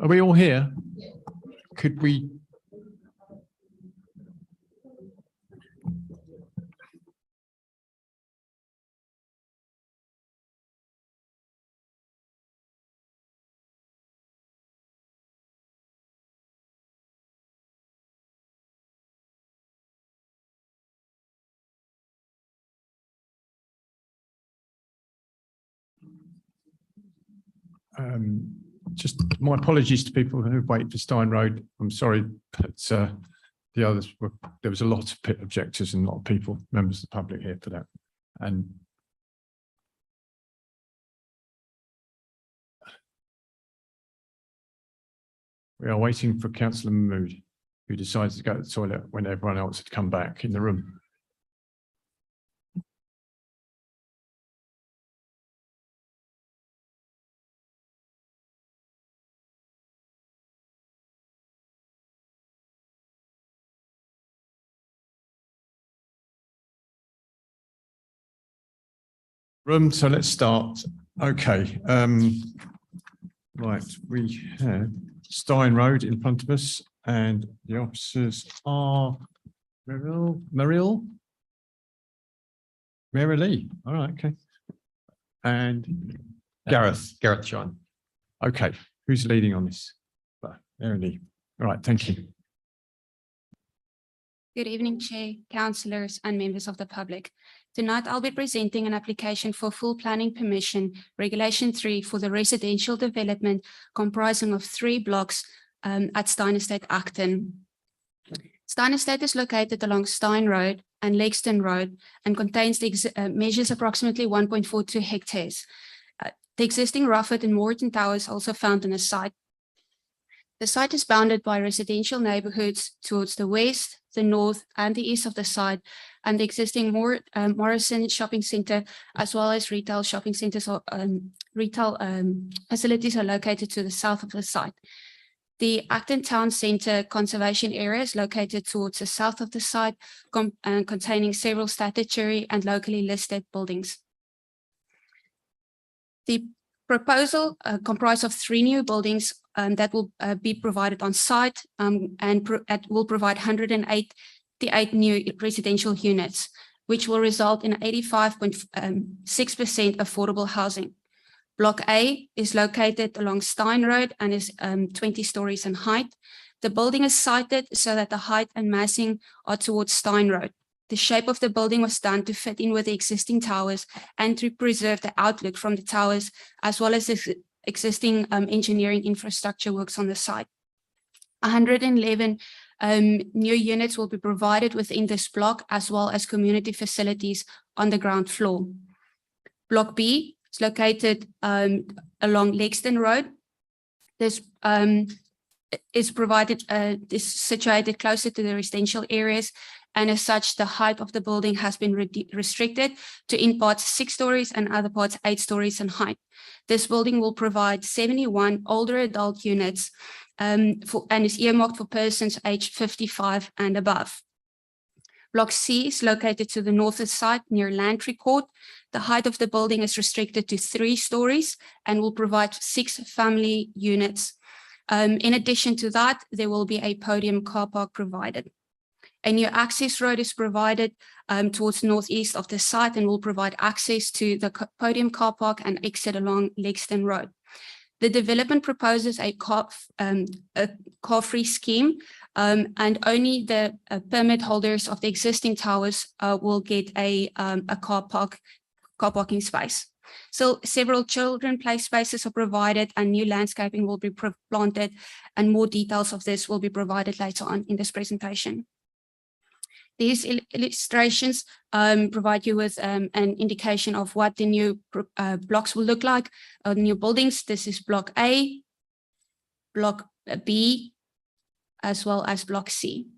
Are we all here? Could we? Just my apologies to people who wait for Stein Road. I'm sorry, but the others were, there was a lot of pit objectors and a lot of people, members of the public here for that. And we are waiting for Councillor Mahmood, who decides to go to the toilet when everyone else had come back in the room. So let's start. Okay. Right, we have Stein Road in front of us, and the officers are Marilee. All right, okay. And Gareth Shine. Okay, who's leading on this? Marilee. All right, thank you. Good evening, Chair, councillors and members of the public. Tonight, I'll be presenting an application for full planning permission, Regulation 3 for the residential development comprising of 3 blocks at Stein Estate, Acton. Stein Estate is located along Stein Road and Lexden Road and contains measures approximately 1.42 hectares. The existing Rufford and Morton Towers also found on the site. The site is bounded by residential neighbourhoods towards the west, the north and the east of the site, and the existing Morrison Shopping Centre, as well as retail shopping centres or retail facilities are located to the south of the site. The Acton Town Centre Conservation Area is located towards the south of the site, containing several statutory and locally listed buildings. The proposal comprises of 3 new buildings that will be provided on site and will provide 188 new residential units, which will result in 85.6% affordable housing. Block A is located along Stein Road and is 20 stories in height. The building is sited so that the height and massing are towards Stein Road. The shape of the building was done to fit in with the existing towers and to preserve the outlook from the towers, as well as the existing engineering infrastructure works on the site. 111 new units will be provided within this block, as well as community facilities on the ground floor. Block B is located along Lexden Road. This is situated closer to the residential areas, and as such, the height of the building has been restricted to in parts 6 stories and other parts 8 stories in height. This building will provide 71 older adult units and is earmarked for persons aged 55 and above. Block C is located to the north of the site near Lantry Court. The height of the building is restricted to 3 stories and will provide 6 family units. In addition to that, there will be a podium car park provided. A new access road is provided towards northeast of the site and will provide access to the podium car park and exit along Lexden Road. The development proposes a car-free scheme, and only the permit holders of the existing towers will get a car parking space. So several children play spaces are provided and new landscaping will be planted, and more details of this will be provided later on in this presentation. These illustrations provide you with an indication of what the new blocks will look like, new buildings. This is Block A, Block B, as well as Block C.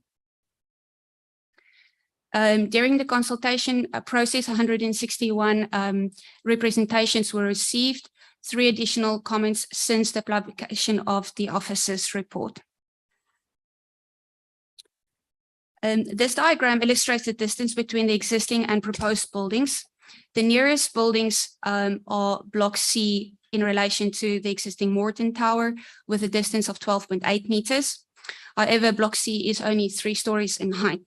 During the consultation process, 161 representations were received, 3 additional comments since the publication of the officer's report. This diagram illustrates the distance between the existing and proposed buildings. The nearest buildings are Block C in relation to the existing Morton Tower with a distance of 12.8 meters. However, Block C is only 3 stories in height.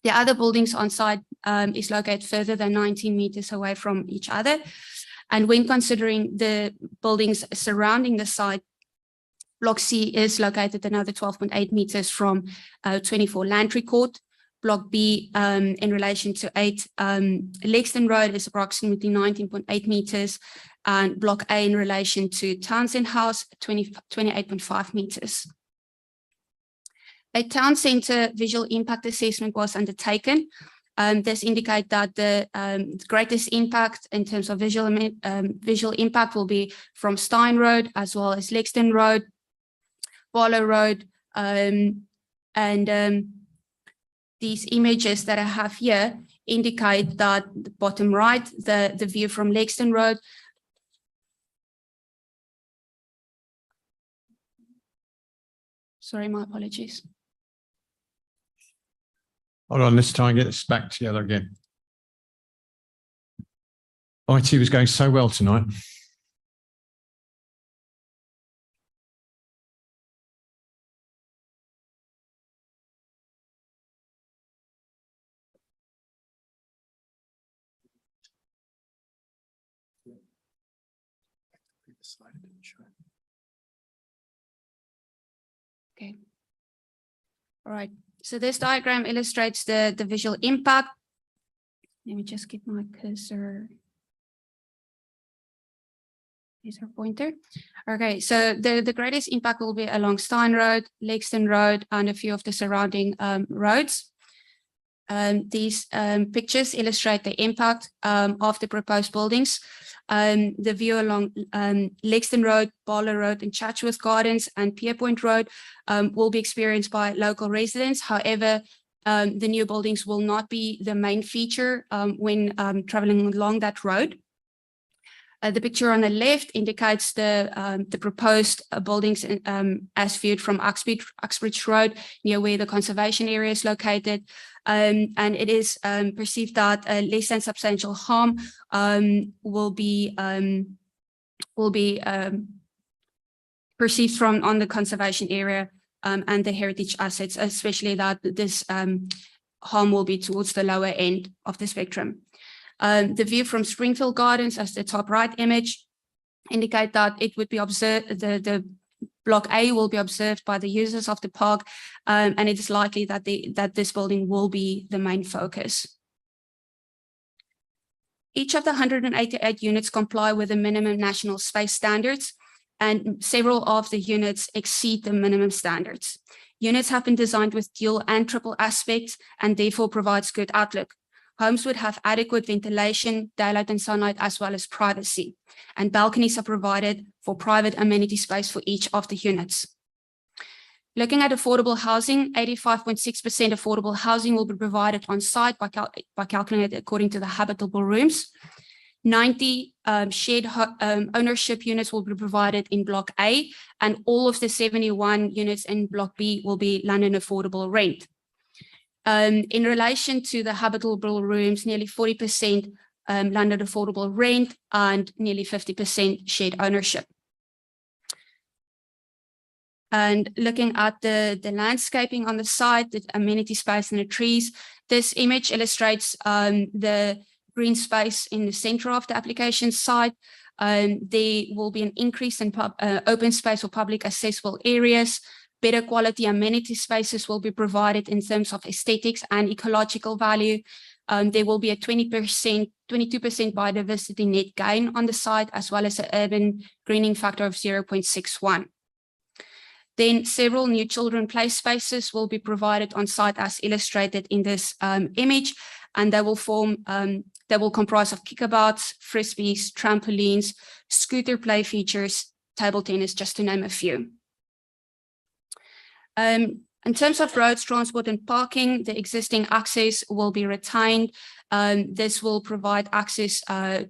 The other buildings on site is located further than 19 meters away from each other. And when considering the buildings surrounding the site, Block C is located another 12.8 meters from 24 Lantry Court. Block B in relation to 8 Lexington Road is approximately 19.8 meters. And Block A in relation to Townsend House, 28.5 meters. A town centre visual impact assessment was undertaken. This indicates that the greatest impact in terms of visual impact will be from Stein Road as well as Lexington Road, Barlow Road, and these images that I have here indicate that the bottom right, the view from Lexington Road. Sorry, my apologies. Hold on, let's try and get this back together again. IT was going so well tonight. Okay. All right. So this diagram illustrates the visual impact. Let me just get my cursor. Laser pointer. Okay, so the greatest impact will be along Stein Road, Lexington Road, and a few of the surrounding roads. These pictures illustrate the impact of the proposed buildings. The view along Lexington Road, Barlow Road, and Chatsworth Gardens and Pierpoint Road will be experienced by local residents. However, the new buildings will not be the main feature when traveling along that road. The picture on the left indicates the proposed buildings as viewed from Uxbridge Road, near where the conservation area is located. And it is perceived that less than substantial harm will be perceived from on the conservation area and the heritage assets, especially that this harm will be towards the lower end of the spectrum. The view from Springfield Gardens as the top right image indicate that it would be observed, the Block A will be observed by the users of the park, and it is likely that this building will be the main focus. Each of the 188 units comply with the minimum national space standards, and several of the units exceed the minimum standards. Units have been designed with dual and triple aspects and therefore provides good outlook. Homes would have adequate ventilation, daylight and sunlight, as well as privacy. And balconies are provided for private amenity space for each of the units. Looking at affordable housing, 85.6% affordable housing will be provided on site by calculated according to the habitable rooms. 90 shared ownership units will be provided in Block A, and all of the 71 units in Block B will be London affordable rent. In relation to the habitable rooms, nearly 40% London affordable rent and nearly 50% shared ownership. And looking at the landscaping on the site, the amenity space and the trees, this image illustrates the green space in the center of the application site. There will be an increase in open space for public accessible areas. Better quality amenity spaces will be provided in terms of aesthetics and ecological value. There will be a 22% biodiversity net gain on the site, as well as an urban greening factor of 0.61. Then several new children play spaces will be provided on site as illustrated in this image, and they will comprise of kickabouts, frisbees, trampolines, scooter play features, table tennis, just to name a few. In terms of roads, transport and parking, the existing access will be retained. This will provide access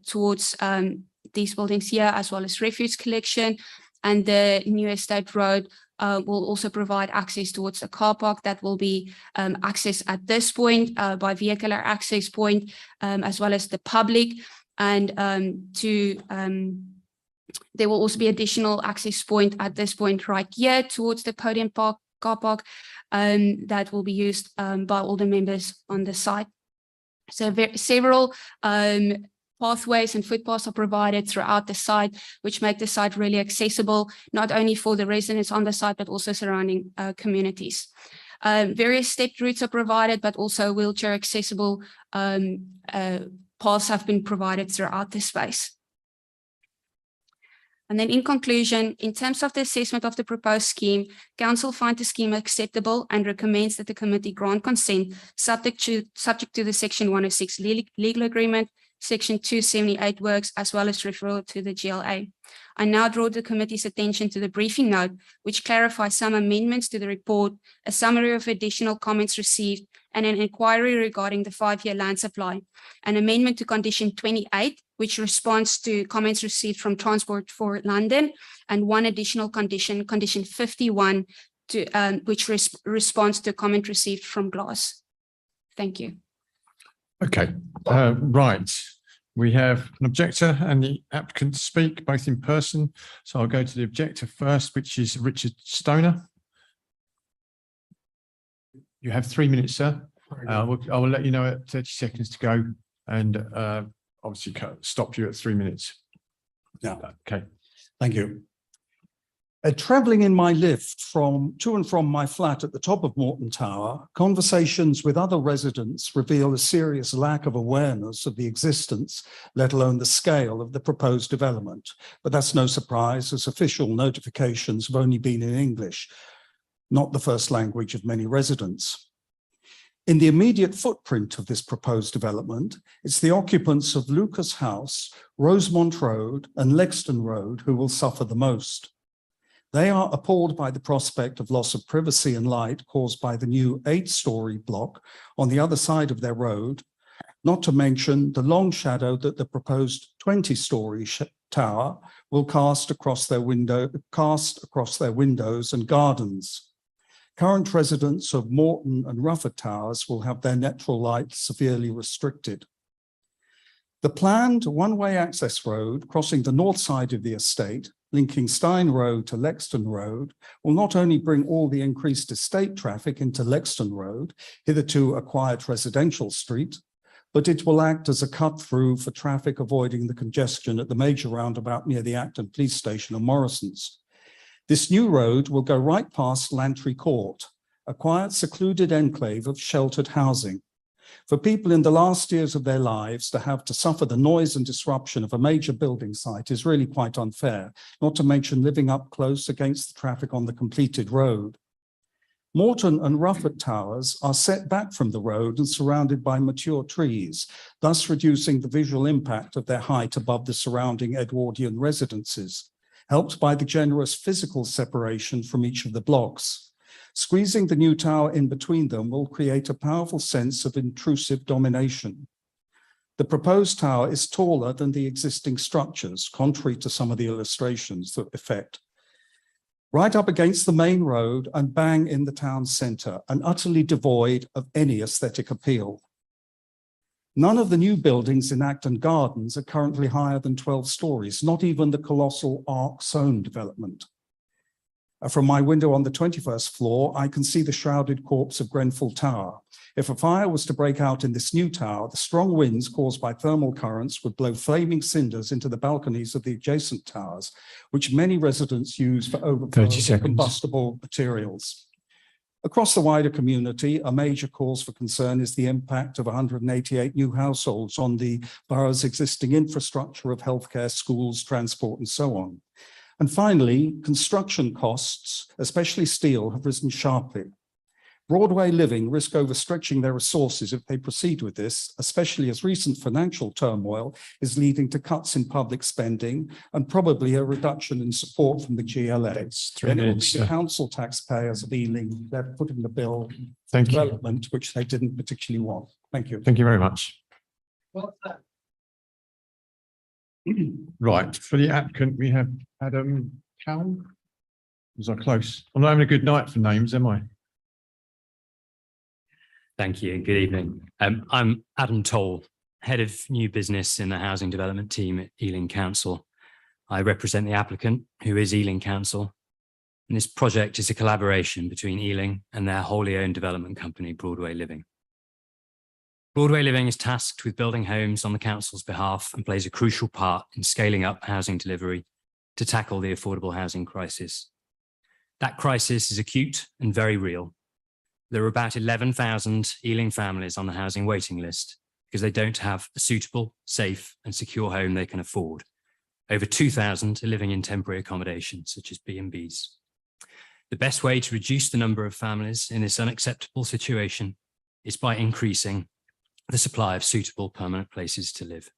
towards these buildings here, as well as refuse collection. And the new estate road will also provide access towards a car park that will be accessed at this point by vehicular access point, as well as the public. And to There will also be additional access point at this point right here towards the podium park car park that will be used by all the members on the site. So several pathways and footpaths are provided throughout the site, which make the site really accessible, not only for the residents on the site, but also surrounding communities. Various stepped routes are provided, but also wheelchair accessible paths have been provided throughout the space. And then in conclusion, in terms of the assessment of the proposed scheme, council finds the scheme acceptable and recommends that the committee grant consent subject to the Section 106 legal agreement, Section 278 works, as well as referral to the GLA. I now draw the committee's attention to the briefing note, which clarifies some amendments to the report, a summary of additional comments received, and an inquiry regarding the 5-year land supply, an amendment to condition 28, which responds to comments received from Transport for London, and one additional condition, condition 51, which responds to a comment received from Glass. Thank you. Okay, right. We have an objector and the applicant to speak both in person. So I'll go to the objector first, which is Richard Stoner. You have 3 minutes, sir. I will let you know at 30 seconds to go and obviously stop you at 3 minutes. Yeah. Okay. Thank you. Travelling in my lift to and from my flat at the top of Morton Tower, conversations with other residents reveal a serious lack of awareness of the existence, let alone the scale of the proposed development. But that's no surprise, as official notifications have only been in English, not the first language of many residents. In the immediate footprint of this proposed development, it's the occupants of Lucas House, Rosemont Road and Lexton Road who will suffer the most. They are appalled by the prospect of loss of privacy and light caused by the new 8-story block on the other side of their road, not to mention the long shadow that the proposed 20-story tower will cast across their windows and gardens. Current residents of Morton and Rufford Towers will have their natural light severely restricted. The planned one-way access road crossing the north side of the estate, linking Stein Road to Lexton Road, will not only bring all the increased estate traffic into Lexton Road, hitherto a quiet residential street, but it will act as a cut-through for traffic avoiding the congestion at the major roundabout near the Acton Police Station and Morrison's. This new road will go right past Lantry Court, a quiet, secluded enclave of sheltered housing. For people in the last years of their lives to have to suffer the noise and disruption of a major building site is really quite unfair, not to mention living up close against the traffic on the completed road. Morton and Rufford Towers are set back from the road and surrounded by mature trees, thus reducing the visual impact of their height above the surrounding Edwardian residences, helped by the generous physical separation from each of the blocks. Squeezing the new tower in between them will create a powerful sense of intrusive domination. The proposed tower is taller than the existing structures, contrary to some of the illustrations that effect. Right up against the main road and bang in the town centre, and utterly devoid of any aesthetic appeal. None of the new buildings in Acton Gardens are currently higher than 12 stories, not even the colossal Arc Zone development. From my window on the 21st floor, I can see the shrouded corpse of Grenfell Tower. If a fire was to break out in this new tower, the strong winds caused by thermal currents would blow flaming cinders into the balconies of the adjacent towers, which many residents use for overflow of combustible materials. Across the wider community, a major cause for concern is the impact of 188 new households on the borough's existing infrastructure of healthcare, schools, transport, and so on. And finally, construction costs, especially steel, have risen sharply. Broadway Living risk overstretching their resources if they proceed with this, especially as recent financial turmoil is leading to cuts in public spending and probably a reduction in support from the GLA. Then it will be the council taxpayers they're putting the bill development, which they didn't particularly want. Thank you. Thank you very much. Right, for the applicant, we have Adam Cowell. Was I close? I'm not having a good night for names, am I? Thank you. Good evening. I'm Adam Toll, Head of New Business in the Housing Development Team at Ealing Council. I represent the applicant, who is Ealing Council. And this project is a collaboration between Ealing and their wholly owned development company, Broadway Living. Broadway Living is tasked with building homes on the council's behalf and plays a crucial part in scaling up housing delivery to tackle the affordable housing crisis. That crisis is acute and very real. There are about 11,000 Ealing families on the housing waiting list because they don't have a suitable, safe and secure home they can afford. Over 2,000 are living in temporary accommodation, such as B&Bs. The best way to reduce the number of families in this unacceptable situation is by increasing the supply of suitable permanent places to live.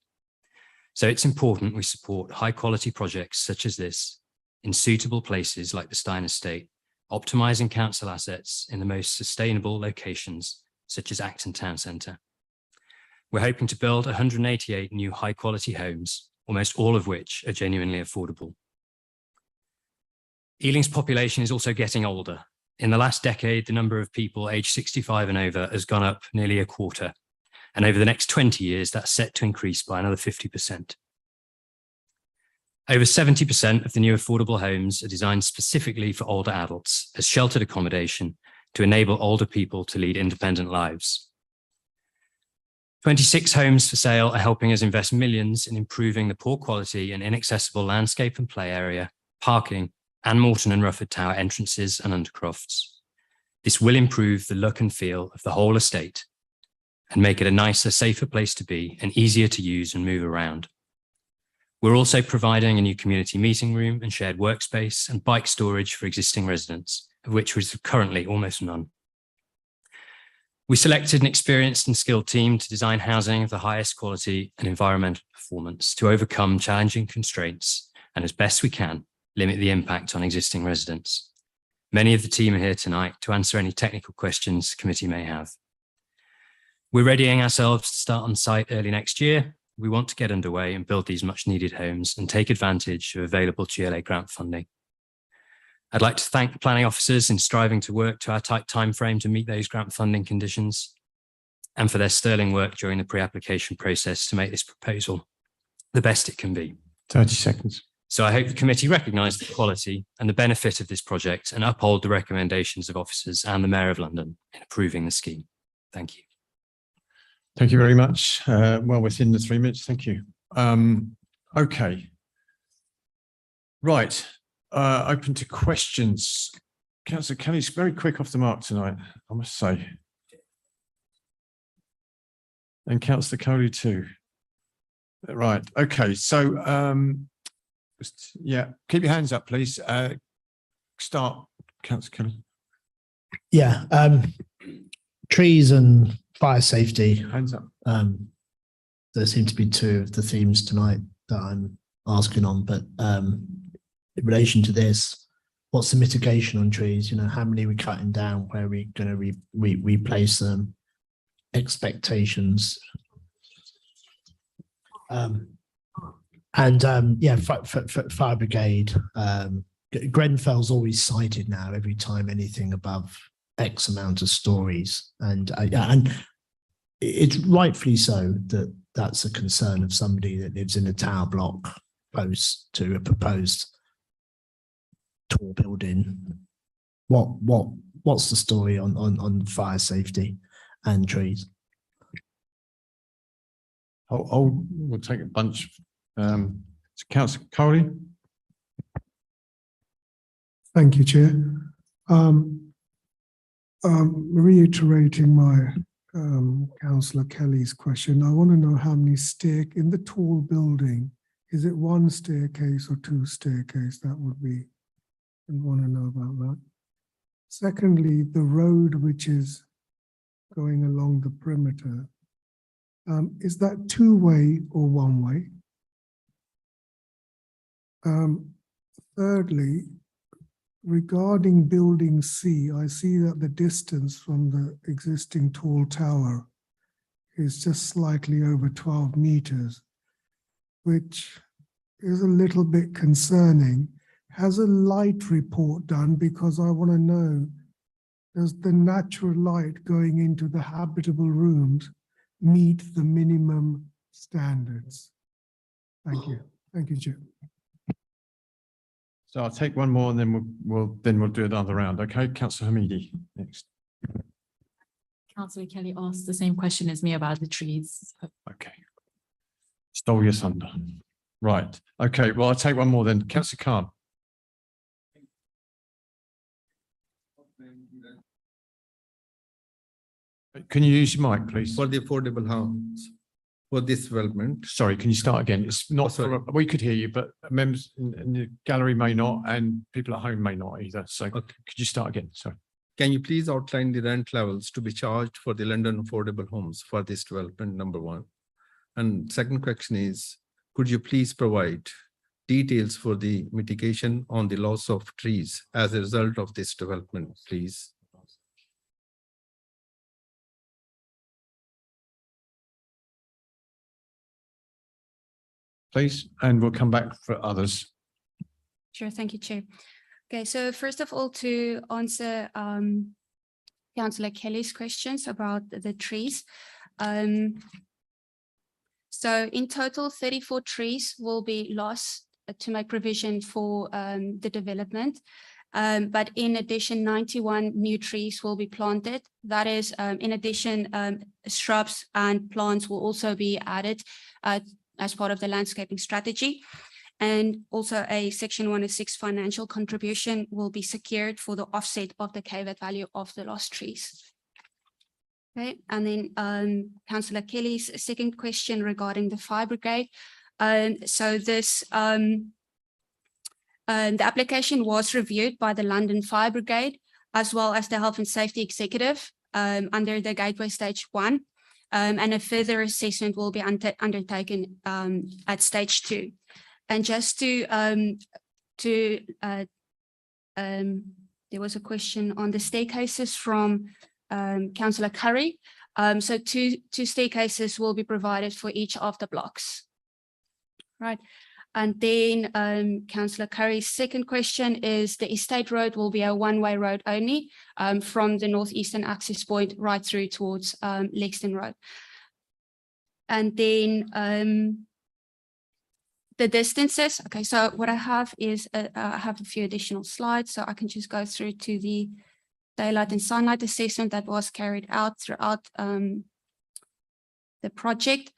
So it's important we support high quality projects such as this in suitable places like the Stein Estate, optimising council assets in the most sustainable locations such as Acton Town Centre. We're hoping to build 188 new high quality homes, almost all of which are genuinely affordable. Ealing's population is also getting older. In the last decade, the number of people aged 65 and over has gone up nearly a quarter. And over the next 20 years, that's set to increase by another 50%. Over 70% of the new affordable homes are designed specifically for older adults as sheltered accommodation to enable older people to lead independent lives. 26 homes for sale are helping us invest millions in improving the poor quality and inaccessible landscape and play area, parking, and Morton and Rufford Tower entrances and undercrofts. This will improve the look and feel of the whole estate and make it a nicer, safer place to be and easier to use and move around. We're also providing a new community meeting room and shared workspace and bike storage for existing residents, of which is currently almost none. We selected an experienced and skilled team to design housing of the highest quality and environmental performance to overcome challenging constraints and, as best we can, limit the impact on existing residents. Many of the team are here tonight to answer any technical questions the committee may have. We're readying ourselves to start on site early next year. We want to get underway and build these much needed homes and take advantage of available GLA grant funding. I'd like to thank the planning officers in striving to work to our tight timeframe to meet those grant funding conditions and for their sterling work during the pre-application process to make this proposal the best it can be. 30 seconds. So I hope the committee recognise the quality and the benefit of this project and uphold the recommendations of officers and the Mayor of London in approving the scheme. Thank you. Thank you very much. Well within the 3 minutes. Thank you. Okay. Right. Open to questions. Councillor Kelly's very quick off the mark tonight, I must say. And Councillor Coley too. Right. Okay. So, yeah, keep your hands up, please. Start, Councillor Kelly. Yeah. Trees and fire safety. Hands up. There seem to be two of the themes tonight that I'm asking on, but in relation to this, what's the mitigation on trees? You know, how many are we cutting down? Where are we going to replace them? Expectations. Yeah, fire brigade. Grenfell's always cited now every time anything above X amount of stories, and it's rightfully so that that's a concern of somebody that lives in a tower block close to a proposed tall building. What's the story on fire safety and trees? We'll take a bunch. Councillor Coley. Thank you, Chair. Reiterating my Councillor Kelly's question, I want to know how many in the tall building, is it one staircase or two staircase? That would be, I want to know about that. Secondly, the road which is going along the perimeter, is that two-way or one-way? Thirdly, regarding building C, I see that the distance from the existing tall tower is just slightly over 12 meters, which is a little bit concerning. Has a light report done? Because I want to know, does the natural light going into the habitable rooms meet the minimum standards? Thank you. Thank you, Chair. So I'll take one more and then we'll do another round. Okay, Councillor Hamidi next. Councillor Kelly asked the same question as me about the trees. Okay. Stole your thunder. Right. Okay, well, I'll take one more then. Councillor Khan. Can you use your mic, please? For the affordable homes, for this development. Sorry, can you start again? It's not, sorry. we could hear you, but members in the gallery may not, and people at home may not either. So could you start again? Sorry. Can you please outline the rent levels to be charged for the London affordable homes for this development, number one? And second question is, could you please provide details for the mitigation on the loss of trees as a result of this development, please? Please, and we'll come back for others. Sure, thank you, Chair. Okay, so first of all, to answer Councillor Kelly's questions about the trees. So in total, 34 trees will be lost to make provision for the development. But in addition, 91 new trees will be planted. That is, in addition, shrubs and plants will also be added as part of the landscaping strategy. And also a Section 106 financial contribution will be secured for the offset of the KVAT value of the lost trees. Okay, and then Councillor Kelly's second question regarding the fire brigade. So this, the application was reviewed by the London Fire Brigade, as well as the Health and Safety Executive under the Gateway Stage 1. And a further assessment will be undertaken at Stage 2. And just there was a question on the staircases from Councillor Curry. So two staircases will be provided for each of the blocks. Right. And then Councillor Curry's second question is the estate road will be a one-way road only from the northeastern access point right through towards Lexington Road. And then the distances. Okay, so what I have is I have a few additional slides, so I can just go through to the daylight and sunlight assessment that was carried out throughout the project.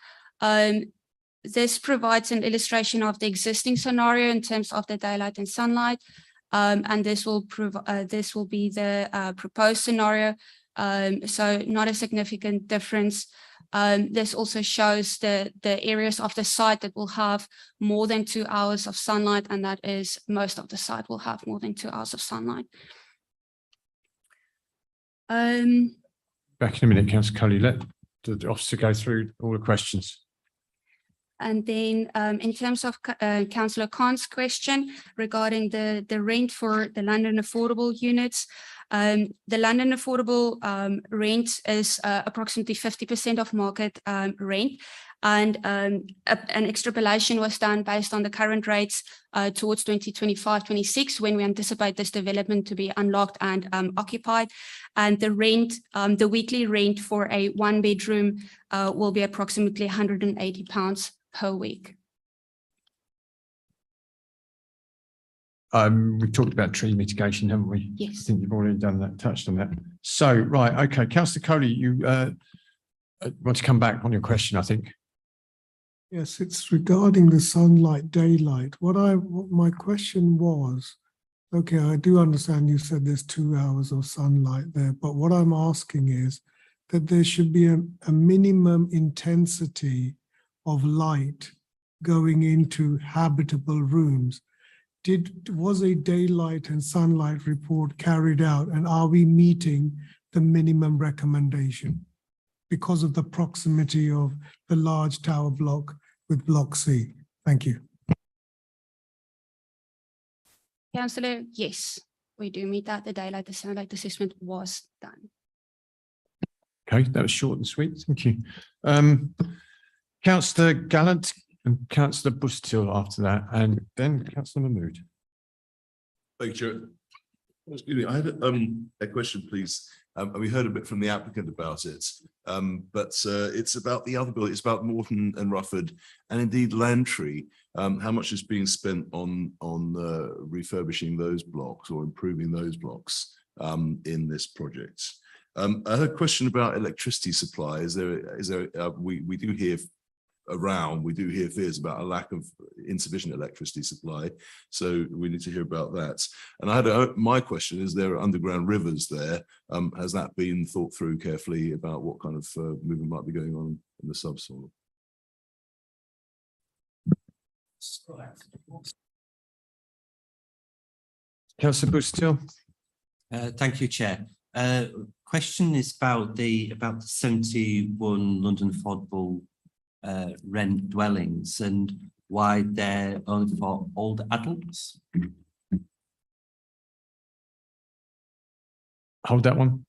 This provides an illustration of the existing scenario in terms of the daylight and sunlight, and this will be the proposed scenario. So not a significant difference. This also shows the areas of the site that will have more than 2 hours of sunlight, and that is most of the site will have more than 2 hours of sunlight. Back in a minute, Councillor Cully, let the officer go through all the questions. And then in terms of Councillor Khan's question regarding the rent for the London affordable units, the London affordable rent is approximately 50% of market rent. And an extrapolation was done based on the current rates towards 2025-26, when we anticipate this development to be unlocked and occupied. And the rent, the weekly rent for a one-bedroom will be approximately £180 per week. We've talked about tree mitigation, haven't we? Yes. I think you've already done that, touched on that. So, right, okay, Councillor Coley, you want to come back on your question, I think. Yes, it's regarding the sunlight, daylight. What my question was, okay, I do understand you said there's 2 hours of sunlight there, but what I'm asking is that there should be a minimum intensity of light going into habitable rooms. Was a daylight and sunlight report carried out, and are we meeting the minimum recommendation because of the proximity of the large tower block with Block C? Thank you. Councillor, yes, we do meet that. The daylight, the sunlight assessment was done. Okay, that was short and sweet. Thank you. Councillor Gallant and Councillor Busuttil after that, and then Councillor Mahmood. Thank you, Chair. Excuse me, I had a question, please. And we heard a bit from the applicant about it, but it's about the other building. It's about Morton and Rufford, and indeed Lantry. How much is being spent on refurbishing those blocks or improving those blocks in this project? I had a question about electricity supply. We do hear fears about a lack of insufficient electricity supply, so we need to hear about that. And I had my question is: there are underground rivers there? Has that been thought through carefully about what kind of movement might be going on in the subsoil? Councillor Busuttil. Thank you, Chair. Question is about the 71 London affordable rent dwellings and why they're only for older adults. Hold that one.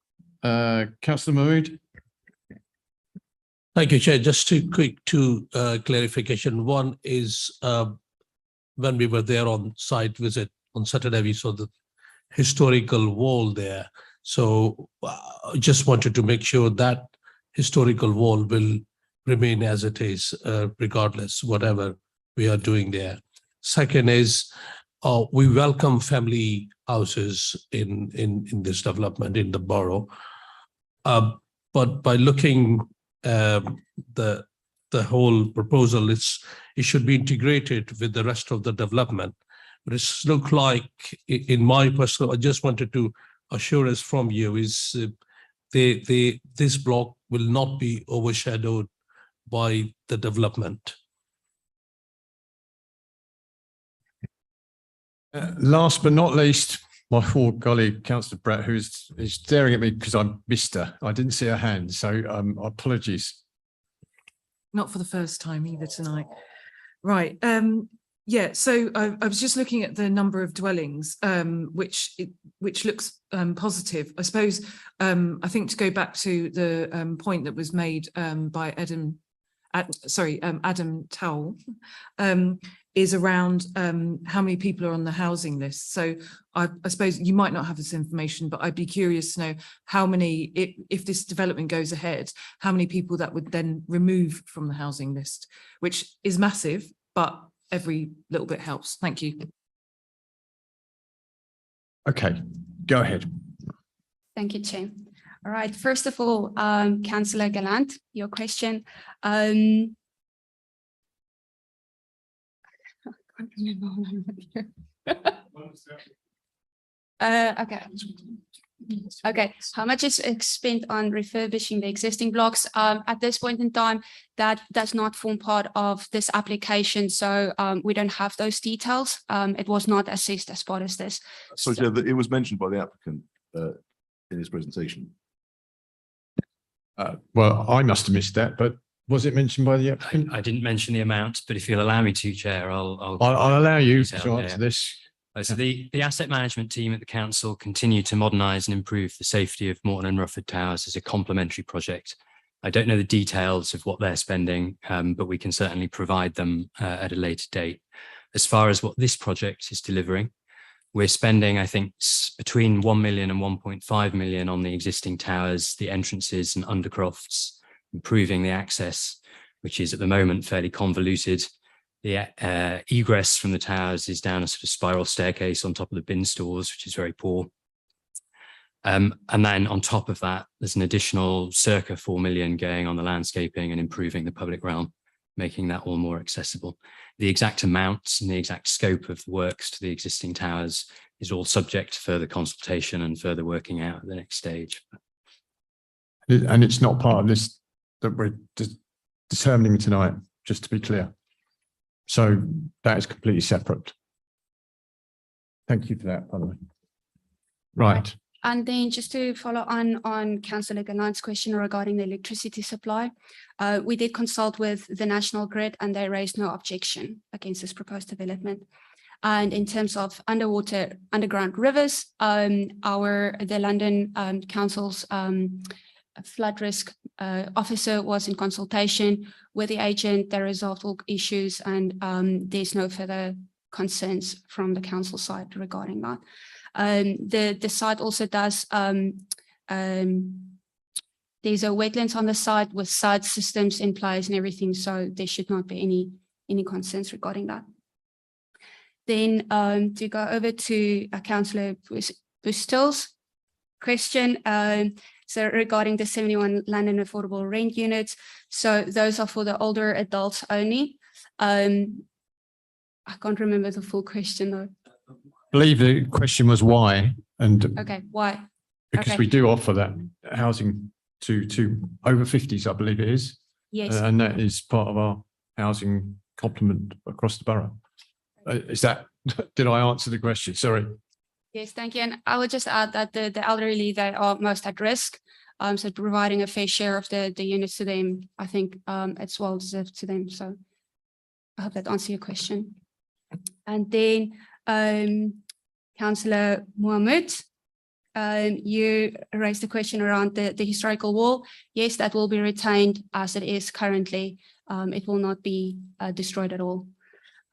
Councillor Mahmood. Thank you, Chair. Just two clarification. One is when we were there on site visit on Saturday, we saw the historical wall there. So I just wanted to make sure that historical wall will remain as it is, regardless, whatever we are doing there. Second is, we welcome family houses in this development in the borough. But by looking the whole proposal, it should be integrated with the rest of the development. But it's look like, in my personal, I just wanted to assure us from you is this block will not be overshadowed by the development. Last but not least, my poor colleague, Councillor Brett, who's staring at me because I missed her. I didn't see her hand, so apologies. Not for the first time either tonight. Right. Yeah, so I was just looking at the number of dwellings, which looks positive. I suppose, I think to go back to the point that was made by Adam Towell, is around how many people are on the housing list. So I suppose you might not have this information, but I'd be curious to know how many, if this development goes ahead, how many people that would then remove from the housing list, which is massive, but every little bit helps. Thank you. Okay, go ahead. Thank you, Chair. All right, first of all, Councillor Gallant, your question. I can't remember what I'm here. Okay, how much is spent on refurbishing the existing blocks? At this point in time, that does not form part of this application, so we don't have those details. It was not assessed as part of this. So it was mentioned by the applicant in his presentation. Well, I must have missed that, but was it mentioned by the applicant? I didn't mention the amount, but if you'll allow me to, Chair, I'll allow you to answer this. So the asset management team at the council continue to modernise and improve the safety of Morton and Rufford Towers as a complementary project. I don't know the details of what they're spending, but we can certainly provide them at a later date. As far as what this project is delivering, we're spending, I think, between 1 million and 1.5 million on the existing towers, the entrances and undercrofts, improving the access, which is at the moment fairly convoluted. The egress from the towers is down a sort of spiral staircase on top of the bin stores, which is very poor. And then on top of that, there's an additional circa 4 million going on the landscaping and improving the public realm, making that all more accessible. The exact amounts and the exact scope of the works to the existing towers is all subject to further consultation and further working out at the next stage. And it's not part of this that we're determining tonight, just to be clear. So that is completely separate. Thank you for that, by the way. Right. And then just to follow on Councillor Gallant's question regarding the electricity supply, we did consult with the National Grid and they raised no objection against this proposed development. And in terms of underground rivers, the London Council's flood risk officer was in consultation with the agent. They resolved all issues and there's no further concerns from the council side regarding that. The site also does There's a wetlands on the site with side systems in place and everything, so there should not be any concerns regarding that. Then to go over to Councillor Bustil's question, so regarding the 71 land and affordable rent units, so those are for the older adults only. I can't remember the full question though. I believe the question was why, and Okay, why? because Okay. we do offer that housing to over 50s, I believe it is. Yes. And that is part of our housing complement across the borough. Is that, did I answer the question? Sorry. Yes, thank you. And I would just add that the elderly, they are most at risk. So providing a fair share of the units to them, I think it's well deserved to them. So I hope that answers your question. And then Councillor Mohammed, you raised the question around the historical wall. Yes, that will be retained as it is currently. It will not be destroyed at all.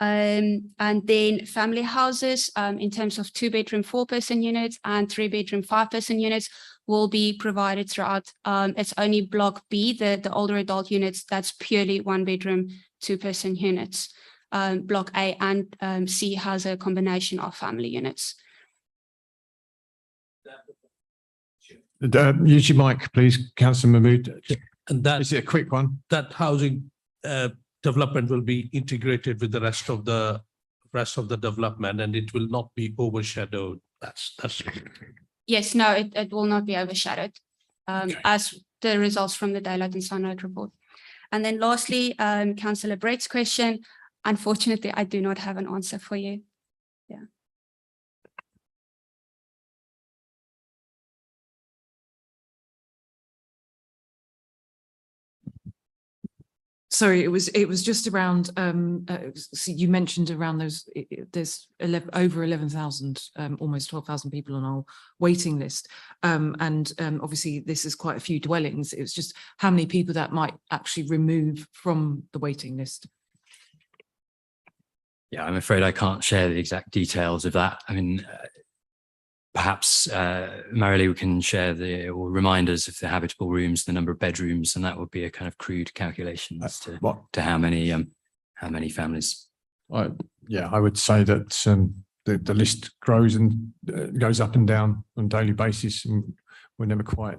And then family houses, in terms of 2-bedroom, 4-person units and 3-bedroom, 5-person units will be provided throughout. It's only Block B, the older adult units, that's purely 1-bedroom, 2-person units. Block A and C has a combination of family units. Use your mic, please, Councillor Mahmood. And that is it a quick one? That housing development will be integrated with the rest of the development, and it will not be overshadowed. That's Yes, no, it will not be overshadowed, as the results from the Daylight and Sunlight report. And then lastly, Councillor Brett's question. Unfortunately, I do not have an answer for you. Yeah. Sorry, it was just around, so you mentioned around those, there's over 11,000, almost 12,000 people on our waiting list. And obviously this is quite a few dwellings. It was just how many people that might actually remove from the waiting list. Yeah, I'm afraid I can't share the exact details of that. I mean, perhaps Marilee, we can share or remind us of the habitable rooms, the number of bedrooms, and that would be a kind of crude calculation as to how many families. Yeah, I would say that the list grows and goes up and down on a daily basis, and we never quite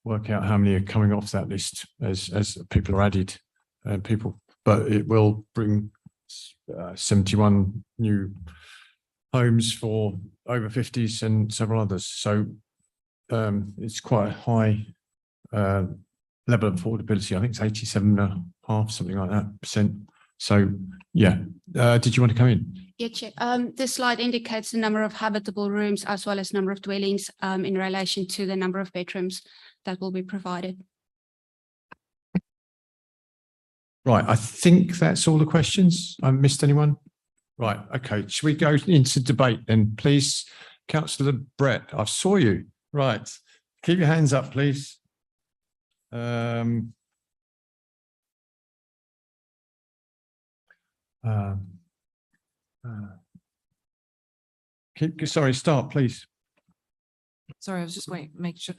work out how many are coming off that list as people are added, but it will bring 71 new homes for over 50s and several others. So it's quite a high level of affordability. I think it's 87.5%, something like that. So yeah, did you want to come in? Yeah, Chair. This slide indicates the number of habitable rooms as well as number of dwellings in relation to the number of bedrooms that will be provided. Right, I think that's all the questions. I missed anyone? Right, okay. Should we go into debate then, please? Councillor Brett, I saw you. Right, keep your hands up, please. Sorry, start, please. Sorry, I was just making sure.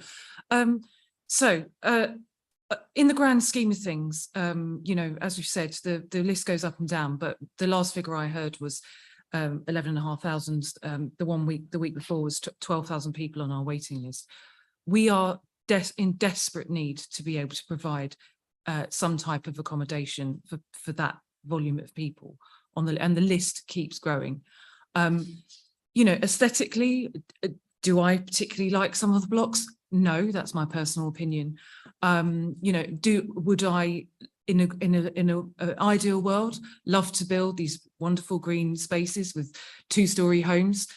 In the grand scheme of things, you know, as we've said, the list goes up and down, but the last figure I heard was 11,500. The week before was 12,000 people on our waiting list. We are in desperate need to be able to provide some type of accommodation for that volume of people and the list keeps growing. You know, aesthetically, do I particularly like some of the blocks? No, that's my personal opinion. You know, would I, in an ideal world, love to build these wonderful green spaces with 2-story homes?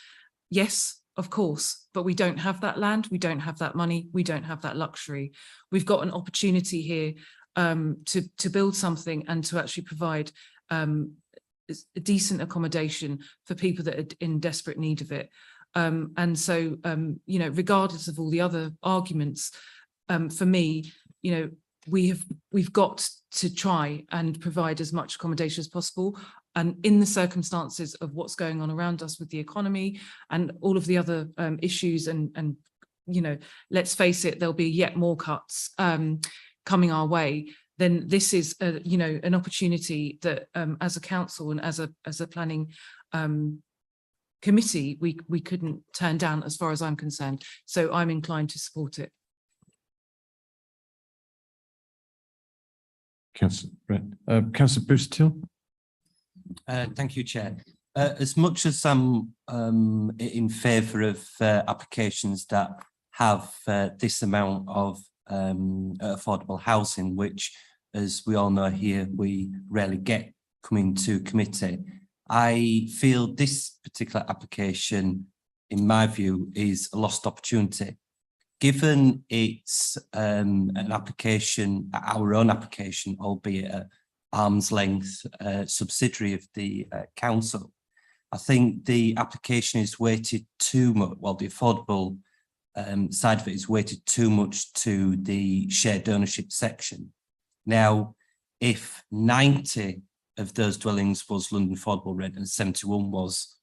Yes, of course, but we don't have that land, we don't have that money, we don't have that luxury. We've got an opportunity here to build something and to actually provide a decent accommodation for people that are in desperate need of it. And so, you know, regardless of all the other arguments, for me, you know, we've got to try and provide as much accommodation as possible. And in the circumstances of what's going on around us with the economy and all of the other issues and you know, let's face it, there'll be yet more cuts coming our way, then this is, you know, an opportunity that as a council and as a planning committee, we couldn't turn down as far as I'm concerned. So I'm inclined to support it. Councillor Brett. Councillor Bruce-Till. Thank you, Chair. As much as I'm in favour of applications that have this amount of affordable housing, which, as we all know here, we rarely get coming to committee, I feel this particular application, in my view, is a lost opportunity. Given it's an application, our own application, albeit at arm's length subsidiary of the council, I think the application is weighted too much, well, the affordable side of it is weighted too much to the shared ownership section. Now, if 90 of those dwellings was London affordable rent and 71 was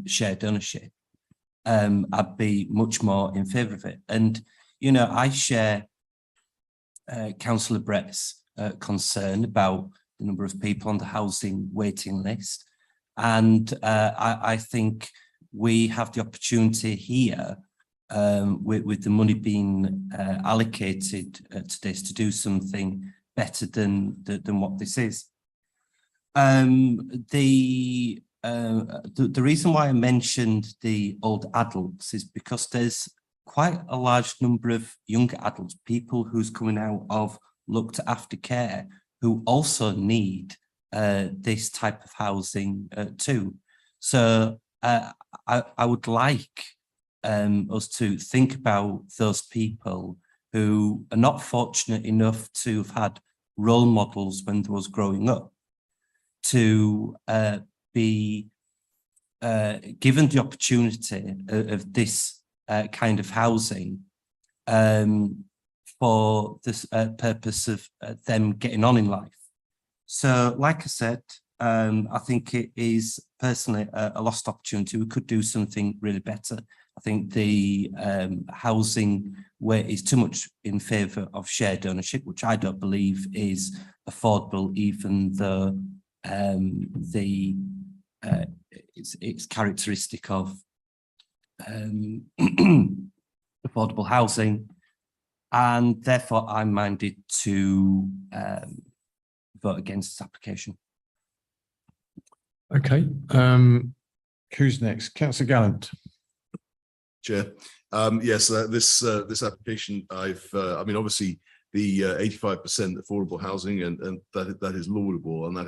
shared ownership, I'd be much more in favour of it. And, you know, I share Councillor Brett's concern about the number of people on the housing waiting list. And I think we have the opportunity here with the money being allocated to this to do something better than what this is. The reason why I mentioned the old adults is because there's quite a large number of younger adults, people who's coming out of looked after care, who also need this type of housing too. So I would like us to think about those people who are not fortunate enough to have had role models when they was growing up, to be given the opportunity of this kind of housing for this purpose of them getting on in life. So, like I said, I think it is personally a lost opportunity. We could do something really better. I think the housing where is too much in favour of shared ownership, which I don't believe is affordable, even though it's characteristic of affordable housing, and therefore I'm minded to vote against this application. Okay. Who's next? Councillor Gallant. Chair. Yes, this application, I mean, obviously the 85% affordable housing, and that is laudable, and that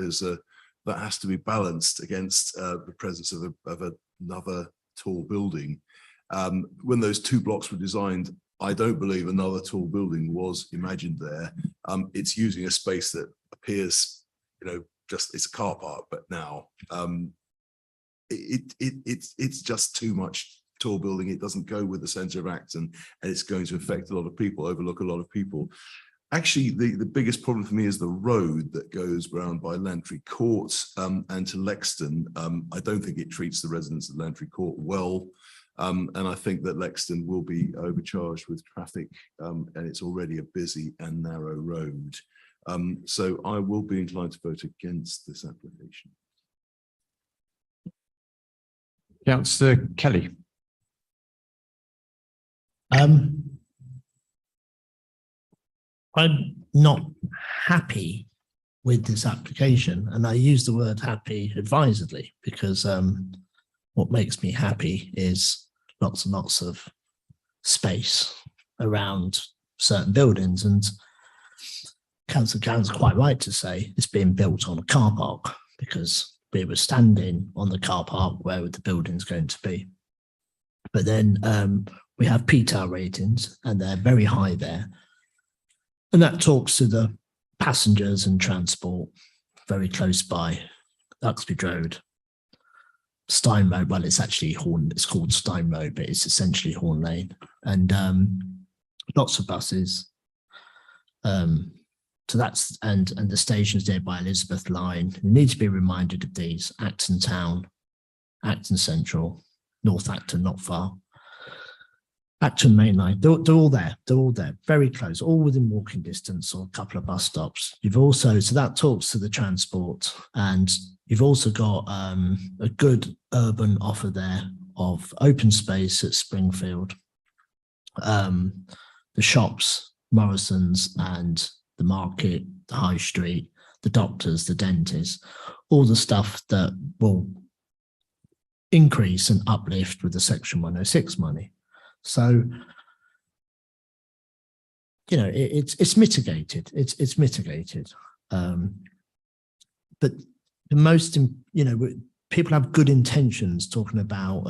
has to be balanced against the presence of another tall building. When those two blocks were designed, I don't believe another tall building was imagined there. It's using a space that appears, you know, just it's a car park, but now it's just too much tall building. It doesn't go with the centre of Acton, and it's going to affect a lot of people, overlook a lot of people. Actually, the biggest problem for me is the road that goes round by Lantry Court and to Lexton. I don't think it treats the residents of Lantry Court well. And I think that Lexton will be overcharged with traffic, and it's already a busy and narrow road. So I will be inclined to vote against this application. Councillor Kelly. I'm not happy with this application, and I use the word happy advisedly, because what makes me happy is lots and lots of space around certain buildings. And Councillor John's quite right to say it's being built on a car park, because we were standing on the car park where the building's going to be. But then we have PTAR ratings, and they're very high there. And that talks to the passengers and transport very close by Uxbridge Road, Stein Road. Well, it's actually it's called Stein Road, but it's essentially Horn Lane, and lots of buses. So that's and the stations there by Elizabeth Line. You need to be reminded of these: Acton Town, Acton Central, North Acton, not far. Acton Main Line, they're all there. They're all there, very close, all within walking distance or a couple of bus stops. You've also, so that talks to the transport, and you've also got a good urban offer there of open space at Springfield. The shops, Morrison's and the market, the high street, the doctors, the dentists, all the stuff that will increase and uplift with the Section 106 money. So, you know, it's mitigated. It's mitigated. But the most, you know, people have good intentions talking about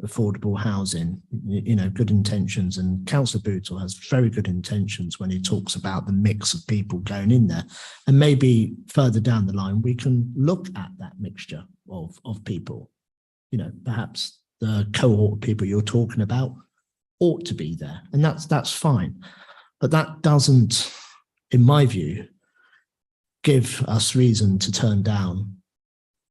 affordable housing, you know, good intentions. And Councillor Bootle has very good intentions when he talks about the mix of people going in there. And maybe further down the line, we can look at that mixture of people. You know, perhaps the cohort of people you're talking about ought to be there, and that's fine. But that doesn't, in my view, give us reason to turn down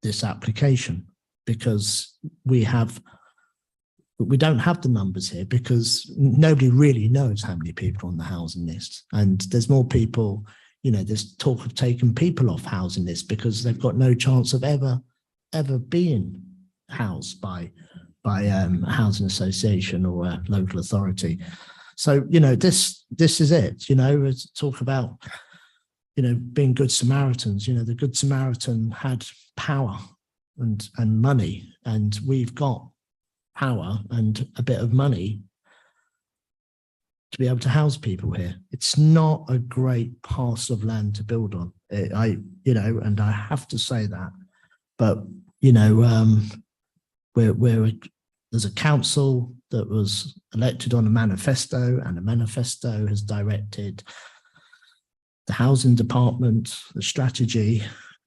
this application, because we don't have the numbers here, because nobody really knows how many people are on the housing list. And there's more people, you know, there's talk of taking people off housing list because they've got no chance of ever being housed by a housing association or a local authority. So, you know, this is it, you know, it's talk about, you know, being good Samaritans. You know, the Good Samaritan had power and money, and we've got power and a bit of money to be able to house people here. It's not a great parcel of land to build on. You know, and I have to say that, but, you know, there's a council that was elected on a manifesto, and the manifesto has directed the housing department, the strategy,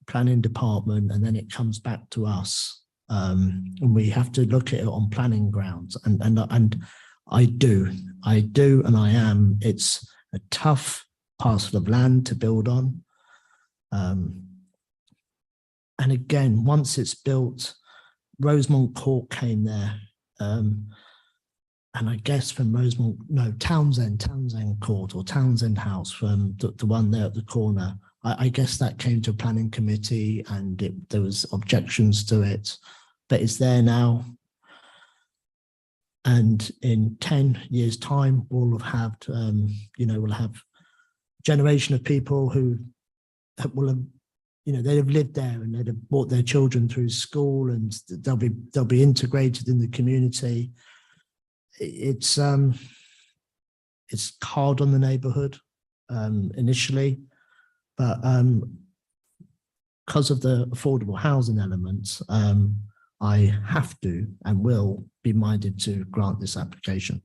planning department, and then it comes back to us. And we have to look at it on planning grounds. And I do, and I am. It's a tough parcel of land to build on. And again, once it's built, Rosemont Court came there. And I guess from Townsend Court or Townsend House, from the one there at the corner, I guess that came to a planning committee, and there was objections to it, but it's there now. And in 10 years' time, we'll have, we'll have a generation of people who will have, you know, they'd have lived there and they'd have brought their children through school, and they'll be integrated in the community. It's hard on the neighbourhood initially, but because of the affordable housing elements, I have to and will be minded to grant this application.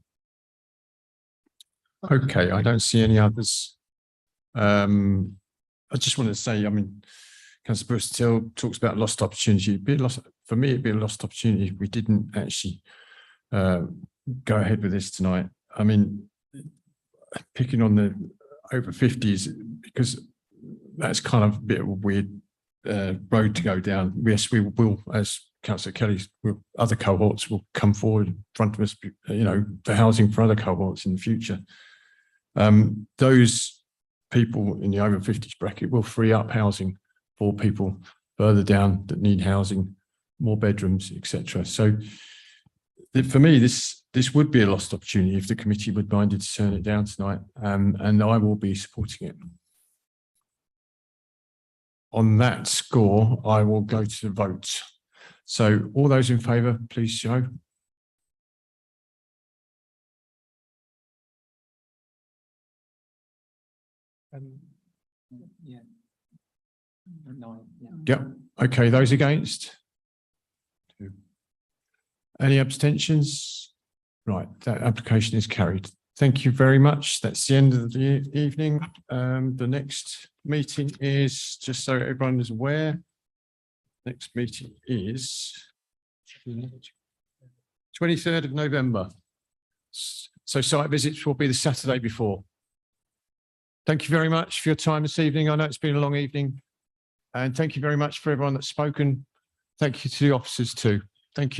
Okay, I don't see any others. I just wanted to say, I mean, Councillor Bruce still talks about lost opportunity. For me, it'd be a lost opportunity if we didn't actually go ahead with this tonight. I mean, picking on the over 50s, because that's kind of a bit of a weird road to go down. Yes, we will, as Councillor Kelly, other cohorts will come forward in front of us, you know, the housing for other cohorts in the future. Those people in the over 50s bracket will free up housing for people further down that need housing, more bedrooms, etc. So for me, this would be a lost opportunity if the committee would minded to turn it down tonight, and I will be supporting it. On that score, I will go to the vote. So all those in favour, please show. Yeah. Yep. Okay, those against? 2. Any abstentions? Right, that application is carried. Thank you very much. That's the end of the evening. The next meeting is, just so everyone is aware, next meeting is 23rd of November. So site visits will be the Saturday before. Thank you very much for your time this evening. I know it's been a long evening. And thank you very much for everyone that's spoken. Thank you to the officers too.